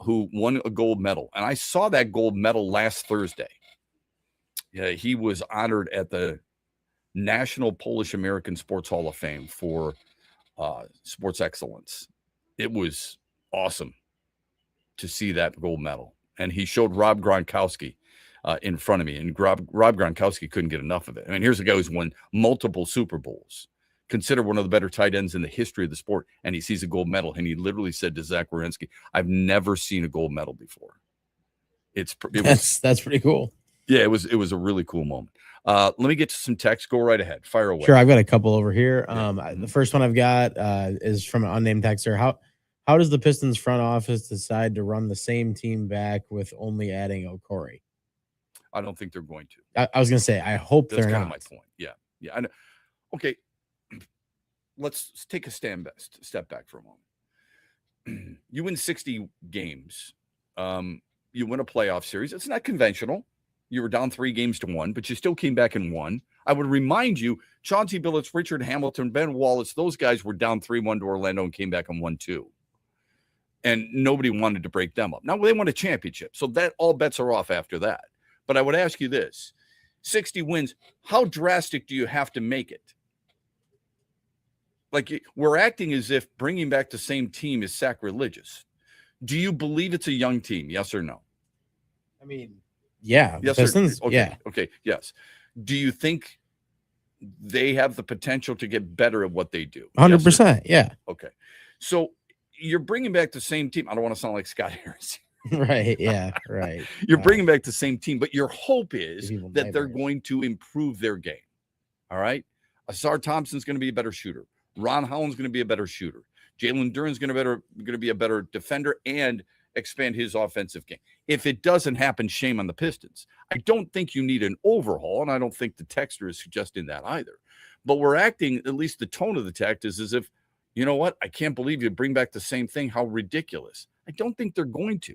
Speaker 6: who won a gold medal. And I saw that gold medal last Thursday. Yeah, he was honored at the National Polish American Sports Hall of Fame for sports excellence. It was awesome to see that gold medal. And he showed Rob Gronkowski in front of me, and Rob Gronkowski couldn't get enough of it. I mean, here's a guy who's won multiple Super Bowls, considered one of the better tight ends in the history of the sport, and he sees a gold medal, and he literally said to Zach Werenski, I've never seen a gold medal before.
Speaker 7: That's pretty cool.
Speaker 6: Yeah, it was a really cool moment. Let me get to some text. Go right ahead. Fire away.
Speaker 7: Sure, I've got a couple over here. The first one I've got is from an unnamed texter. How does the Pistons front office decide to run the same team back with only adding Okori?
Speaker 6: I don't think they're going to.
Speaker 7: I was going to say, I hope
Speaker 6: That's
Speaker 7: they're
Speaker 6: kind
Speaker 7: not.
Speaker 6: of my point. Yeah. I know. Okay, let's take a step back for a moment. You win 60 games. You win a playoff series. It's not conventional. You were down 3-1, but you still came back and won. I would remind you, Chauncey Billups, Richard Hamilton, Ben Wallace, those guys were down 3-1 to Orlando and came back and won 2. And nobody wanted to break them up. Now, they won a championship, so that all bets are off after that. But I would ask you this. 60 wins, how drastic do you have to make it? Like, we're acting as if bringing back the same team is sacrilegious. Do you believe it's a young team? Yes or no?
Speaker 7: I mean, yeah.
Speaker 6: Yes,
Speaker 7: Pistons,
Speaker 6: okay,
Speaker 7: yeah.
Speaker 6: Okay, yes. Do you think they have the potential to get better at what they do?
Speaker 7: 100%, yeah.
Speaker 6: Okay. So you're bringing back the same team. I don't want to sound like Scott Harris.
Speaker 7: Right, yeah, right.
Speaker 6: You're bringing back the same team, but your hope is that they're going to improve their game. All right? Asar Thompson's going to be a better shooter. Ron Holland's going to be a better shooter. Jalen Duren's going to be a better defender and expand his offensive game. If it doesn't happen, shame on the Pistons. I don't think you need an overhaul, and I don't think the texter is suggesting that either. But we're acting, at least the tone of the text is as if, you know what, I can't believe you bring back the same thing. How ridiculous. I don't think they're going to.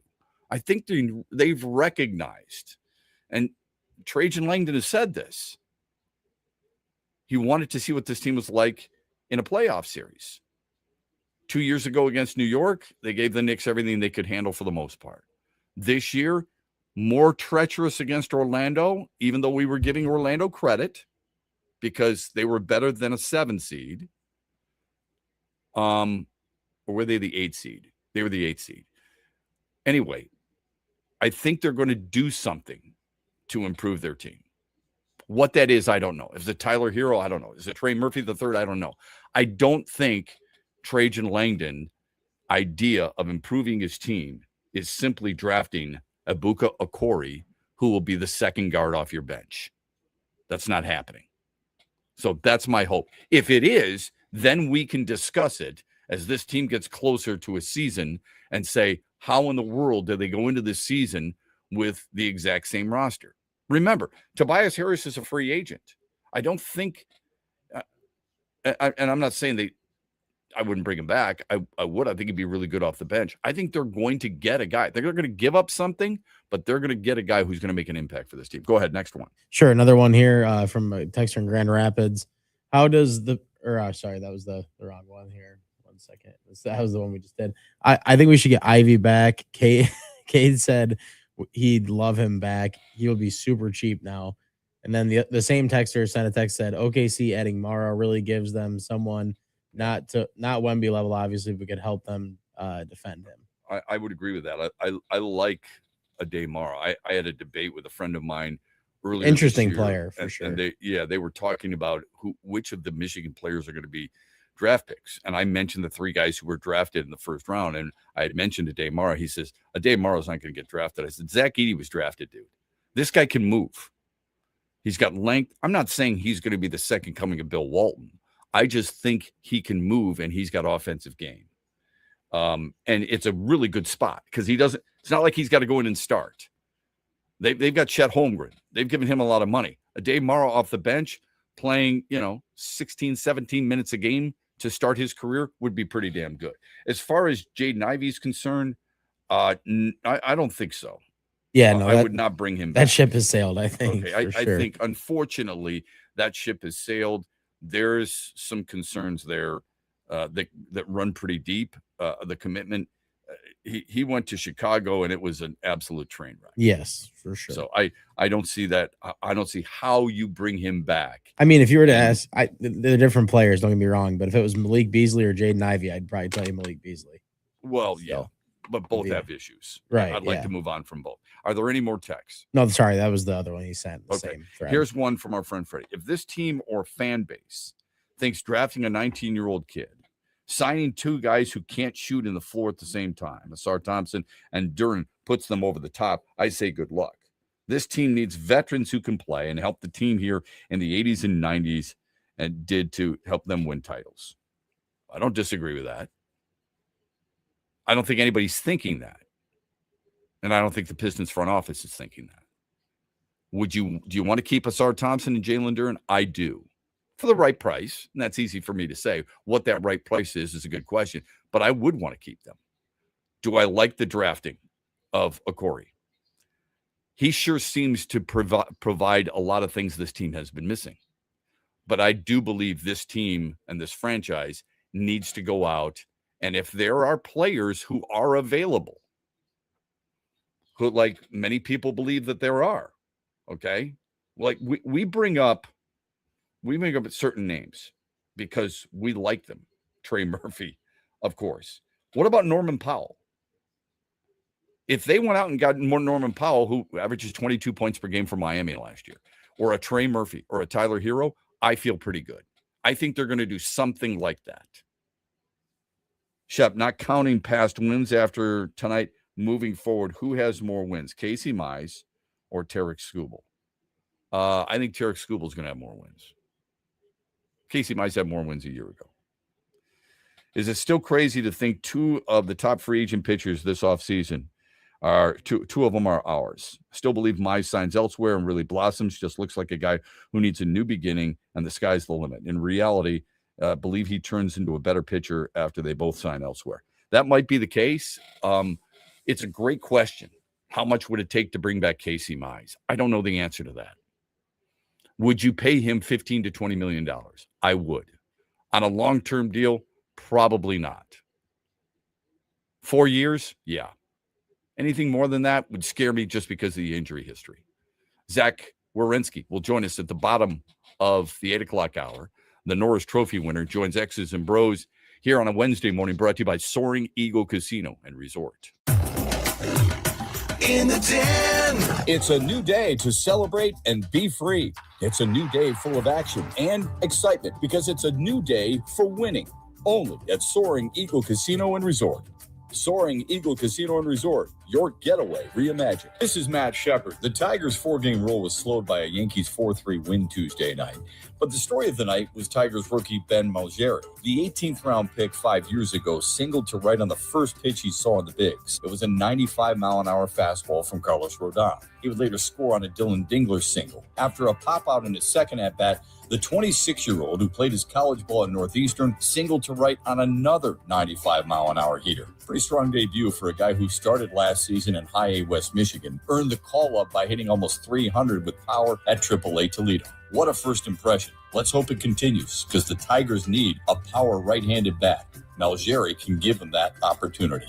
Speaker 6: I think they've recognized, and Trajan Langdon has said this, he wanted to see what this team was like in a playoff series. 2 years ago against New York, they gave the Knicks everything they could handle for the most part. This year, more treacherous against Orlando, even though we were giving Orlando credit because they were better than a 7 seed. Or were they the 8 seed? They were the 8th seed. Anyway, I think they're going to do something to improve their team. What that is, I don't know. Is it Tyler Hero? I don't know. Is it Trey Murphy III? I don't know. I don't think Trajan Langdon idea of improving his team is simply drafting Ebuka Okori, who will be the second guard off your bench. That's not happening. So that's my hope. If it is, then we can discuss it as this team gets closer to a season and say, how in the world did they go into this season with the exact same roster? Remember, Tobias Harris is a free agent. I don't think, and I'm not saying I wouldn't bring him back. I would. I think he'd be really good off the bench. I think they're going to get a guy. They're going to give up something, but they're going to get a guy who's going to make an impact for this team. Go ahead. Next one.
Speaker 7: Sure. Another one here from a texter in Grand Rapids. How does sorry, that was the wrong one here. 1 second. That was the one we just did. I think we should get Ivy back. Cade said he'd love him back. He will be super cheap now. And then the same texter sent a text, said OKC adding Mara really gives them someone not Wemby level, obviously, but could help them defend him.
Speaker 6: I would agree with that. I like Ade Mara. I had a debate with a friend of mine earlier.
Speaker 7: Interesting player for sure.
Speaker 6: And they were talking about which of the Michigan players are going to be draft picks. And I mentioned the 3 guys who were drafted in the first round. And I had mentioned Ade Mara. He says, Ade Mara's not going to get drafted. I said, Zach Edey was drafted, dude. This guy can move. He's got length. I'm not saying he's going to be the second coming of Bill Walton. I just think he can move and he's got offensive game. And it's a really good spot because it's not like he's got to go in and start. They've got Chet Holmgren. They've given him a lot of money. Ade Mara off the bench playing, 16, 17 minutes a game to start his career would be pretty damn good. As far as Jaden Ivey's concerned, I don't think so.
Speaker 7: Yeah, no,
Speaker 6: I would not bring him back.
Speaker 7: That ship has sailed, I think.
Speaker 6: Okay, I think, unfortunately, that ship has sailed. There's some concerns there that run pretty deep. The commitment, he went to Chicago, and it was an absolute train wreck.
Speaker 7: Yes, for sure.
Speaker 6: So I don't see that. I don't see how you bring him back.
Speaker 7: I mean, if you were to ask, they're different players, don't get me wrong, but if it was Malik Beasley or Jaden Ivey, I'd probably tell you Malik Beasley.
Speaker 6: Well, yeah, but both have issues.
Speaker 7: Right.
Speaker 6: I'd like to move on from both. Are there any more texts?
Speaker 7: No, sorry, that was the other one he sent. Same thread.
Speaker 6: Here's one from our friend Freddie. If this team or fan base thinks drafting a 19-year-old kid, signing 2 guys who can't shoot in the floor at the same time, Asar Thompson and Duren, puts them over the top, I say good luck. This team needs veterans who can play and help the team here in the 80s and 90s and did to help them win titles. I don't disagree with that. I don't think anybody's thinking that. And I don't think the Pistons front office is thinking that. Do you want to keep Asar Thompson and Jalen Duren? I do. For the right price. And that's easy for me to say. What that right price is a good question. But I would want to keep them. Do I like the drafting of Okori? He sure seems to provide a lot of things this team has been missing. But I do believe this team and this franchise needs to go out. And if there are players who are available, who, like many people believe that there are, okay? Like we bring up certain names because we like them. Trey Murphy, of course. What about Norman Powell? If they went out and got more Norman Powell, who averages 22 points per game for Miami last year, or a Trey Murphy or a Tyler Hero, I feel pretty good. I think they're going to do something like that. Shep, not counting past wins after tonight, moving forward, who has more wins, Casey Mize or Tarek Skubal? I think Tarek Skubal is going to have more wins. Casey Mize had more wins a year ago. Is it still crazy to think 2 of the top free agent pitchers this offseason are two of them are ours? Still believe Mize signs elsewhere and really blossoms. Just looks like a guy who needs a new beginning, and the sky's the limit. In reality, believe he turns into a better pitcher after they both sign elsewhere. That might be the case. It's a great question. How much would it take to bring back Casey Mize? I don't know the answer to that. Would you pay him $15 to $20 million? I would. On a long-term deal, probably not. 4 years? Yeah. Anything more than that would scare me just because of the injury history. Zach Werenski will join us at the bottom of the 8 o'clock hour. The Norris Trophy winner joins X's and BrO's here on a Wednesday morning, brought to you by Soaring Eagle Casino and Resort.
Speaker 11: In the den. It's a new day to celebrate and be free. It's a new day full of action and excitement because it's a new day for winning. Only at Soaring Eagle Casino and Resort. Soaring Eagle Casino and Resort, your getaway reimagined. This is Matt Shepard. The Tigers' 4-game roll was slowed by a Yankees 4-3 win Tuesday night. But the story of the night was Tigers rookie Ben Malgeri. The 18th round pick 5 years ago singled to right on the first pitch he saw in the bigs. It was a 95-mile-an-hour fastball from Carlos Rodon. He would later score on a Dylan Dingler single. After a pop-out in his second at-bat, the 26-year-old who played his college ball at Northeastern singled to right on another 95-mile-an-hour heater. Pretty strong debut for a guy who started last season in High A West Michigan, earned the call-up by hitting almost 300 with power at AAA Toledo. What a first impression. Let's hope it continues, because the Tigers need a power right-handed bat. Malgeri can give them that opportunity.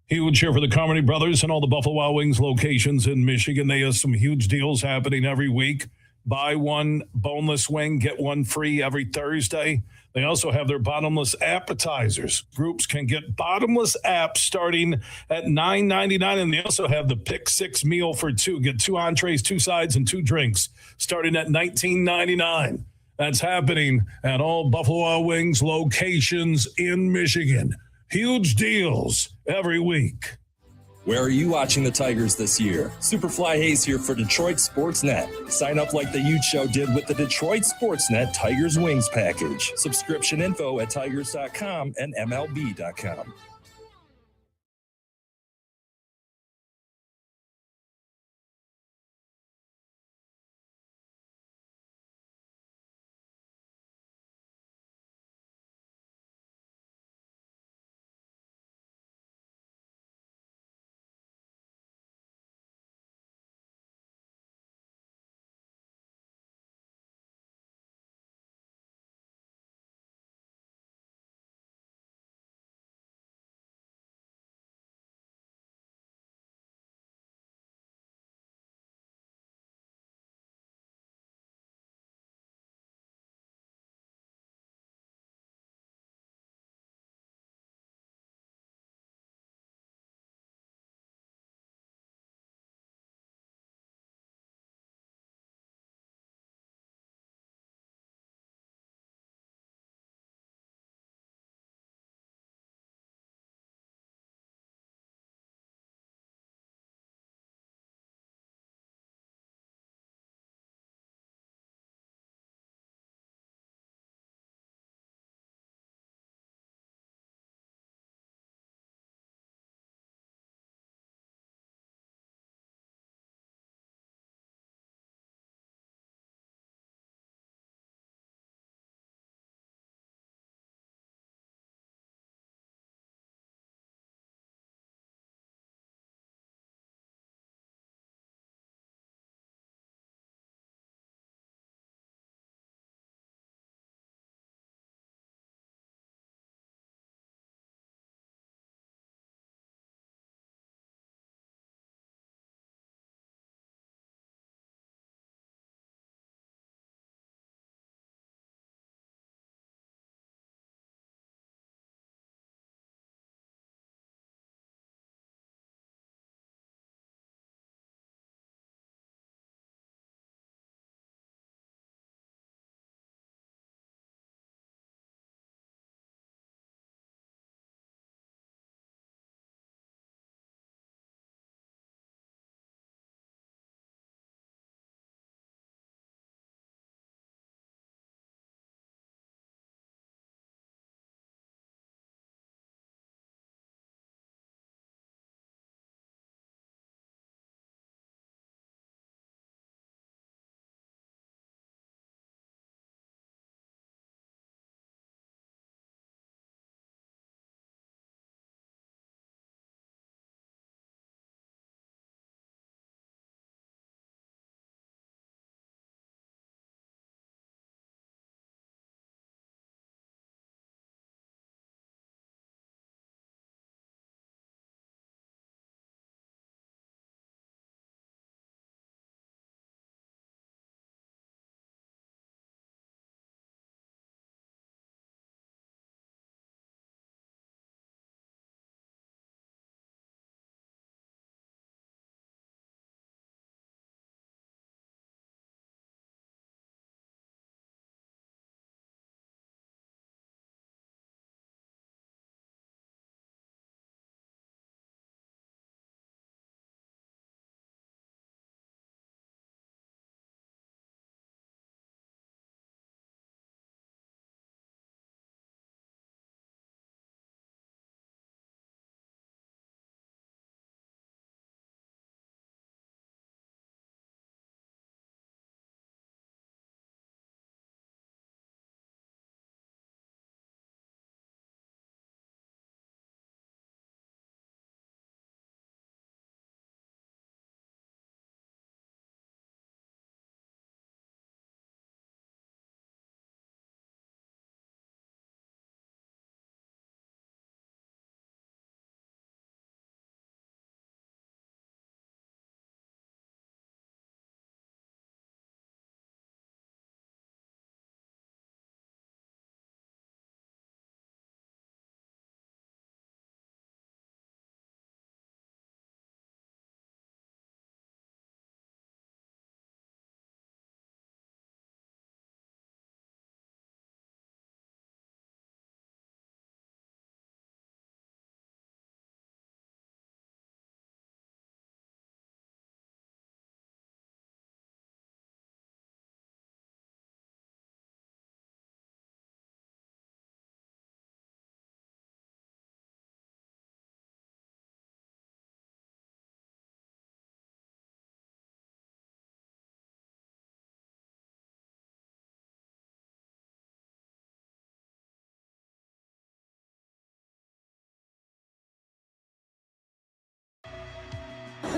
Speaker 8: Huge here for the Carmody brothers and all the Buffalo Wild Wings locations in Michigan. They have some huge deals happening every week. Buy one boneless wing, get one free every Thursday. They also have their bottomless appetizers. Groups can get bottomless apps starting at $9.99, and they also have the Pick 6 meal for two. Get 2 entrees, 2 sides, and 2 drinks starting at $19.99. That's happening at all Buffalo Wild Wings locations in Michigan. Huge deals every week.
Speaker 11: Where are you watching the Tigers this year? Superfly Hayes here for Detroit Sports Net. Sign up like the Huge Show did with the Detroit Sports Net Tigers Wings package. Subscription info at tigers.com and MLB.com.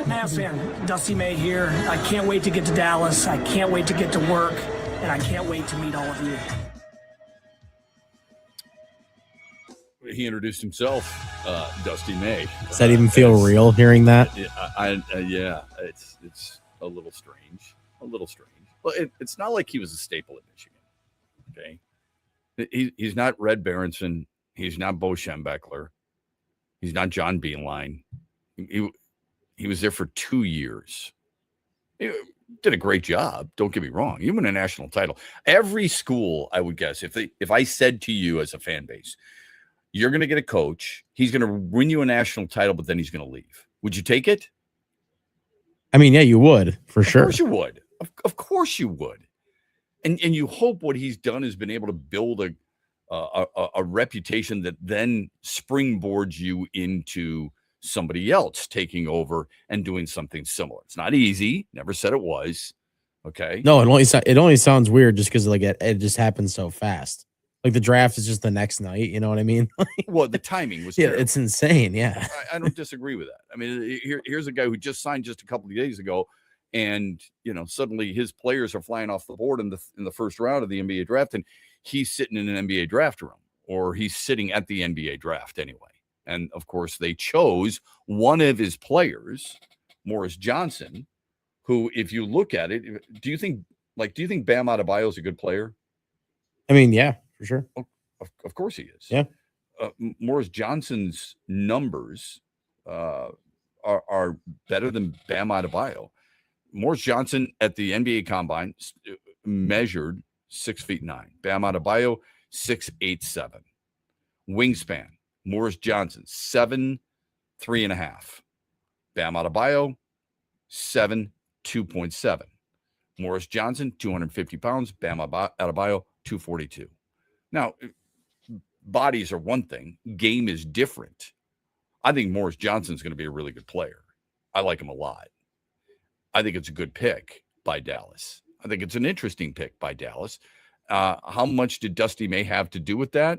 Speaker 19: Mavs fan, Dusty May here. I can't wait to get to Dallas. I can't wait to get to work, and I can't wait to meet all of you.
Speaker 6: He introduced himself, Dusty May.
Speaker 7: Does that even feel real hearing that?
Speaker 6: Yeah, it's a little strange. Well, it's not like he was a staple at Michigan. Okay, he's not Red Berenson. He's not Bo Schembechler. He's not John Beeline. He was there for 2 years. He did a great job. Don't get me wrong. He won a national title. Every school, I would guess, if I said to you as a fan base, you're going to get a coach, he's going to win you a national title, but then he's going to leave, would you take it?
Speaker 7: I mean, yeah, you would, for sure.
Speaker 6: Of course you would. Of course you would. And you hope what he's done has been able to build a reputation that then springboards you into somebody else taking over and doing something similar. It's not easy. Never said it was. Okay.
Speaker 7: No, it only sounds weird just because like it just happens so fast. Like the draft is just the next night. You know what I mean?
Speaker 6: Well, the timing was
Speaker 7: terrible. It's insane. Yeah.
Speaker 6: I don't disagree with that. I mean, here's a guy who just signed just a couple of days ago, and suddenly his players are flying off the board in the first round of the NBA draft, and he's sitting in an NBA draft room, or he's sitting at the NBA draft anyway. And of course, they chose one of his players, Morris Johnson, who, if you look at it, do you think Bam Adebayo is a good player?
Speaker 7: I mean, yeah, for sure.
Speaker 6: Of course he is.
Speaker 7: Yeah.
Speaker 6: Morris Johnson's numbers are better than Bam Adebayo. Morris Johnson at the NBA Combine measured 6'9". Bam Adebayo 6'7". Wingspan. Morris Johnson 7'3.5". Bam Adebayo 7'2.7". Morris Johnson 250 pounds. Bam Adebayo 242. Now, bodies are one thing. Game is different. I think Morris Johnson's going to be a really good player. I like him a lot. I think it's a good pick by Dallas. I think it's an interesting pick by Dallas. How much did Dusty May have to do with that?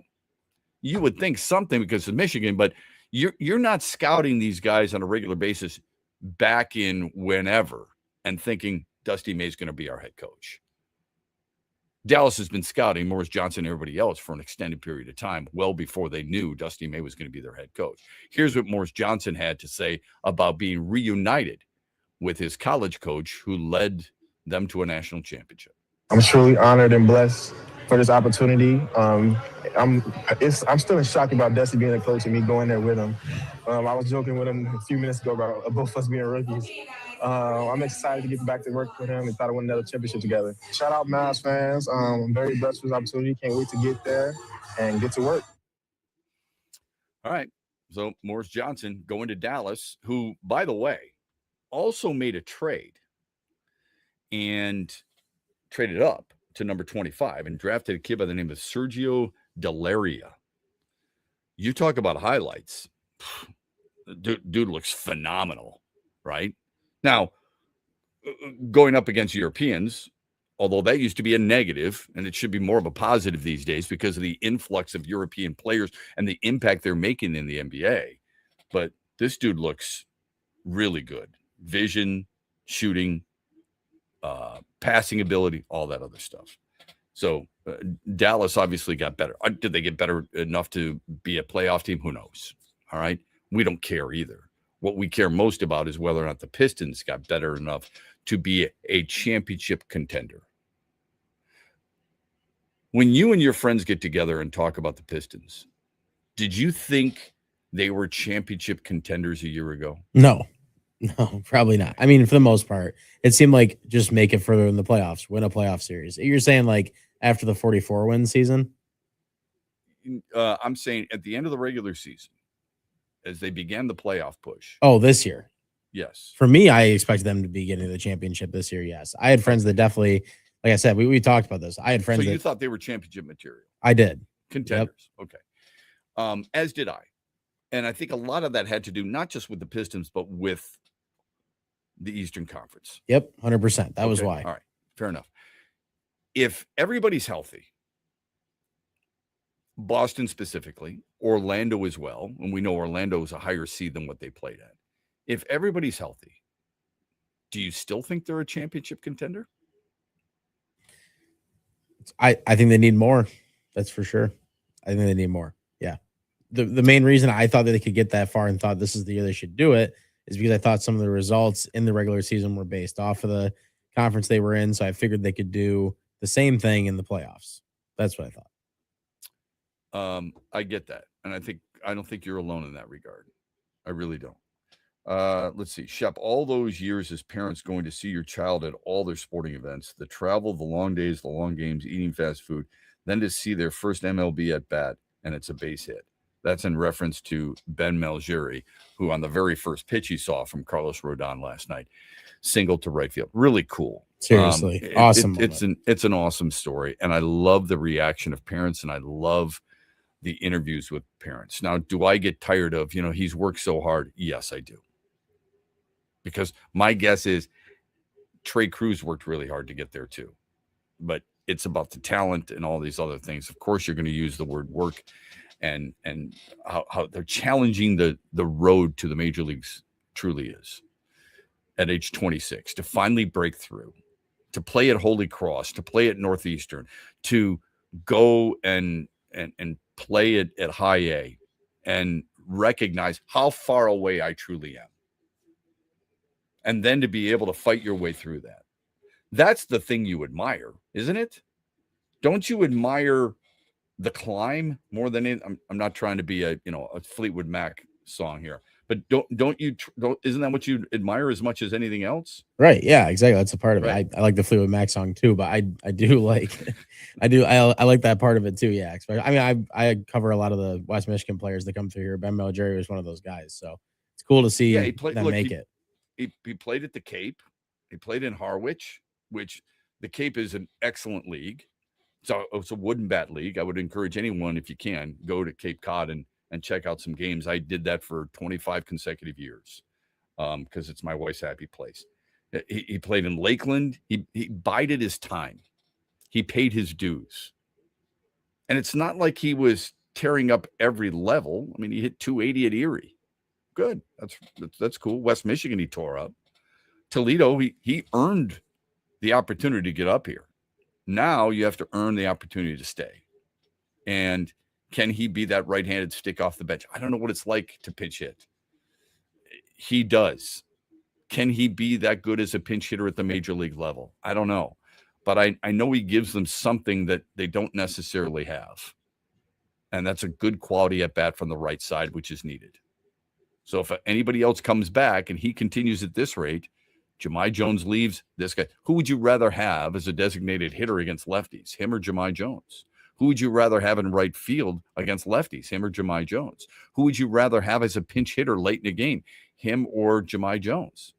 Speaker 6: You would think something because of Michigan, but you're not scouting these guys on a regular basis back in whenever and thinking Dusty May is going to be our head coach. Dallas has been scouting Morris Johnson and everybody else for an extended period of time, well before they knew Dusty May was going to be their head coach. Here's what Morris Johnson had to say about being reunited with his college coach who led them to a national championship.
Speaker 20: I'm truly honored and blessed for this opportunity. I'm still in shock about Dusty being a coach and me going there with him. I was joking with him a few minutes ago about both of us being rookies. I'm excited to get back to work with him and try to win another championship together. Shout out Mavs fans. I'm very blessed for this opportunity. Can't wait to get there and get to work.
Speaker 6: All right. So Morris Johnson going to Dallas, who, by the way, also made a trade and traded up to number 25 and drafted a kid by the name of Sergio Delaria. You talk about highlights. Dude looks phenomenal, right? Now, going up against Europeans, although that used to be a negative, and it should be more of a positive these days because of the influx of European players and the impact they're making in the NBA. But this dude looks really good. Vision, shooting, passing ability, all that other stuff. So Dallas obviously got better. Did they get better enough to be a playoff team? Who knows? All right. We don't care either. What we care most about is whether or not the Pistons got better enough to be a championship contender. When you and your friends get together and talk about the Pistons, did you think they were championship contenders a year ago?
Speaker 7: No, probably not. I mean, for the most part, it seemed like just make it further in the playoffs, win a playoff series. You're saying like after the 44-win season?
Speaker 6: I'm saying at the end of the regular season, as they began the playoff push.
Speaker 7: Oh, this year.
Speaker 6: Yes.
Speaker 7: For me, I expected them to be getting the championship this year. Yes. I had friends that definitely, like I said, we talked about this. I had friends.
Speaker 6: So you thought they were championship material?
Speaker 7: I did.
Speaker 6: Contenders. Yep. Okay. As did I. And I think a lot of that had to do not just with the Pistons, but with the Eastern Conference.
Speaker 7: Yep. 100%. That was why.
Speaker 6: All right. Fair enough. If everybody's healthy, Boston specifically, Orlando as well, and we know Orlando is a higher seed than what they played at. If everybody's healthy, Do you still think they're a championship contender?
Speaker 7: I think they need more. That's for sure. I think they need more. Yeah. The main reason I thought that they could get that far and thought this is the year they should do it is because I thought some of the results in the regular season were based off of the conference they were in. So I figured they could do the same thing in the playoffs. That's what I
Speaker 6: thought. I get that. And I don't think you're alone in that regard. I really don't. Let's see. Shep, all those years as parents going to see your child at all their sporting events, the travel, the long days, the long games, eating fast food, then to see their first MLB at bat, and it's a base hit. That's in reference to Ben Malgeri, who on the very first pitch he saw from Carlos Rodon last night, singled to right field. Really cool.
Speaker 7: Seriously. Awesome.
Speaker 6: It's an awesome story. And I love the reaction of parents, and I love the interviews with parents. Now, do I get tired of, he's worked so hard? Yes, I do. Because my guess is Trey Cruz worked really hard to get there too. But it's about the talent and all these other things. Of course, you're going to use the word work and how they're challenging the road to the major leagues truly is at age 26 to finally break through, to play at Holy Cross, to play at Northeastern, to go and play at high A and recognize how far away I truly am. And then to be able to fight your way through that. That's the thing you admire, isn't it? Don't you admire the climb more than it? I'm not trying to be a Fleetwood Mac song here, but isn't that what you admire as much as anything else?
Speaker 7: Right. Yeah, exactly. That's a part of
Speaker 6: right.
Speaker 7: it. I like the Fleetwood Mac song too, but I do like, I like that part of it too. Yeah. I cover a lot of the West Michigan players that come through here. Ben Malgeri was one of those guys. So it's cool to see them make it.
Speaker 6: He played at the Cape. He played in Harwich, which the Cape is an excellent league. So it's a wooden bat league. I would encourage anyone, if you can, go to Cape Cod and check out some games. I did that for 25 consecutive years because it's my wife's happy place. He played in Lakeland. He bided his time. He paid his dues. And it's not like he was tearing up every level. I mean, he hit 280 at Erie. Good. That's cool. West Michigan, he tore up. Toledo, he earned the opportunity to get up here. Now you have to earn the opportunity to stay. And can he be that right-handed stick off the bench? I don't know what it's like to pinch hit. He does. Can he be that good as a pinch hitter at the major league level? I don't know. But I know he gives them something that they don't necessarily have. And that's a good quality at bat from the right side, which is needed. So if anybody else comes back and he continues at this rate, Jahmai Jones leaves, this guy. Who would you rather have as a designated hitter against lefties, him or Jahmai Jones? Who would you rather have in right field against lefties, him or Jahmai Jones? Who would you rather have as a pinch hitter late in the game, him or Jahmai Jones?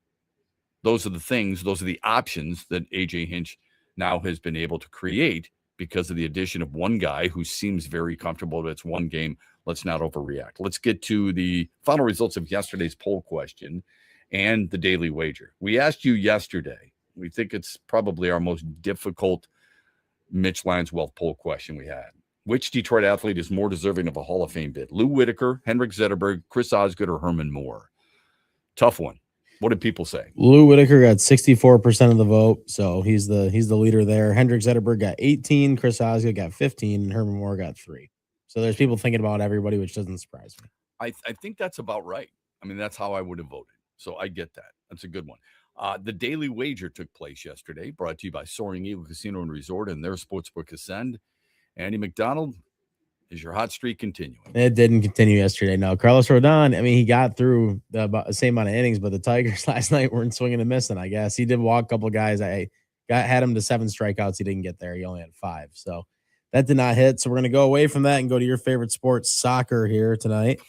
Speaker 6: Those are the things, those are the options that A.J. Hinch now has been able to create because of the addition of one guy who seems very comfortable that it's one game. Let's not overreact. Let's get to the final results of yesterday's poll question and the daily wager. We asked you yesterday, we think it's probably our most difficult Mitch Lyons Wealth poll question we had. Which Detroit athlete is more deserving of a Hall of Fame bid? Lou Whitaker, Henrik Zetterberg, Chris Osgood, or Herman Moore? Tough one. What did people say?
Speaker 7: Lou Whitaker got 64% of the vote, so he's the leader there. Henrik Zetterberg got 18, Chris Osgood got 15, and Herman Moore got 3. So there's people thinking about everybody, which doesn't surprise me.
Speaker 6: I think that's about right. I mean, that's how I would have voted. So I get that. That's a good one. The daily wager took place yesterday, brought to you by Soaring Eagle Casino and Resort and their sportsbook Ascend. Andy McDonald, is your hot streak continuing?
Speaker 7: It didn't continue yesterday. No, Carlos Rodon, I mean, he got through the same amount of innings, but the Tigers last night weren't swinging and missing, I guess. He did walk a couple guys. Had him to 7 strikeouts. He didn't get there. He only had 5. So that did not hit. So we're going to go away from that and go to your favorite sport, soccer, here tonight.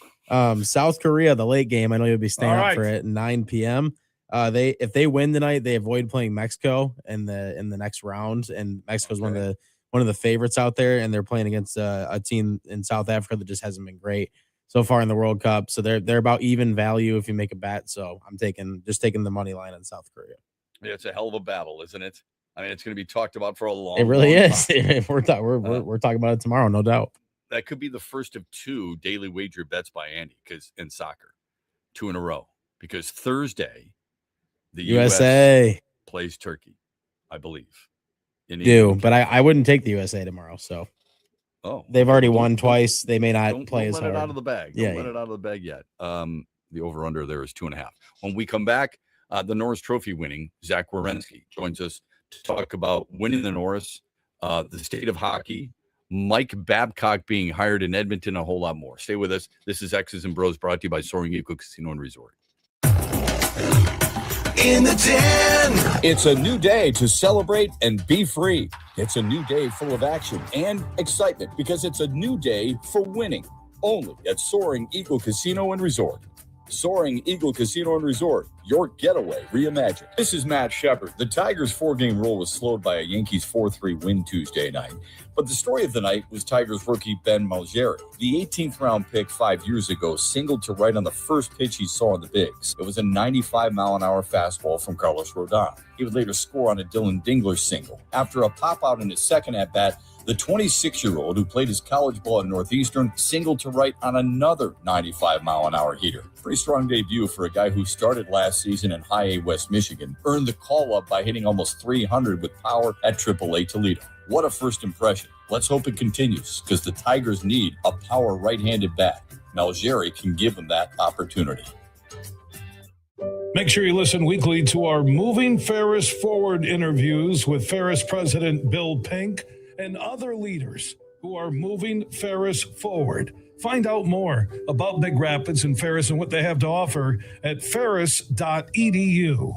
Speaker 7: South Korea, the late game. I know you'll be staying up for it at 9 p.m. If they win tonight, they avoid playing Mexico in the next round, and Mexico's one of the favorites out there, and they're playing against a team in South Africa that just hasn't been great so far in the World Cup. So they're about even value if you make a bet. So I'm taking the money line on South Korea.
Speaker 6: Yeah, it's a hell of a battle, isn't it? I mean, it's going to be talked about for a long.
Speaker 7: It really
Speaker 6: long
Speaker 7: is.
Speaker 6: time.
Speaker 7: We're talking about it tomorrow, no doubt.
Speaker 6: That could be the first of 2 daily wager bets by Andy, because in soccer, 2 in a row. Because Thursday, The
Speaker 7: USA
Speaker 6: US plays Turkey, I believe.
Speaker 7: But I wouldn't take the USA tomorrow. So they've already won twice. They may not play as hard.
Speaker 6: Don't let it out of the bag. Don't let it out of the bag yet. The over-under there is 2.5. When we come back, the Norris Trophy winning Zach Werenski joins us to talk about winning the Norris, the state of hockey, Mike Babcock being hired in Edmonton, a whole lot more. Stay with us. This is X's and Bros brought to you by Soaring Eagle Casino and Resort.
Speaker 21: In the den.
Speaker 16: It's a new day to celebrate and be free. It's a new day full of action and excitement because it's a new day for winning. Only at Soaring Eagle Casino and Resort. Soaring Eagle Casino and Resort, your getaway reimagined. This is Matt Shepard. The Tigers' 4-game roll was slowed by a Yankees 4-3 win Tuesday night. But the story of the night was Tigers rookie Ben Malgeri. The 18th round pick 5 years ago singled to right on the first pitch he saw in the bigs. It was a 95-mile-an-hour fastball from Carlos Rodon. He would later score on a Dylan Dingler single. After a pop-out in his second at-bat, the 26-year-old who played his college ball at Northeastern singled to right on another 95-mile-an-hour heater. Pretty strong debut for a guy who started last season in High A West Michigan, earned the call-up by hitting almost 300 with power at AAA Toledo. What a first impression. Let's hope it continues, because the Tigers need a power right-handed bat. Malgeri can give them that opportunity.
Speaker 8: Make sure you listen weekly to our Moving Ferris Forward interviews with Ferris President Bill Pink and other leaders who are moving Ferris forward. Find out more about Big Rapids and Ferris and what they have to offer at ferris.edu.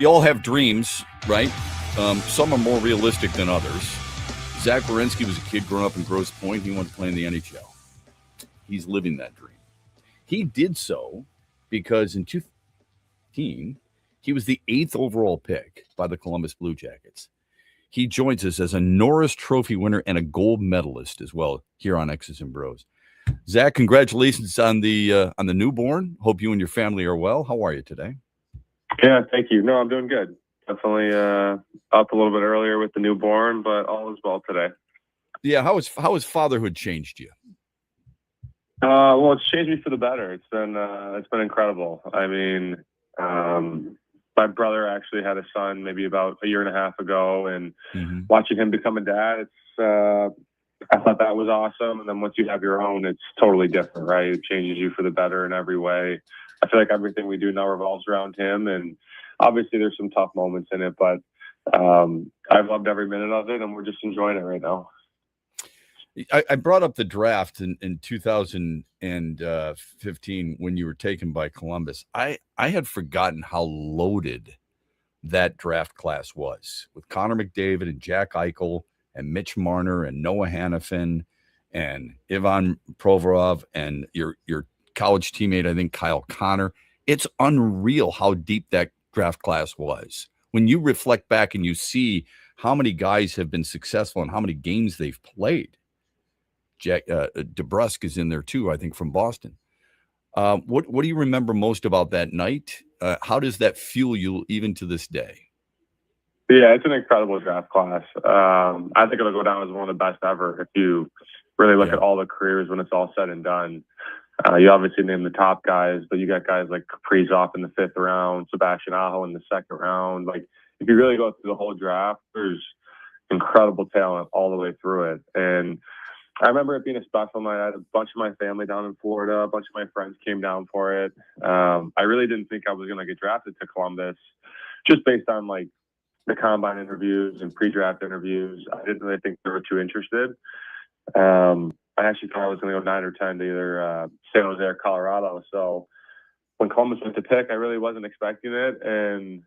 Speaker 6: You all have dreams, right? Some are more realistic than others. Zach Werenski was a kid growing up in Grosse Pointe. He wanted to play in the NHL. He's living that dream. He did so because in 2015, he was the 8th overall pick by the Columbus Blue Jackets. He joins us as a Norris Trophy winner and a gold medalist as well here on X's and Bros. Zach, congratulations on the newborn. Hope you and your family are well. How are you today?
Speaker 21: Yeah, thank you. No, I'm doing good. Definitely up a little bit earlier with the newborn, but all is well today.
Speaker 6: Yeah, how has fatherhood changed you?
Speaker 21: Well, it's changed me for the better. It's been incredible. I mean, my brother actually had a son maybe about a year and a half ago, and watching him become a dad, I thought that was awesome. And then once you have your own, it's totally different, right? It changes you for the better in every way. I feel like everything we do now revolves around him, and obviously there's some tough moments in it, but I've loved every minute of it, and we're just enjoying it right now.
Speaker 6: I brought up the draft in 2015 when you were taken by Columbus. I had forgotten how loaded that draft class was, with Connor McDavid and Jack Eichel and Mitch Marner and Noah Hanifin and Ivan Provorov and your college teammate, I think Kyle Connor. It's unreal how deep that draft class was. When you reflect back and you see how many guys have been successful and how many games they've played. Jack DeBrusk is in there too, I think, from Boston. What do you remember most about that night? How does that fuel you even to this day?
Speaker 21: Yeah, it's an incredible draft class. I think it'll go down as one of the best ever if you really look at all the careers when it's all said and done. You obviously name the top guys, but you got guys like Kaprizov in the 5th round, Sebastian Aho in the 2nd round. Like, if you really go through the whole draft, there's incredible talent all the way through it. And I remember it being a special night. I had a bunch of my family down in Florida. A bunch of my friends came down for it. I really didn't think I was going to get drafted to Columbus just based on like the combine interviews and pre-draft interviews. I didn't really think they were too interested. I actually thought I was going to go 9 or 10 to either San Jose or Colorado. So when Columbus went to pick, I really wasn't expecting it. And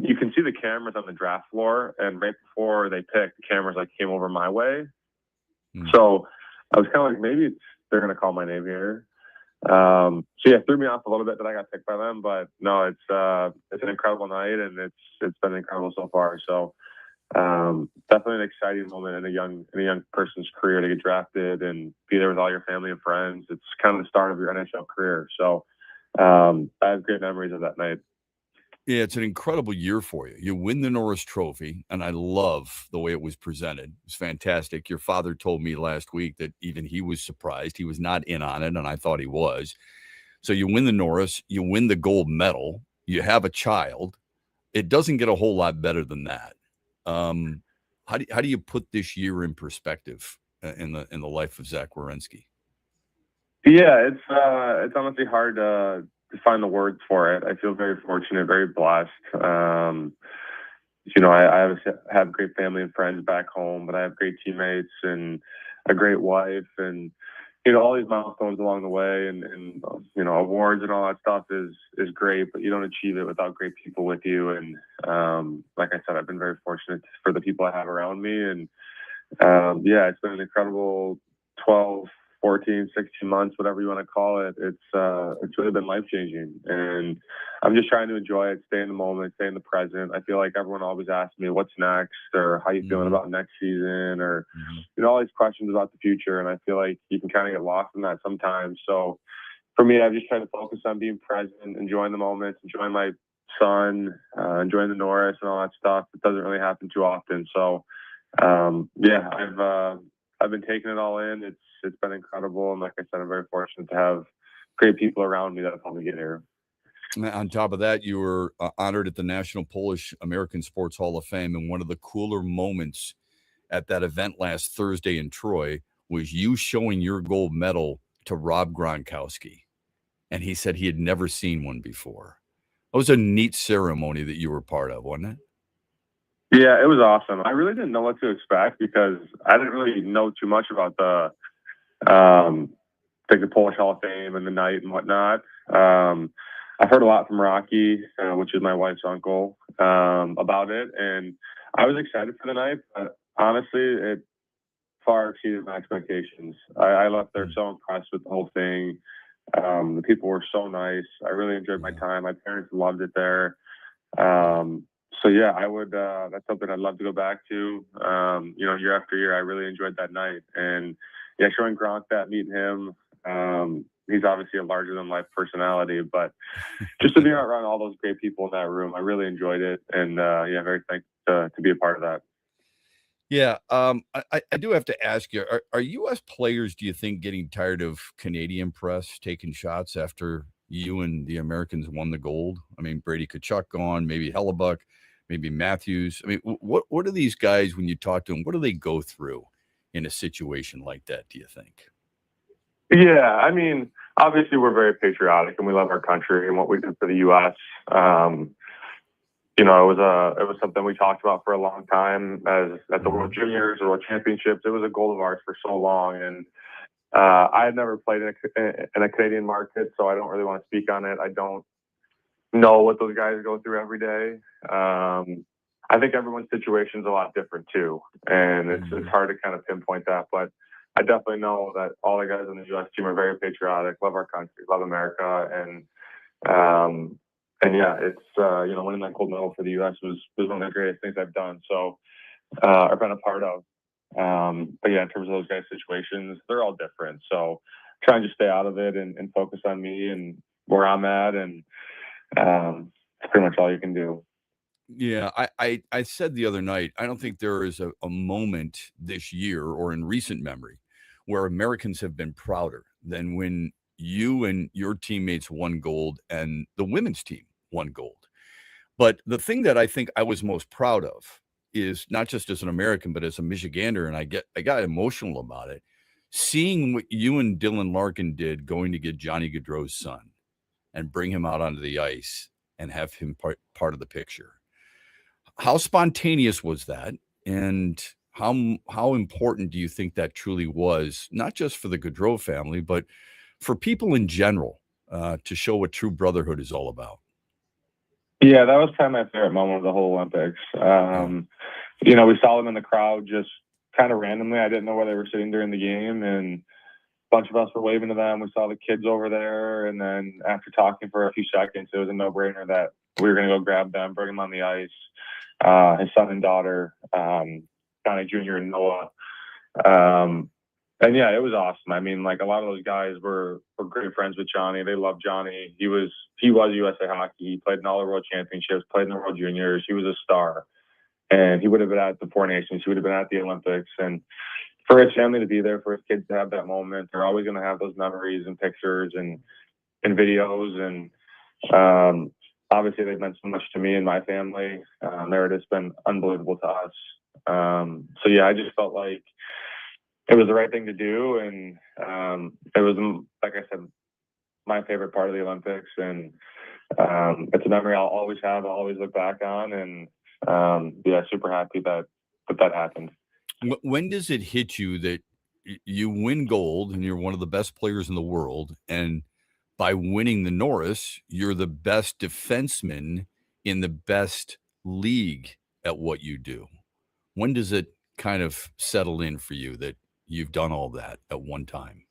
Speaker 21: you can see the cameras on the draft floor. And right before they picked, the cameras like came over my way. So I was kind of like, maybe they're going to call my name here. So yeah, it threw me off a little bit that I got picked by them, but no, it's an incredible night, and it's been incredible so far. So definitely an exciting moment in a young person's career to get drafted and be there with all your family and friends. It's kind of the start of your NHL career. So I have great memories of that night.
Speaker 6: Yeah, it's an incredible year for you. You win the Norris Trophy, and I love the way it was presented. It's fantastic. Your father told me last week that even he was surprised. He was not in on it, and I thought he was. So you win the Norris, you win the gold medal, you have a child. It doesn't get a whole lot better than that. How do you put this year in perspective in the life of Zach Werenski?
Speaker 21: Yeah, it's honestly hard to find the words for it. I feel very fortunate, very blessed. You know, I have great family and friends back home, but I have great teammates and a great wife, and you know, all these milestones along the way, and you know, awards and all that stuff is great, but you don't achieve it without great people with you. And like I said, I've been very fortunate for the people I have around me, and yeah, it's been an incredible 12, 14, 16 months, whatever you want to call it. It's really been life-changing, and I'm just trying to enjoy it, stay in the moment, stay in the present. I feel like everyone always asks me what's next, or how you feeling about next season, or you know, all these questions about the future, and I feel like you can kind of get lost in that sometimes. So for me, I've just tried to focus on being present, enjoying the moment, enjoying my son, enjoying the Norris and all that stuff. It doesn't really happen too often. So yeah, I've been taking it all in. It's been incredible, and like I said, I'm very fortunate to have great people around me that have helped me get here.
Speaker 6: On top of that, you were honored at the National Polish American Sports Hall of Fame, and one of the cooler moments at that event last Thursday in Troy was you showing your gold medal to Rob Gronkowski, and he said he had never seen one before. It was a neat ceremony that you were part of, wasn't it?
Speaker 21: Yeah, it was awesome. I really didn't know what to expect because I didn't really know too much about the Polish Hall of Fame and the night and whatnot. I've heard a lot from Rocky, which is my wife's uncle, about it, and I was excited for the night, but honestly, it far exceeded my expectations. I left there so impressed with the whole thing. The people were so nice. I really enjoyed my time. My parents loved it there. So yeah, I would. That's something I'd love to go back to. Year after year, I really enjoyed that night, and yeah, showing Gronk that, meeting him. He's obviously a larger than life personality, but just to be around all those great people in that room, I really enjoyed it, and yeah, very thankful to be a part of that.
Speaker 6: Yeah, I do have to ask you: Are U.S. players, do you think, getting tired of Canadian press taking shots after you and the Americans won the gold? I mean, Brady Tkachuk gone, maybe Hellebuck, maybe Matthews. I mean, what are these guys, when you talk to them, what do they go through in a situation like that, do you think?
Speaker 21: Yeah, I mean, obviously we're very patriotic and we love our country and what we did for the U.S. It was something we talked about for a long time at the World Juniors or World Championships. It was a goal of ours for so long, and I had never played in a Canadian market, so I don't really want to speak on it. I don't know what those guys go through every day. I think everyone's situation is a lot different too, and it's hard to kind of pinpoint that, but I definitely know that all the guys on the U.S. team are very patriotic, love our country, love America, and yeah, it's winning that gold medal for the U.S. was one of the greatest things I've done. So I've been a part of. But yeah, in terms of those guys' situations, they're all different. So trying to stay out of it and focus on me and where I'm at, and it's pretty much all you can do.
Speaker 6: Yeah, I said the other night, I don't think there is a moment this year or in recent memory where Americans have been prouder than when you and your teammates won gold and the women's team won gold. But the thing that I think I was most proud of is not just as an American, but as a Michigander, and I got emotional about it, seeing what you and Dylan Larkin did going to get Johnny Gaudreau's son and bring him out onto the ice and have him part of the picture. How spontaneous was that? And how important do you think that truly was, not just for the Gaudreau family, but for people in general, to show what true brotherhood is all about?
Speaker 21: Yeah, that was kind of my favorite moment of the whole Olympics. We saw them in the crowd just kind of randomly. I didn't know where they were sitting during the game, and a bunch of us were waving to them. We saw the kids over there, and then after talking for a few seconds, it was a no-brainer that we were going to go grab them, bring them on the ice, his son and daughter, Johnny Jr. and Noah. And yeah, it was awesome. I mean, like, a lot of those guys were great friends with Johnny. They loved Johnny. He was USA Hockey. He played in all the World Championships, played in the World Juniors. He was a star. And he would have been at the Four Nations. He would have been at the Olympics. And for his family to be there, for his kids to have that moment, they're always going to have those memories and pictures and videos. And obviously, they've meant so much to me and my family. Meredith's been unbelievable to us. So yeah, I just felt like it was the right thing to do, and it was, like I said, my favorite part of the Olympics, and it's a memory I'll always have, I'll always look back on, and yeah, super happy that happened.
Speaker 6: When does it hit you that you win gold and you're one of the best players in the world, and by winning the Norris, you're the best defenseman in the best league at what you do? When does it kind of settle in for you that you've done all that at one time?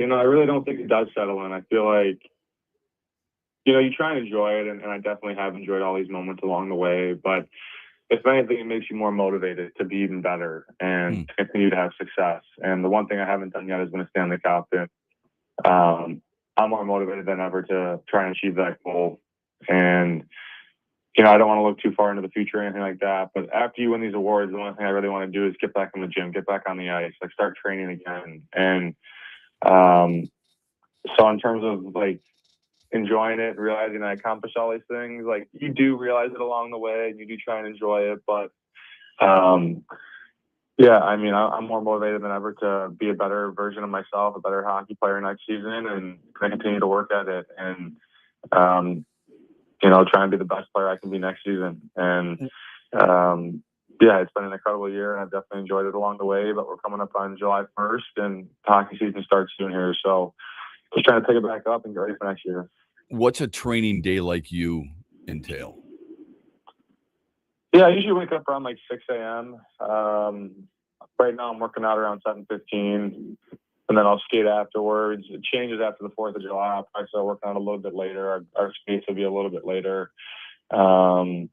Speaker 21: I really don't think it does settle in. I feel like, you try and enjoy it, and I definitely have enjoyed all these moments along the way, but if anything, it makes you more motivated to be even better and to continue to have success. And the one thing I haven't done yet is win a Stanley Cup. And I'm more motivated than ever to try and achieve that goal. And I don't want to look too far into the future or anything like that. But after you win these awards, the one thing I really want to do is get back in the gym, get back on the ice, like start training again. And so in terms of like enjoying it, realizing I accomplished all these things, like you do realize it along the way and you do try and enjoy it. But yeah, I mean, I'm more motivated than ever to be a better version of myself, a better hockey player next season, and I continue to work at it. And try and be the best player I can be next season. And yeah, it's been an incredible year, and I've definitely enjoyed it along the way. But we're coming up on July 1st, and hockey season starts soon here. So just trying to pick it back up and get ready for next year.
Speaker 6: What's a training day like you entail?
Speaker 21: Yeah, I usually wake up around like 6 a.m. Right now I'm working out around 7:15, and then I'll skate afterwards. It changes after the 4th of July. I'll probably start working out a little bit later. Our skates will be a little bit later. It's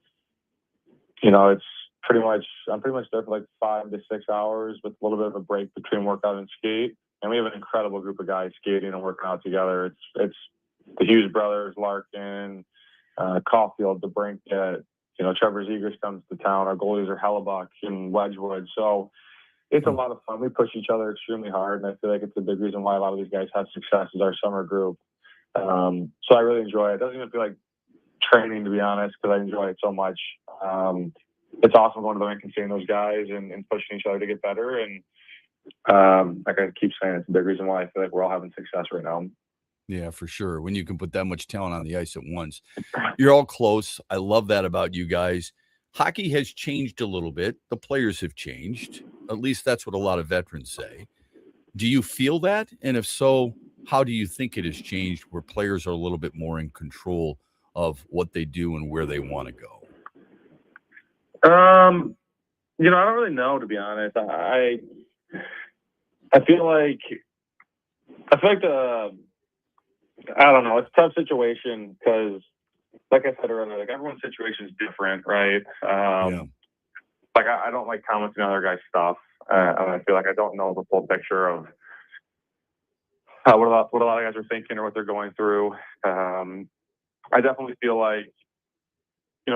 Speaker 21: I'm pretty much there for like 5 to 6 hours with a little bit of a break between workout and skate. And we have an incredible group of guys skating and working out together. It's the Hughes brothers, Larkin, Caulfield, DeBrincat, Trevor Zegers comes to town. Our goalies are Hellebuck and Wedgwood. So it's a lot of fun. We push each other extremely hard, and I feel like it's a big reason why a lot of these guys have success is our summer group. So I really enjoy it. It doesn't even feel like training, to be honest, because I enjoy it so much. It's awesome going to the rink and seeing those guys and pushing each other to get better. And like I keep saying, it's a big reason why I feel like we're all having success right now.
Speaker 6: Yeah, for sure. When you can put that much talent on the ice at once. You're all close. I love that about you guys. Hockey has changed a little bit. The players have changed. At least that's what a lot of veterans say. Do you feel that? And if so, how do you think it has changed where players are a little bit more in control of what they do and where they want to go?
Speaker 21: I don't really know, to be honest. I feel like I don't know. It's a tough situation because, like I said earlier, like everyone's situation is different, right? Like I don't like commenting on other guys' stuff, and I feel like I don't know the full picture of what a lot of guys are thinking or what they're going through. I definitely feel like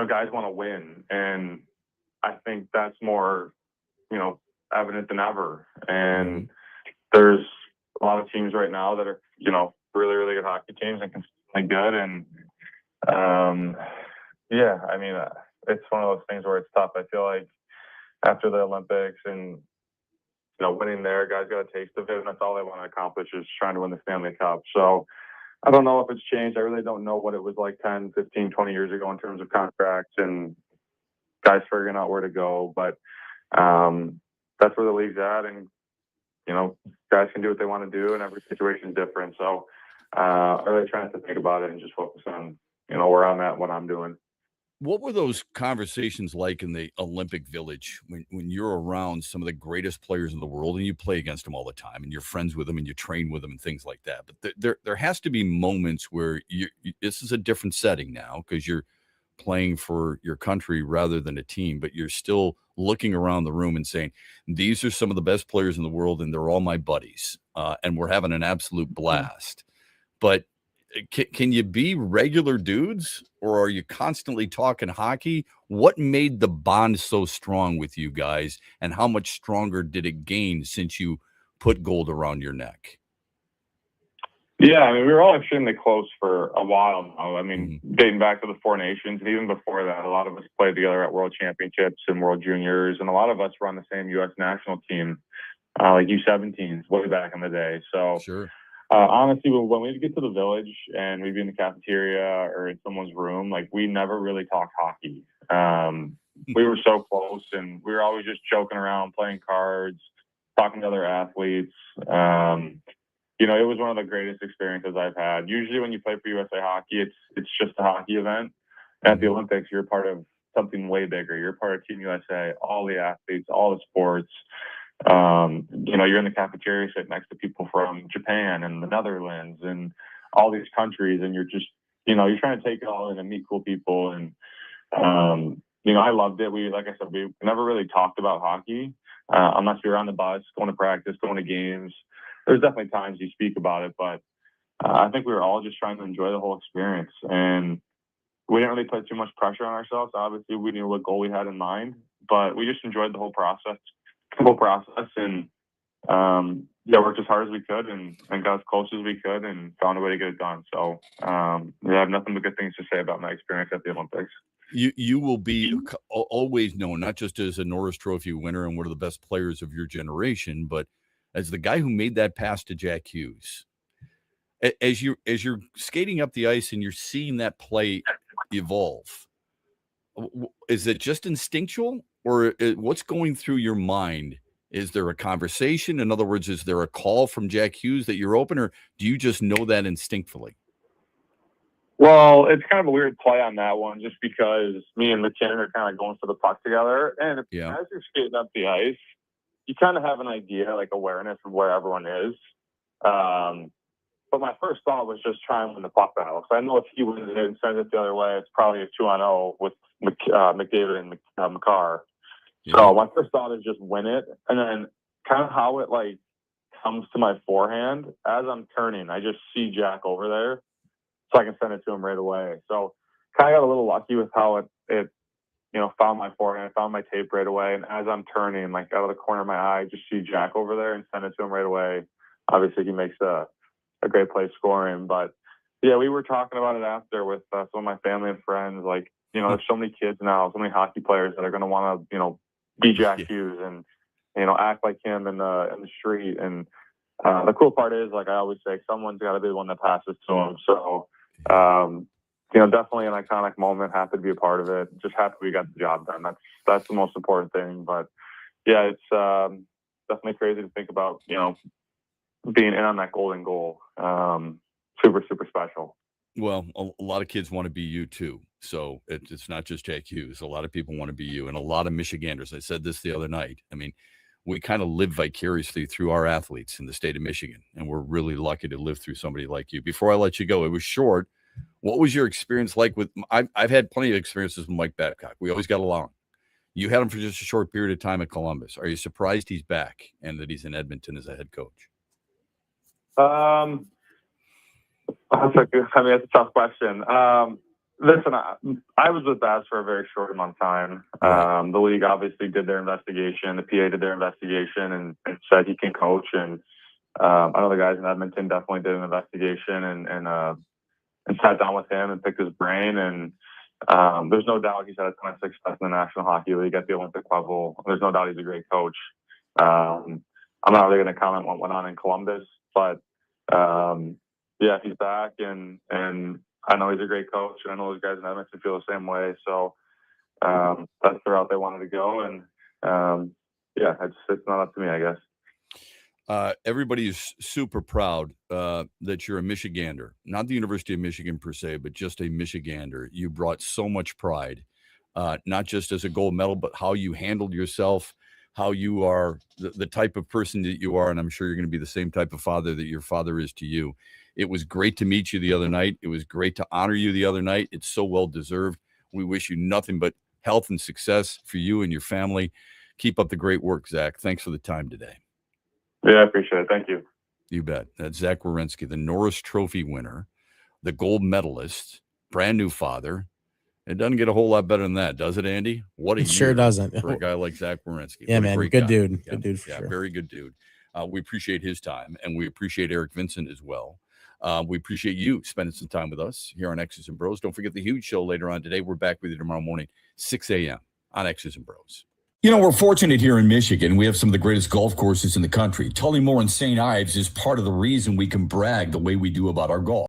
Speaker 21: guys want to win, and I think that's more evident than ever. And there's a lot of teams right now that are really, really good hockey teams and consistently good. And it's one of those things where it's tough. I feel like after the Olympics and winning there, guys got a taste of it, and that's all they want to accomplish is trying to win the Stanley Cup. So I don't know if it's changed. I really don't know what it was like 10, 15, 20 years ago in terms of contracts and guys figuring out where to go. But that's where the league's at, and guys can do what they want to do, and every situation is different. So I really try not to think about it and just focus on where I'm at, what I'm doing.
Speaker 6: What were those conversations like in the Olympic Village when you're around some of the greatest players in the world and you play against them all the time and you're friends with them and you train with them and things like that? But there has to be moments where this is a different setting now because you're playing for your country rather than a team, but you're still looking around the room and saying, these are some of the best players in the world and they're all my buddies, and we're having an absolute blast. But can you be regular dudes, or are you constantly talking hockey? What made the bond so strong with you guys, and how much stronger did it gain since you put gold around your neck?
Speaker 21: Yeah, we were all extremely close for a while now. Dating back to the Four Nations, and even before that, a lot of us played together at World Championships and World Juniors, and a lot of us were on the same U.S. national team, like U17s, way back in the day. So,
Speaker 6: sure.
Speaker 21: Honestly, when we'd get to the village and we'd be in the cafeteria or in someone's room, like we never really talked hockey. We were so close, and we were always just joking around, playing cards, talking to other athletes. It was one of the greatest experiences I've had. Usually when you play for USA Hockey, it's just a hockey event. At the Olympics, you're part of something way bigger. You're part of Team USA, all the athletes, all the sports. You're in the cafeteria sitting next to people from Japan and the Netherlands and all these countries, and you're just, you're trying to take it all in and meet cool people. And, I loved it. Like I said, we never really talked about hockey unless you're on the bus, going to practice, going to games. There's definitely times you speak about it, but I think we were all just trying to enjoy the whole experience. And we didn't really put too much pressure on ourselves. Obviously, we knew what goal we had in mind, but we just enjoyed the whole process. And worked as hard as we could and got as close as we could and found a way to get it done. So I have nothing but good things to say about my experience at the Olympics.
Speaker 6: You will be always known, not just as a Norris Trophy winner and one of the best players of your generation, but as the guy who made that pass to Jack Hughes. As you're skating up the ice and you're seeing that play evolve, is it just instinctual, or what's going through your mind Is there a conversation? In other words, is there a call from Jack Hughes that you're open, or do you just know that instinctively?
Speaker 21: Well, it's kind of a weird play on that one just because me and McKinnon are kind of going for the puck together. And as you're skating up the ice, you kind of have an idea, like awareness of where everyone is. But my first thought was just try and win the puck battle. So I know if he wins it and sends it the other way, it's probably a 2-on-0 with McDavid and McCarr. So my first thought is just win it. And then kind of how it like comes to my forehand, as I'm turning, I just see Jack over there. So I can send it to him right away. So kind of got a little lucky with how it found my forehand, found my tape right away. And as I'm turning, like out of the corner of my eye, just see Jack over there and send it to him right away. Obviously, he makes a great play scoring. But yeah, we were talking about it after with some of my family and friends. Like, there's so many kids now, so many hockey players that are going to want to, be Jack Hughes and, act like him in the street. And the cool part is, like I always say, someone's got to be the one that passes to him. So, definitely an iconic moment. Happy to be a part of it. Just happy we got the job done. That's the most important thing. But yeah, it's definitely crazy to think about, being in on that golden goal. Super, super special.
Speaker 6: Well, a lot of kids want to be you too. So it's not just Jack Hughes. A lot of people want to be you, and a lot of Michiganders. I said this the other night. I mean, we kind of live vicariously through our athletes in the state of Michigan, and we're really lucky to live through somebody like you. Before I let you go, it was short. What was your experience like with? I've had plenty of experiences with Mike Babcock. We always got along. You had him for just a short period of time at Columbus. Are you surprised he's back and that he's in Edmonton as a head coach?
Speaker 21: That's a tough question. Listen, I was with Babs for a very short amount of time. The league obviously did their investigation. The PA did their investigation and said he can coach. And I know the guys in Edmonton definitely did an investigation and sat down with him and picked his brain. And there's no doubt he's had a ton of success in the National Hockey League at the Olympic level. There's no doubt he's a great coach. I'm not really going to comment on what went on in Columbus, but yeah, he's back, and I know he's a great coach, and I know those guys in Edmonton feel the same way. So that's the route they wanted to go, and yeah, it's not up to me, I guess.
Speaker 6: Everybody is super proud that you're a Michigander, not the University of Michigan per se, but just a Michigander. You brought so much pride, not just as a gold medal, but how you handled yourself, how you are the type of person that you are, and I'm sure you're going to be the same type of father that your father is to you. It was great to meet you the other night. It was great to honor you the other night. It's so well-deserved. We wish you nothing but health and success for you and your family. Keep up the great work, Zach. Thanks for the time today.
Speaker 21: Yeah, I appreciate it. Thank you.
Speaker 6: You bet. That's Zach Werenski, the Norris Trophy winner, the gold medalist, brand new father. It doesn't get a whole lot better than that, does it, Andy? What a
Speaker 7: It sure doesn't.
Speaker 6: For a guy like Zach Werenski.
Speaker 7: Yeah, man. Good dude.
Speaker 6: Yeah,
Speaker 7: Good dude for
Speaker 6: yeah,
Speaker 7: sure.
Speaker 6: Very good dude. We appreciate his time, and we appreciate Eric Vincent as well. We appreciate you spending some time with us here on X's and Bros. Don't forget the huge show later on today. We're back with you tomorrow morning, 6 a.m. on X's and Bros.
Speaker 16: You know, we're fortunate here in Michigan. We have some of the greatest golf courses in the country. Tullymore and St. Ives is part of the reason we can brag the way we do about our golf.